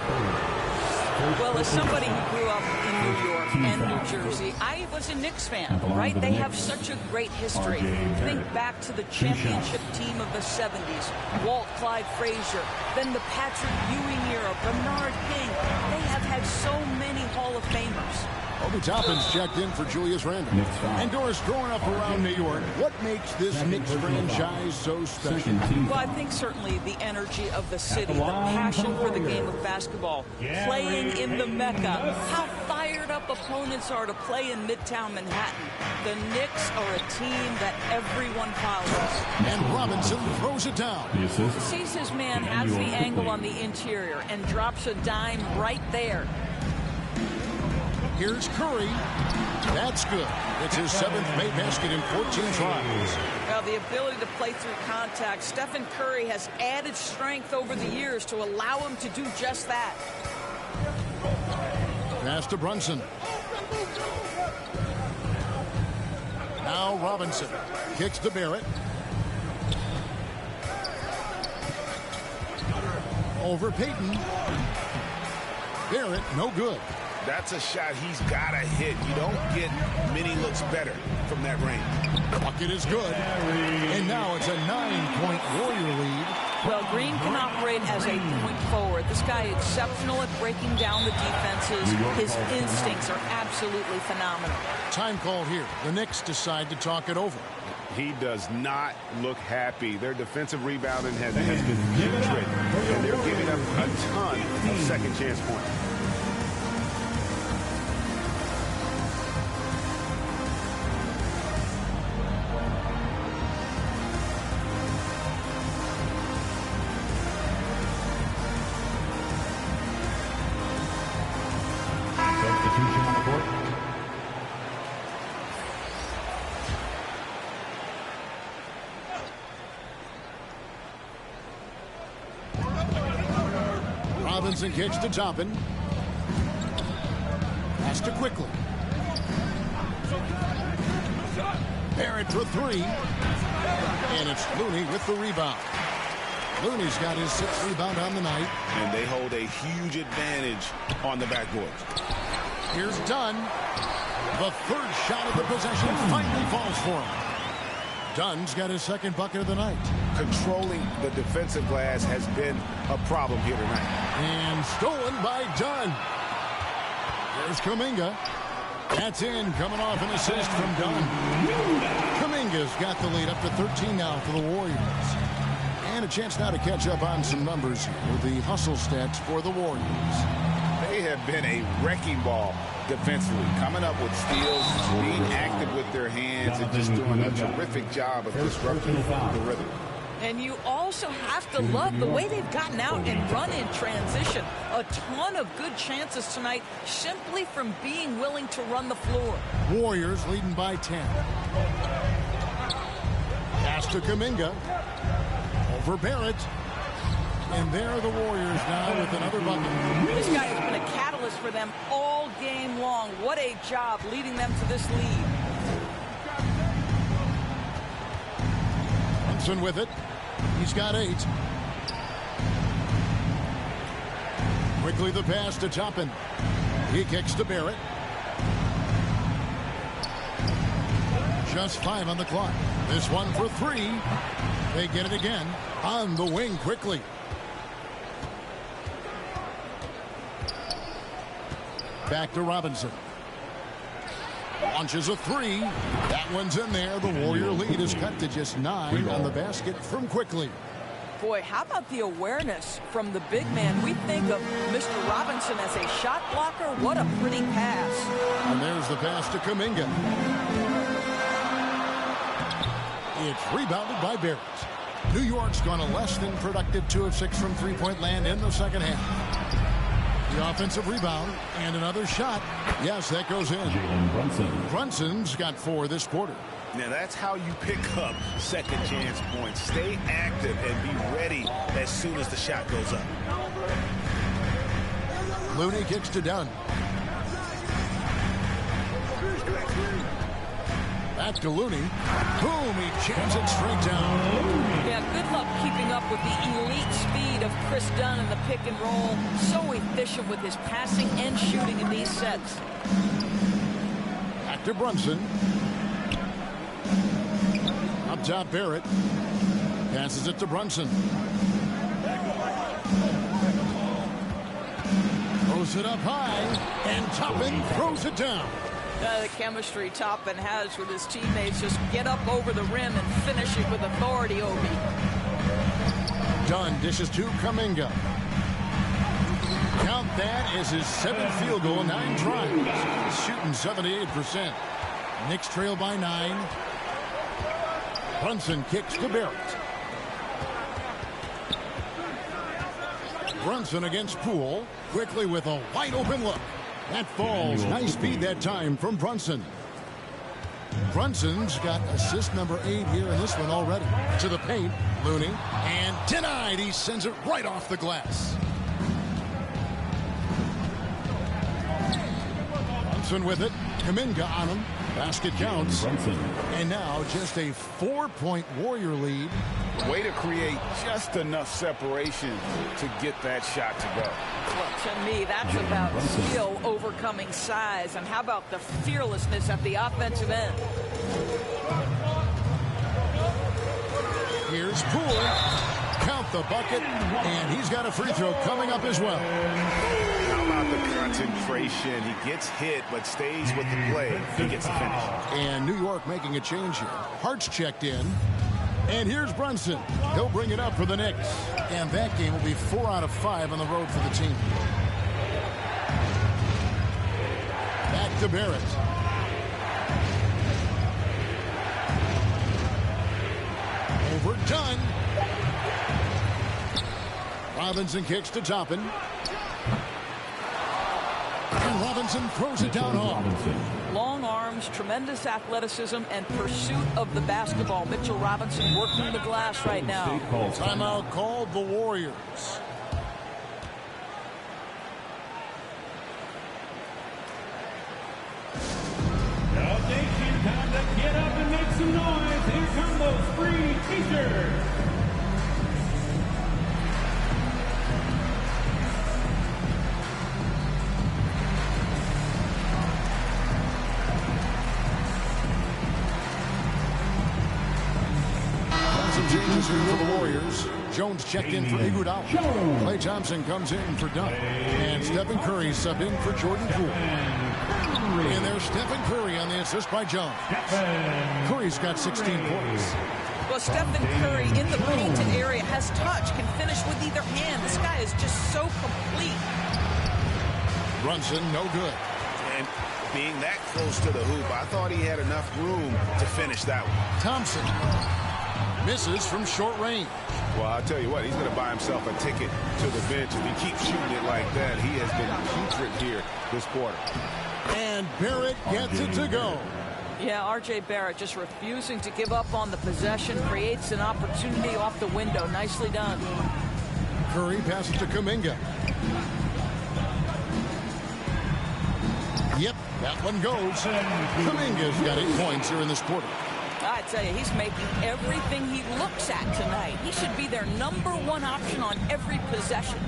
Speaker 16: Well, as somebody who grew up in New York and New Jersey, I was a Knicks fan, right? They have such a great history. Think back to the championship team of the 70s, Walt Clyde Frazier, then the Patrick Ewing era, Bernard King. They have had so many Hall of Famers.
Speaker 8: Obi Toppin's checked in for Julius Randle. And Doris, growing up around New York, what makes this Knicks franchise so special?
Speaker 16: Well, I think certainly the energy of the city, the passion for the game of basketball, playing in the Mecca, how fired up opponents are to play in Midtown Manhattan. The Knicks are a team that everyone follows.
Speaker 8: And Robinson throws it down.
Speaker 16: Sees his man, has the angle on the interior, and drops a dime right there.
Speaker 8: Here's Curry. That's good. It's his 7th made basket in 14 tries.
Speaker 16: Well, the ability to play through contact. Stephen Curry has added strength over the years to allow him to do just that.
Speaker 8: Pass to Brunson. Now Robinson kicks to Barrett. Over Payton. Barrett, no good.
Speaker 17: That's a shot he's got to hit. You don't get many looks better from that range.
Speaker 8: Bucket is good. And now it's a 9-point Warrior lead.
Speaker 16: Well, Green can operate as a point forward. This guy is exceptional at breaking down the defenses. His instincts are absolutely phenomenal.
Speaker 8: Time called here. The Knicks decide to talk it over.
Speaker 17: He does not look happy. Their defensive rebounding has been putrid, and they're giving up a ton of second chance points.
Speaker 12: Substitution on the court.
Speaker 8: Robinson kicks to Toppin. Pass to Quickly. Barrett for 3. And it's Looney with the rebound. Looney's got his 6th rebound on the night.
Speaker 17: And they hold a huge advantage on the backboard.
Speaker 8: Here's Dunn. The 3rd shot of the possession finally falls for him. Dunn's got his 2nd bucket of the night.
Speaker 17: Controlling the defensive glass has been a problem here tonight.
Speaker 8: And stolen by Dunn. There's Kuminga. That's in, coming off an assist from Dunn. Kuminga's got the lead up to 13 now for the Warriors. And a chance now to catch up on some numbers with the hustle stats for the Warriors.
Speaker 17: They have been a wrecking ball defensively, coming up with steals, being active with their hands, and just doing a terrific job of disrupting the rhythm.
Speaker 16: And you also have to love the way they've gotten out and run in transition. A ton of good chances tonight simply from being willing to run the floor.
Speaker 8: Warriors leading by 10. Pass to Kuminga. Over Barrett. And there are the Warriors now with another bucket.
Speaker 16: This guy has been a catalyst for them all game long. What a job leading them to this lead.
Speaker 8: Brunson with it. He's got 8. Quickly the pass to Toppin. He kicks to Barrett. Just 5 on the clock. This one for 3. They get it again. On the wing quickly. Back to Robinson. Launches a 3. That one's in there. The Warrior lead is cut to just 9 on the basket from Quickly.
Speaker 16: Boy, how about the awareness from the big man? We think of Mr. Robinson as a shot blocker. What a pretty pass.
Speaker 8: And there's the pass to Kuminga. It's rebounded by Barrett. New York's gone a less than productive 2 of 6 from three-point land in the second half. The offensive rebound and another shot. Yes, that goes in. Brunson's got 4 this quarter.
Speaker 17: Now that's how you pick up second chance points. Stay active and be ready as soon as the shot goes up.
Speaker 8: Looney kicks to Dunn. Back to Looney. Boom, he jams it straight down.
Speaker 16: Yeah, good luck keeping up with the elite speed of Chris Dunn in the pick and roll. So efficient with his passing and shooting in these sets.
Speaker 8: Back to Brunson. Up top, Barrett. Passes it to Brunson. Throws Throws it up high, and Toppin throws it down.
Speaker 16: The chemistry Toppin has with his teammates, just get up over the rim and finish it with authority, Obi.
Speaker 8: Dunn dishes to Kuminga. Count that as his 7th field goal, 9 tries. He's shooting 78%. Knicks trail by 9. Brunson kicks to Barrett. Brunson against Poole, quickly with a wide open look. That falls. Nice speed that time from Brunson. Brunson's got assist number 8 here in this one already. To the paint, Looney, and denied. He sends it right off the glass. Brunson with it. Kuminga on him. Basket counts. And now just a 4-point Warrior lead.
Speaker 17: Way to create just enough separation to get that shot to go.
Speaker 16: Well, to me, that's about skill overcoming size. And how about the fearlessness at the offensive end?
Speaker 8: Here's Poole. Count the bucket. And he's got a free throw coming up as well.
Speaker 17: How about the concentration? He gets hit, but stays with the play. He gets the finish.
Speaker 8: And New York making a change here. Hart's checked in. And here's Brunson. He'll bring it up for the Knicks. And that game will be 4 out of 5 on the road for the team. Back to Barrett. Over Dunn. Robinson kicks to Toppin. And Robinson throws it down hard.
Speaker 16: Long arms, tremendous athleticism, and pursuit of the basketball. Mitchell Robinson working the glass right now.
Speaker 8: Timeout called the Warriors.
Speaker 12: Now, nation, time to get up and make some noise. Here come those free t-shirts.
Speaker 8: Changes here for the Warriors. Jones checked in for Iguodala. Klay Thompson comes in for Dunn. And Stephen Curry subbed in for Jordan Poole. And there's Stephen Curry on the assist by Jones. Curry's got 16 points.
Speaker 16: Well, Stephen Curry in the painted area has touch, can finish with either hand. This guy is just so complete.
Speaker 8: Brunson, no good.
Speaker 17: And being that close to the hoop, I thought he had enough room to finish that one.
Speaker 8: Thompson misses from short range.
Speaker 17: Well, I'll tell you what, he's going to buy himself a ticket to the bench. If he keeps shooting it like that, he has been putrid here this quarter.
Speaker 8: And Barrett gets it to go.
Speaker 16: Yeah, R.J. Barrett just refusing to give up on the possession, creates an opportunity off the window. Nicely done.
Speaker 8: Curry passes to Kuminga. Yep, that one goes. Kuminga's got 8 points here in this quarter.
Speaker 16: I tell you, he's making everything he looks at tonight. He should be their #1 option on every possession.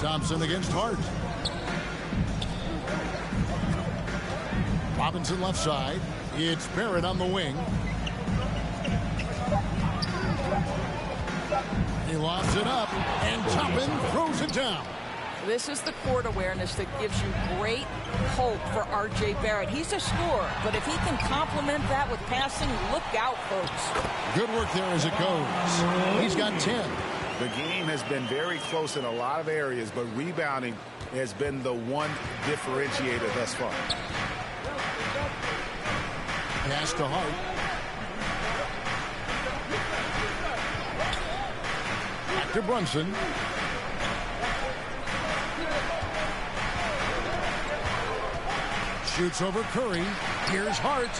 Speaker 8: Thompson against Hart. Robinson left side. It's Barrett on the wing. He lofts it up, and Toppin throws it down.
Speaker 16: This is the court awareness that gives you great hope for R.J. Barrett. He's a scorer, but if he can complement that with passing, look out, folks.
Speaker 8: Good work there as it goes. He's got 10.
Speaker 17: The game has been very close in a lot of areas, but rebounding has been the one differentiator thus far.
Speaker 8: Pass to Hart. Back to Brunson. Shoots over Curry. Here's Hart.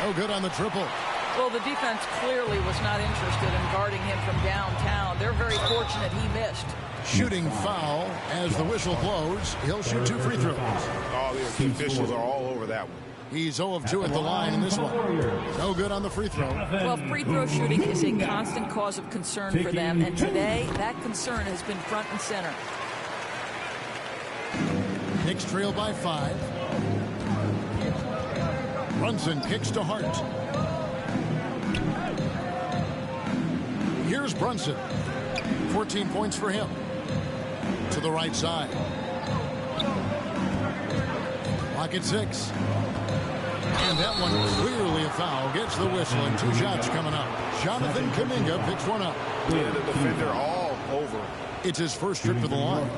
Speaker 8: No good on the triple.
Speaker 16: Well, the defense clearly was not interested in guarding him from downtown. They're very fortunate he missed.
Speaker 8: Shooting foul as the whistle blows. He'll shoot 2 free throws.
Speaker 17: All the officials are all over that one.
Speaker 8: He's 0 of 2 at the line in this one. No good on the free throw.
Speaker 16: Well, free throw shooting is a constant cause of concern for them, and today that concern has been front and center.
Speaker 8: Knicks trail by 5. Brunson kicks to Hart. Here's Brunson. 14 points for him. To the right side. Clock at 6. And that one clearly a foul. Gets the whistle and 2 shots coming up. Jonathan Kuminga picks one up.
Speaker 17: Yeah, the defender all over.
Speaker 8: It's his first trip to the line.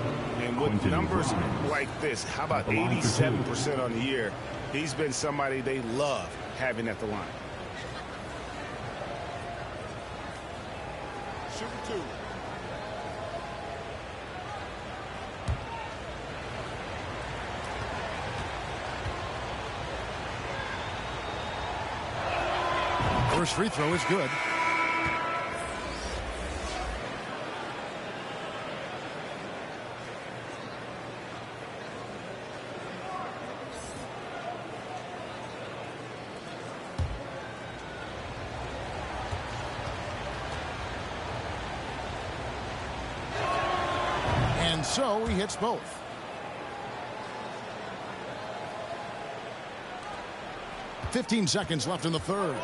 Speaker 17: And with numbers like this, how about 87% on the year? He's been somebody they love having at the line.
Speaker 10: Shoot 2.
Speaker 8: First free throw is good. And so he hits both. "15 seconds left in the third.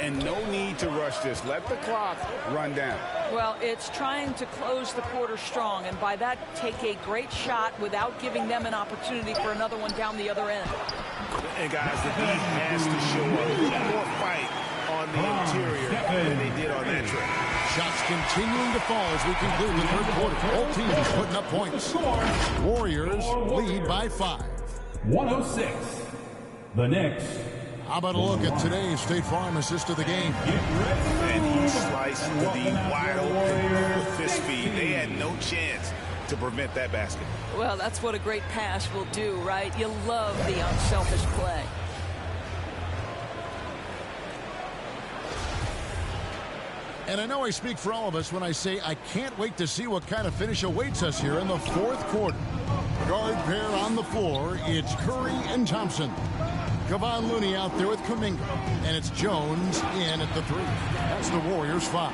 Speaker 17: And no need to rush this. Let the clock run down.
Speaker 16: Well, it's trying to close the quarter strong, and by that, take a great shot without giving them an opportunity for another one down the other end.
Speaker 17: And guys, the D has to show a little more fight on the interior than they did on that trip.
Speaker 8: Shots continuing to fall as we conclude the third quarter. Both teams putting up points. Warriors lead by 5.
Speaker 12: 106. The Knicks.
Speaker 8: How about a look at today's State Farm assist of the game?
Speaker 17: And he sliced the D wide open with this speed. They had no chance to prevent that basket.
Speaker 16: Well, that's what a great pass will do, right? You love the unselfish play.
Speaker 8: And I know I speak for all of us when I say I can't wait to see what kind of finish awaits us here in the fourth quarter. Guard pair on the floor. It's Curry and Thompson. Kevon Looney out there with Kuminga. And it's Jones in at the 3. That's the Warriors' 5.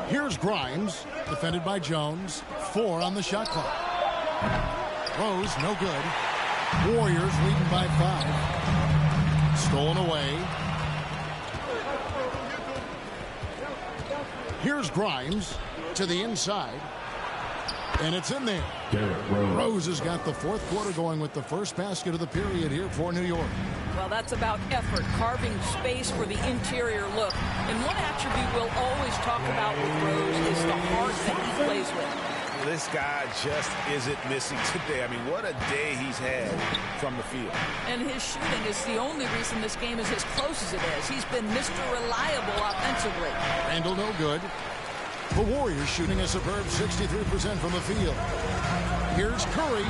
Speaker 8: Here's Grimes, defended by Jones. 4 on the shot clock. Rose, no good. Warriors leading by 5. Stolen away. Here's Grimes to the inside. And it's in there. Rose has got the fourth quarter going with the first basket of the period here for New York.
Speaker 16: Well, that's about effort, carving space for the interior look. And one attribute we'll always talk about with Rose is the heart that he plays with.
Speaker 17: This guy just isn't missing today. I mean, what a day he's had from the field. And
Speaker 16: his shooting is the only reason this game is as close as it is. He's been Mr. Reliable offensively.
Speaker 8: Randall no good. The Warriors shooting a superb 63% from the field. Here's Curry.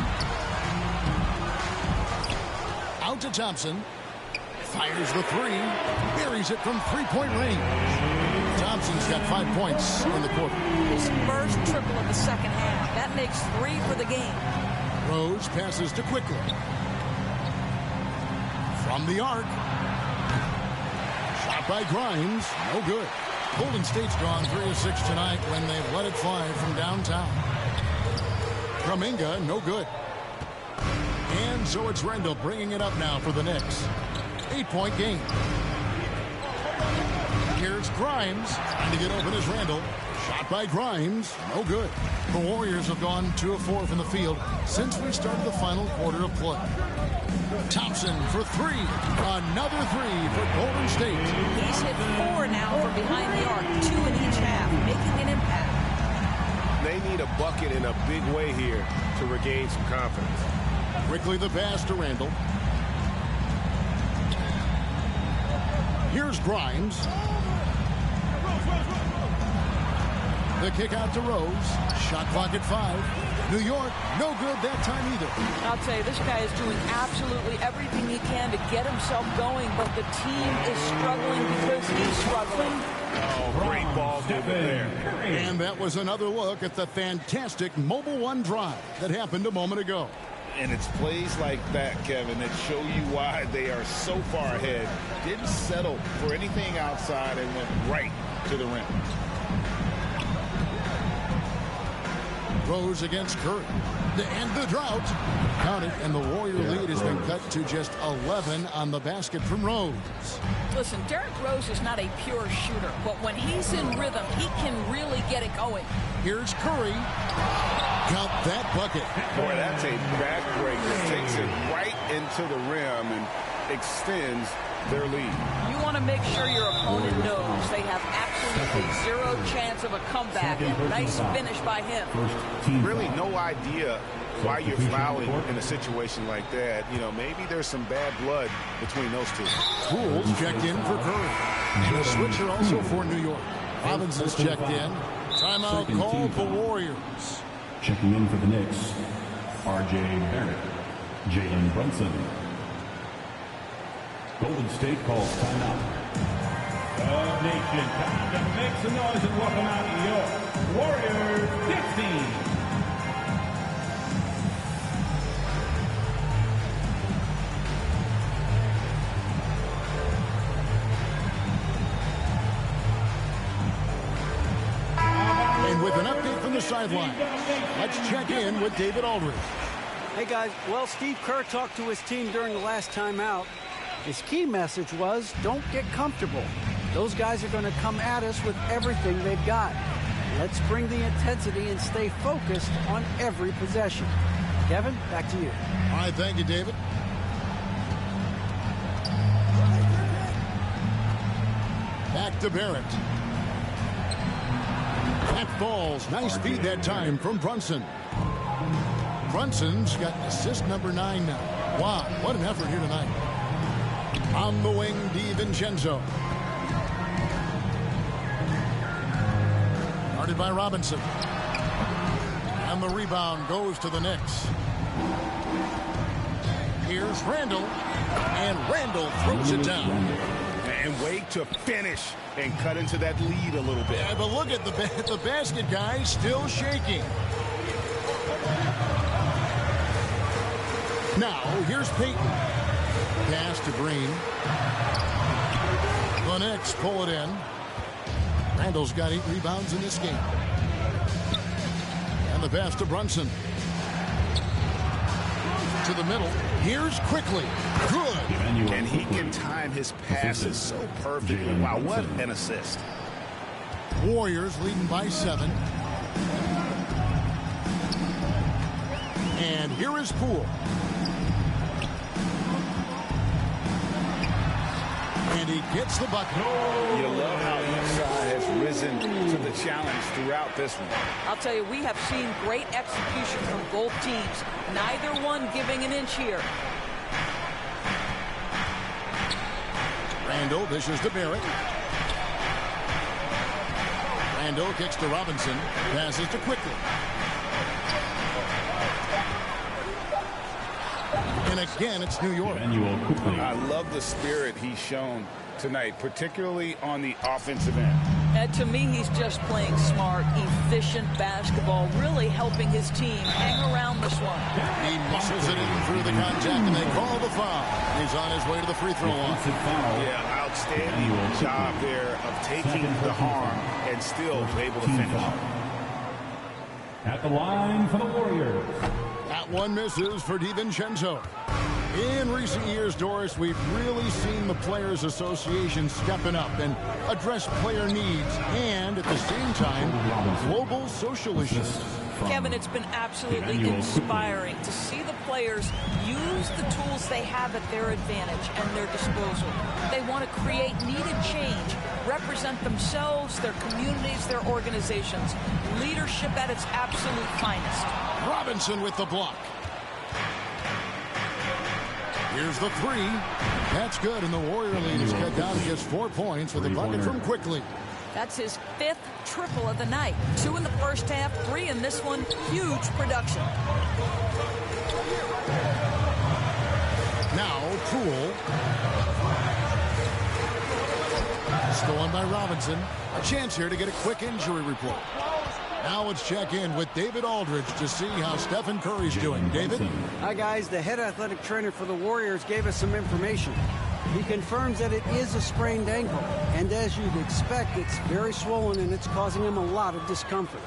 Speaker 8: Out to Thompson. Fires the 3. Buries it from three-point range. Thompson's got 5 points in the quarter.
Speaker 16: His first triple of the second half. That makes 3 for the game.
Speaker 8: Rose passes to Quickly. From the arc. Shot by Grimes. No good. Golden State's drawn 3 of 6 tonight when they've let it fly from downtown. Kuminga, no good. And so it's Randall bringing it up now for the Knicks. 8-point game. Here's Grimes. Trying to get open as Randall. Shot by Grimes. No good. The Warriors have gone 2 of 4 from the field since we started the final quarter of play. Thompson for 3. Another 3 for Golden State.
Speaker 16: He's hit 4 now from behind the arc. 2 in each half, making an impact.
Speaker 17: They need a bucket in a big way here to regain some confidence.
Speaker 8: Quickly the pass to Randall. Here's Grimes. The kick out to Rose. Shot clock at 5. New York, no good that time either.
Speaker 16: I'll tell you, this guy is doing absolutely everything he can to get himself going, but the team is struggling because he's struggling.
Speaker 17: Oh, great ball movement there.
Speaker 8: And that was another look at the fantastic Mobile One drive that happened a moment ago.
Speaker 17: And it's plays like that, Kevin, that show you why they are so far ahead. Didn't settle for anything outside and went right to the rim.
Speaker 8: Rose against Curry. to end the drought. Count it, and the Warrior lead has been cut to just 11 on the basket from Rose.
Speaker 16: Listen, Derrick Rose is not a pure shooter, but when he's in rhythm, he can really get it going.
Speaker 8: Here's Curry. Count that bucket.
Speaker 17: Boy, that's a backbreaker. Takes it right into the rim and extends their lead.
Speaker 16: You want to make sure your opponent knows they have absolutely zero chance of a comeback. Nice finish by him.
Speaker 17: Really no idea why you're fouling in a situation like that. You know, maybe there's some bad blood between those two.
Speaker 8: Pools checked in for Curry. And a switcher also for New York. Robinson's checked in. Timeout called the Warriors.
Speaker 12: Checking in for the Knicks, R.J. Barrett, Jalen Brunson. Golden State calls timeout. Nation, time to make some noise and welcome out your Warriors Knicks team.
Speaker 8: And with an update from the sideline, let's check in with David Aldridge.
Speaker 15: Hey, guys. Well, Steve Kerr talked to his team during the last timeout. His key message was, don't get comfortable. Those guys are going to come at us with everything they've got. Let's bring the intensity and stay focused on every possession. Kevin, back to you.
Speaker 8: All right, thank you, David. Back to Barrett. That falls. Nice feed that time from Brunson. Brunson's got assist number 9 now. Wow, what an effort here tonight. On the wing, DiVincenzo. Guarded by Robinson. And the rebound goes to the Knicks. Here's Randall. And Randall throws it down.
Speaker 17: And wait to finish and cut into that lead a little bit.
Speaker 8: Yeah, but look at the basket, guys, still shaking. Now, here's Payton. Pass to Green. The Knicks pull it in. Randall's got 8 rebounds in this game. And the pass to Brunson. To the middle. Here's Quickly. Good.
Speaker 17: And he can time his passes so perfectly. Wow, what an assist.
Speaker 8: Warriors leading by 7. And here is Poole. And he gets the bucket.
Speaker 17: You love how each side has risen to the challenge throughout this one.
Speaker 16: I'll tell you, we have seen great execution from both teams. Neither one giving an inch here.
Speaker 8: Randall dishes to Barrett. Randall kicks to Robinson. Passes to Quickly. And again, it's New York.
Speaker 17: I love the spirit he's shown tonight, particularly on the offensive end.
Speaker 16: And to me, he's just playing smart, efficient basketball, really helping his team hang around this one.
Speaker 8: He muscles it in through the contact, and they call the foul. He's on his way to the free throw line.
Speaker 17: Yeah, outstanding job there of taking the harm and still able to finish.
Speaker 12: At the line for the Warriors.
Speaker 8: That one misses for DiVincenzo. In recent years, Doris, we've really seen the Players Association stepping up and address player needs and, at the same time, global social issues.
Speaker 16: Kevin, it's been absolutely inspiring to see the players use the tools they have at their advantage and their disposal. They want to create needed change, represent themselves, their communities, their organizations. Leadership at its absolute finest.
Speaker 8: Robinson with the block. Here's the 3. That's good, and the Warrior lead is cut down to just 4 points with a bucket from Quickly.
Speaker 16: That's his 5th triple of the night. 2 in the first half, 3 in this one. Huge production.
Speaker 8: Now, Poole. Stolen by Robinson. A chance here to get a quick injury report. Now let's check in with David Aldridge to see how Stephen Curry's doing. David?
Speaker 15: Hi, guys. The head athletic trainer for the Warriors gave us some information. He confirms that it is a sprained ankle, and as you'd expect, it's very swollen and it's causing him a lot of discomfort.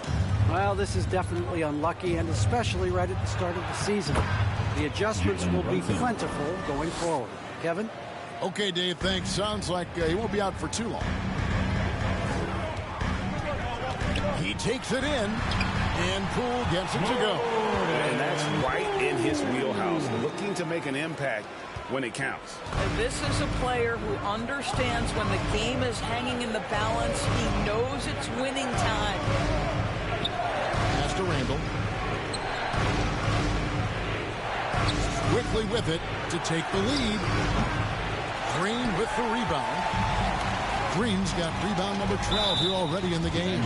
Speaker 15: Well, this is definitely unlucky, and especially right at the start of the season. The adjustments will be plentiful going forward. Kevin?
Speaker 8: Okay, Dave, thanks. Sounds like he won't be out for too long. He takes it in, and Poole gets it to go.
Speaker 17: And that's right in his wheelhouse, looking to make an impact when it counts.
Speaker 16: This is a player who understands when the game is hanging in the balance. He knows it's winning time.
Speaker 8: Pass to Randall. Quickly with it to take the lead. Green with the rebound. Green's got rebound number 12 here already in the game.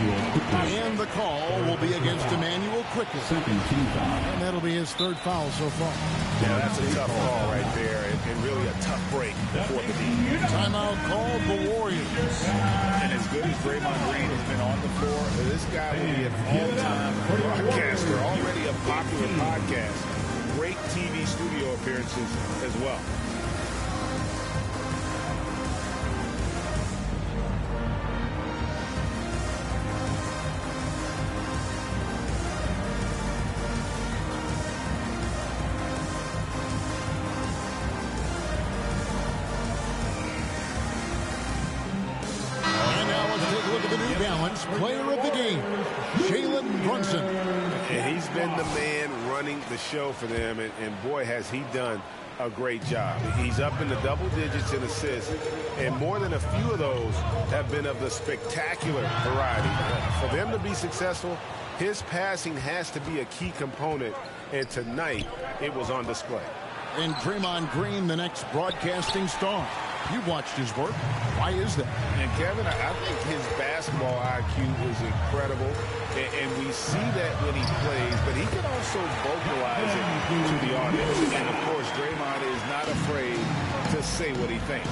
Speaker 8: And the call will be against Emmanuel quickly. And that'll be his third foul so far.
Speaker 17: Yeah, that's a tough call right there, and really a tough break for the team.
Speaker 8: Timeout called the Warriors.
Speaker 17: And as good as Draymond Green has been on the floor, this guy will be an all-time broadcaster, already a popular podcast. Great TV studio appearances as well.
Speaker 8: Player of the game, Jalen Brunson.
Speaker 17: And he's been the man running the show for them, and boy, has he done a great job. He's up in the double digits in assists, and more than a few of those have been of the spectacular variety. For them to be successful, his passing has to be a key component, and tonight it was on display.
Speaker 8: And Draymond Green, the next broadcasting star. You've watched his work. Why is that?
Speaker 17: And Kevin, I think his basketball IQ is incredible, and we see that when he plays, but he can also vocalize it to the audience. And of course, Draymond is not afraid to say what he thinks.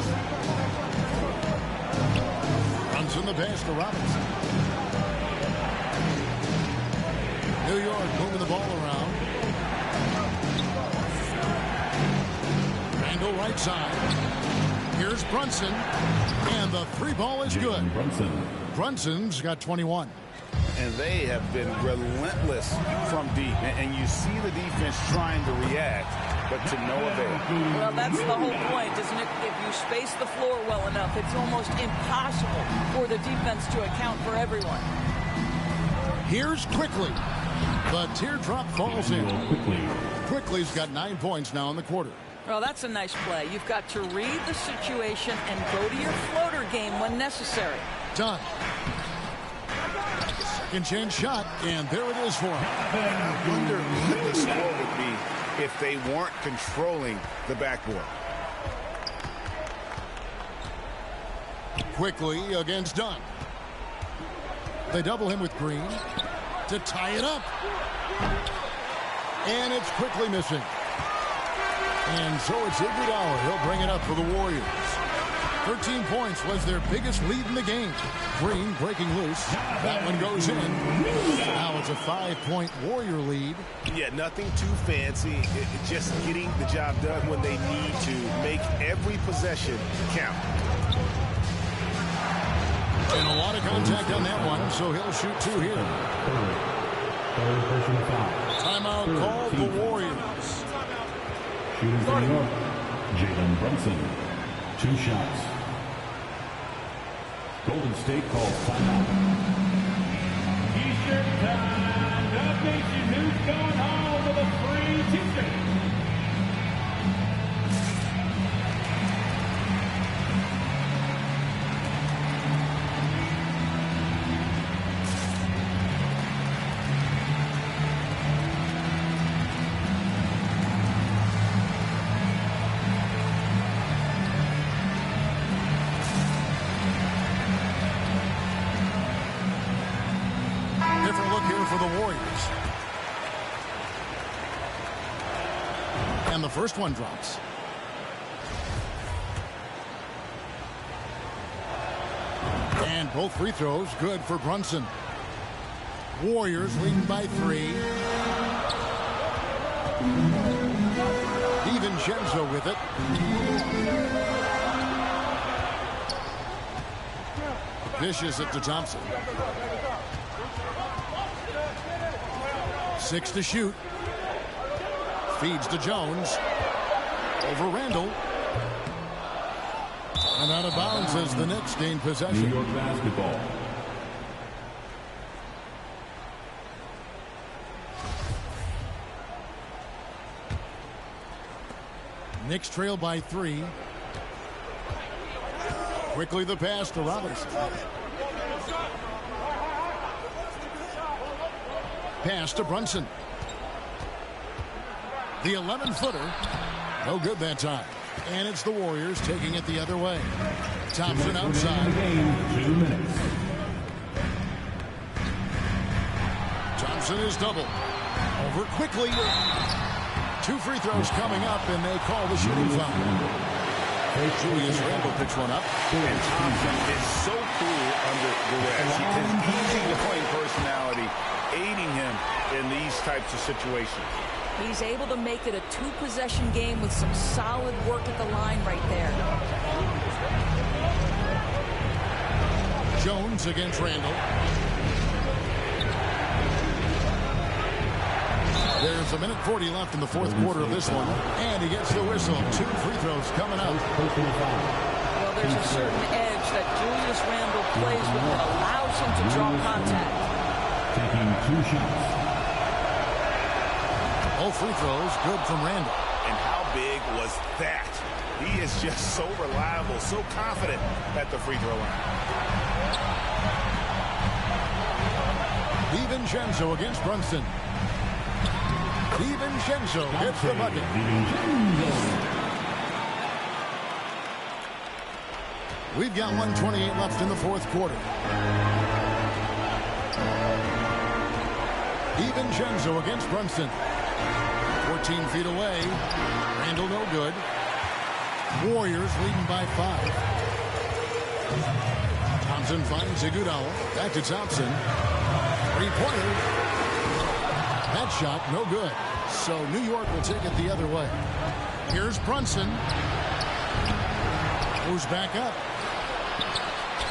Speaker 8: Runs in the pass to Robinson. New York moving the ball around. Randall right side. Here's Brunson, and the three ball is good. Brunson's got 21.
Speaker 17: And they have been relentless from deep. And you see the defense trying to react, but to no avail.
Speaker 16: Well, that's the whole point, isn't it? If you space the floor well enough, it's almost impossible for the defense to account for everyone.
Speaker 8: Here's Quickly. The teardrop falls in. Quickly's got 9 points now in the quarter.
Speaker 16: Well, that's a nice play. You've got to read the situation and go to your floater game when necessary.
Speaker 8: Done. Second chance shot, and there it is for him.
Speaker 17: I wonder what the score would be if they weren't controlling the backboard.
Speaker 8: Quickly against Dunn. They double him with Green to tie it up. And it's Quickly missing. And so it's Iguodala. He'll bring it up for the Warriors. 13 points was their biggest lead in the game. Green breaking loose. That one goes in. Now it's a 5-point Warrior lead.
Speaker 17: Yeah, nothing too fancy. Just getting the job done when they need to. Make every possession count.
Speaker 8: And a lot of contact on that one, so he'll shoot 2 here. Timeout called the Warriors.
Speaker 12: Shooting for New York, Jalen Brunson. 2 shots. Golden State calls timeout.
Speaker 7: T-shirt time. The nation who's going home with a free T-shirt.
Speaker 8: For the Warriors. And the first one drops. And both free throws good for Brunson. Warriors leading by 3. DiVincenzo with it. Dishes it to Thompson. 6 to shoot. Feeds to Jones. Over Randall. And out of bounds as the Knicks gain possession.
Speaker 12: New York basketball.
Speaker 8: Knicks trail by 3. Quickly the pass to Robinson. Pass to Brunson. The 11-footer. No good that time. And it's the Warriors taking it the other way. Thompson outside.
Speaker 12: 2 minutes.
Speaker 8: Thompson is double. Over quickly. 2 free throws coming up, and they call the shooting foul. Julius Randle picks one up.
Speaker 17: And Thompson is so cool under duress. His easy-going personality aiding him in these types of situations.
Speaker 16: He's able to make it a 2-possession game with some solid work at the line right there.
Speaker 8: Jones against Randle. There's 1:40 left in the fourth quarter of this one. And he gets the whistle. 2 free throws coming up.
Speaker 16: Well, there's a certain edge that Julius Randle plays with that allows him to draw contact.
Speaker 12: Taking 2 shots.
Speaker 8: All free throws good from Randle.
Speaker 17: And how big was that? He is just so reliable, so confident at the free throw line.
Speaker 8: DiVincenzo against Brunson. DiVincenzo gets the bucket. We've got 1:28 left in the fourth quarter. DiVincenzo against Brunson. 14 feet away. Randle no good. Warriors leading by 5. Thompson finds Iguodala. Back to Thompson. 3-pointer. That shot no good. So New York will take it the other way. Here's Brunson. Goes back up.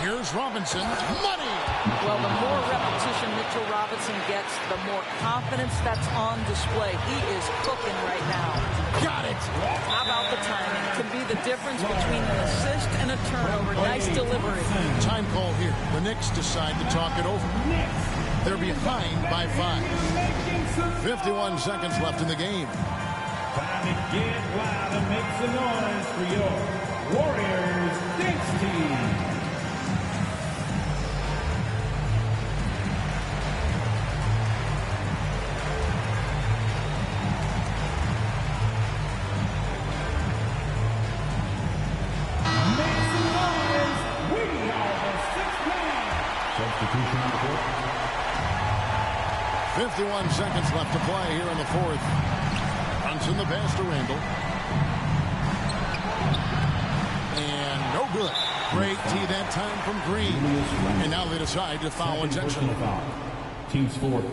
Speaker 8: Here's Robinson. Money!
Speaker 16: Well, the more repetition Mitchell Robinson gets, the more confidence that's on display. He is cooking right now.
Speaker 8: Got it!
Speaker 16: How about the timing? Can be the difference between an assist and a turnover. Nice delivery.
Speaker 8: Time call here. The Knicks decide to talk it over. They're behind by 5. 51 seconds left in the game.
Speaker 12: Time to get loud and make some noise for your Warriors Knicks team. Substitution on the court.
Speaker 8: 51 seconds left to play here in the fourth. Brunson the pass to Randle. And no good. Great tee that time from Green. And now they decide to foul intentionally.
Speaker 12: Team's fourth.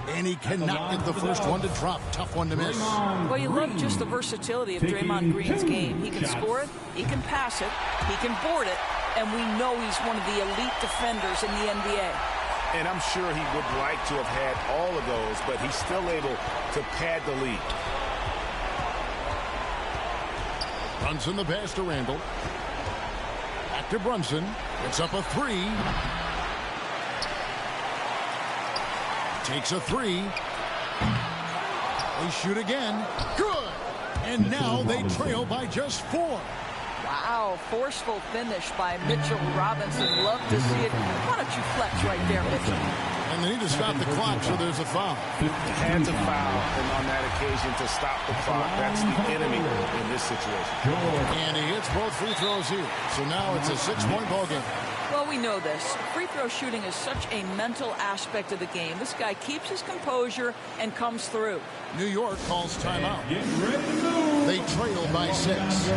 Speaker 8: And he cannot get the first one to drop. Tough one to miss.
Speaker 16: Well, you love just the versatility of Draymond Green's game. He can score it, he can pass it, he can board it, and we know he's one of the elite defenders in the NBA.
Speaker 17: And I'm sure he would like to have had all of those, but he's still able to pad the lead.
Speaker 8: Brunson the pass to Randle. Back to Brunson. It's up a 3. Takes a 3. They shoot again. Good! And now they trail by just 4.
Speaker 16: Wow, forceful finish by Mitchell Robinson. Love to see it. Why don't you flex right there, Mitchell?
Speaker 8: And they need to stop the clock, so there's a foul.
Speaker 17: Had to foul on that occasion to stop the clock. That's the enemy in this situation.
Speaker 8: And he hits both free throws here. So now it's a 6-point ball game.
Speaker 16: Well, we know this. Free throw shooting is such a mental aspect of the game. This guy keeps his composure and comes through.
Speaker 8: New York calls timeout. They trail by 6.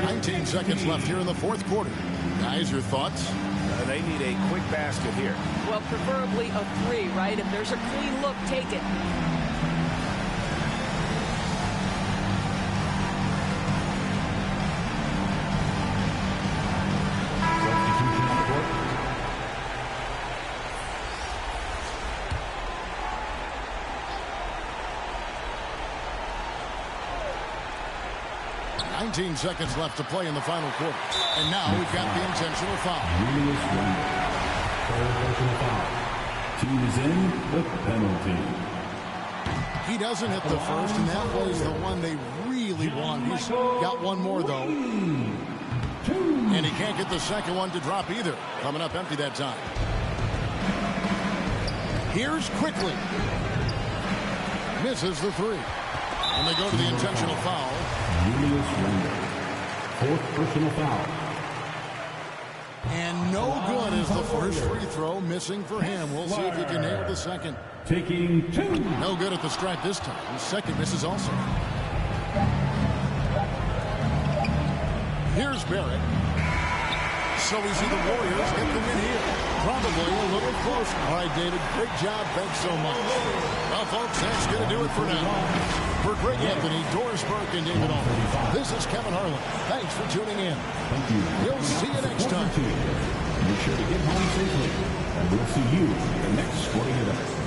Speaker 8: 19 seconds left here in the fourth quarter. Guys, your thoughts?
Speaker 17: They need a quick basket here.
Speaker 16: Well, preferably a 3, right? If there's a clean look, take it.
Speaker 12: Substitution on the
Speaker 8: 19 seconds left to play in the final quarter. And now we've got the intentional foul.
Speaker 12: Julius Randle. Third personal foul. Team is in the penalty.
Speaker 8: He doesn't hit the first, and that was the one they really want. He's got one more, though. And he can't get the second one to drop either. Coming up empty that time. Here's quickly. Misses the three. And they go to the intentional foul.
Speaker 12: Julius Randle. Fourth personal foul.
Speaker 8: And no good is the first free throw, missing for him. We'll see if he can nail the second.
Speaker 12: Taking two.
Speaker 8: No good at the stripe this time. The second misses also. Here's Barrett. So we see the Warriors get the win here. Probably a little close. All right, David, great job. Thanks so much. Well, folks, that's going to do it for now. For Greg Anthony, Doris Burke, and David Aldridge, this is Kevin Harlan. Thanks for tuning in.
Speaker 12: Thank you.
Speaker 8: We'll see you next time.
Speaker 12: Make sure to get home safely, and we'll see you in the next sporting event.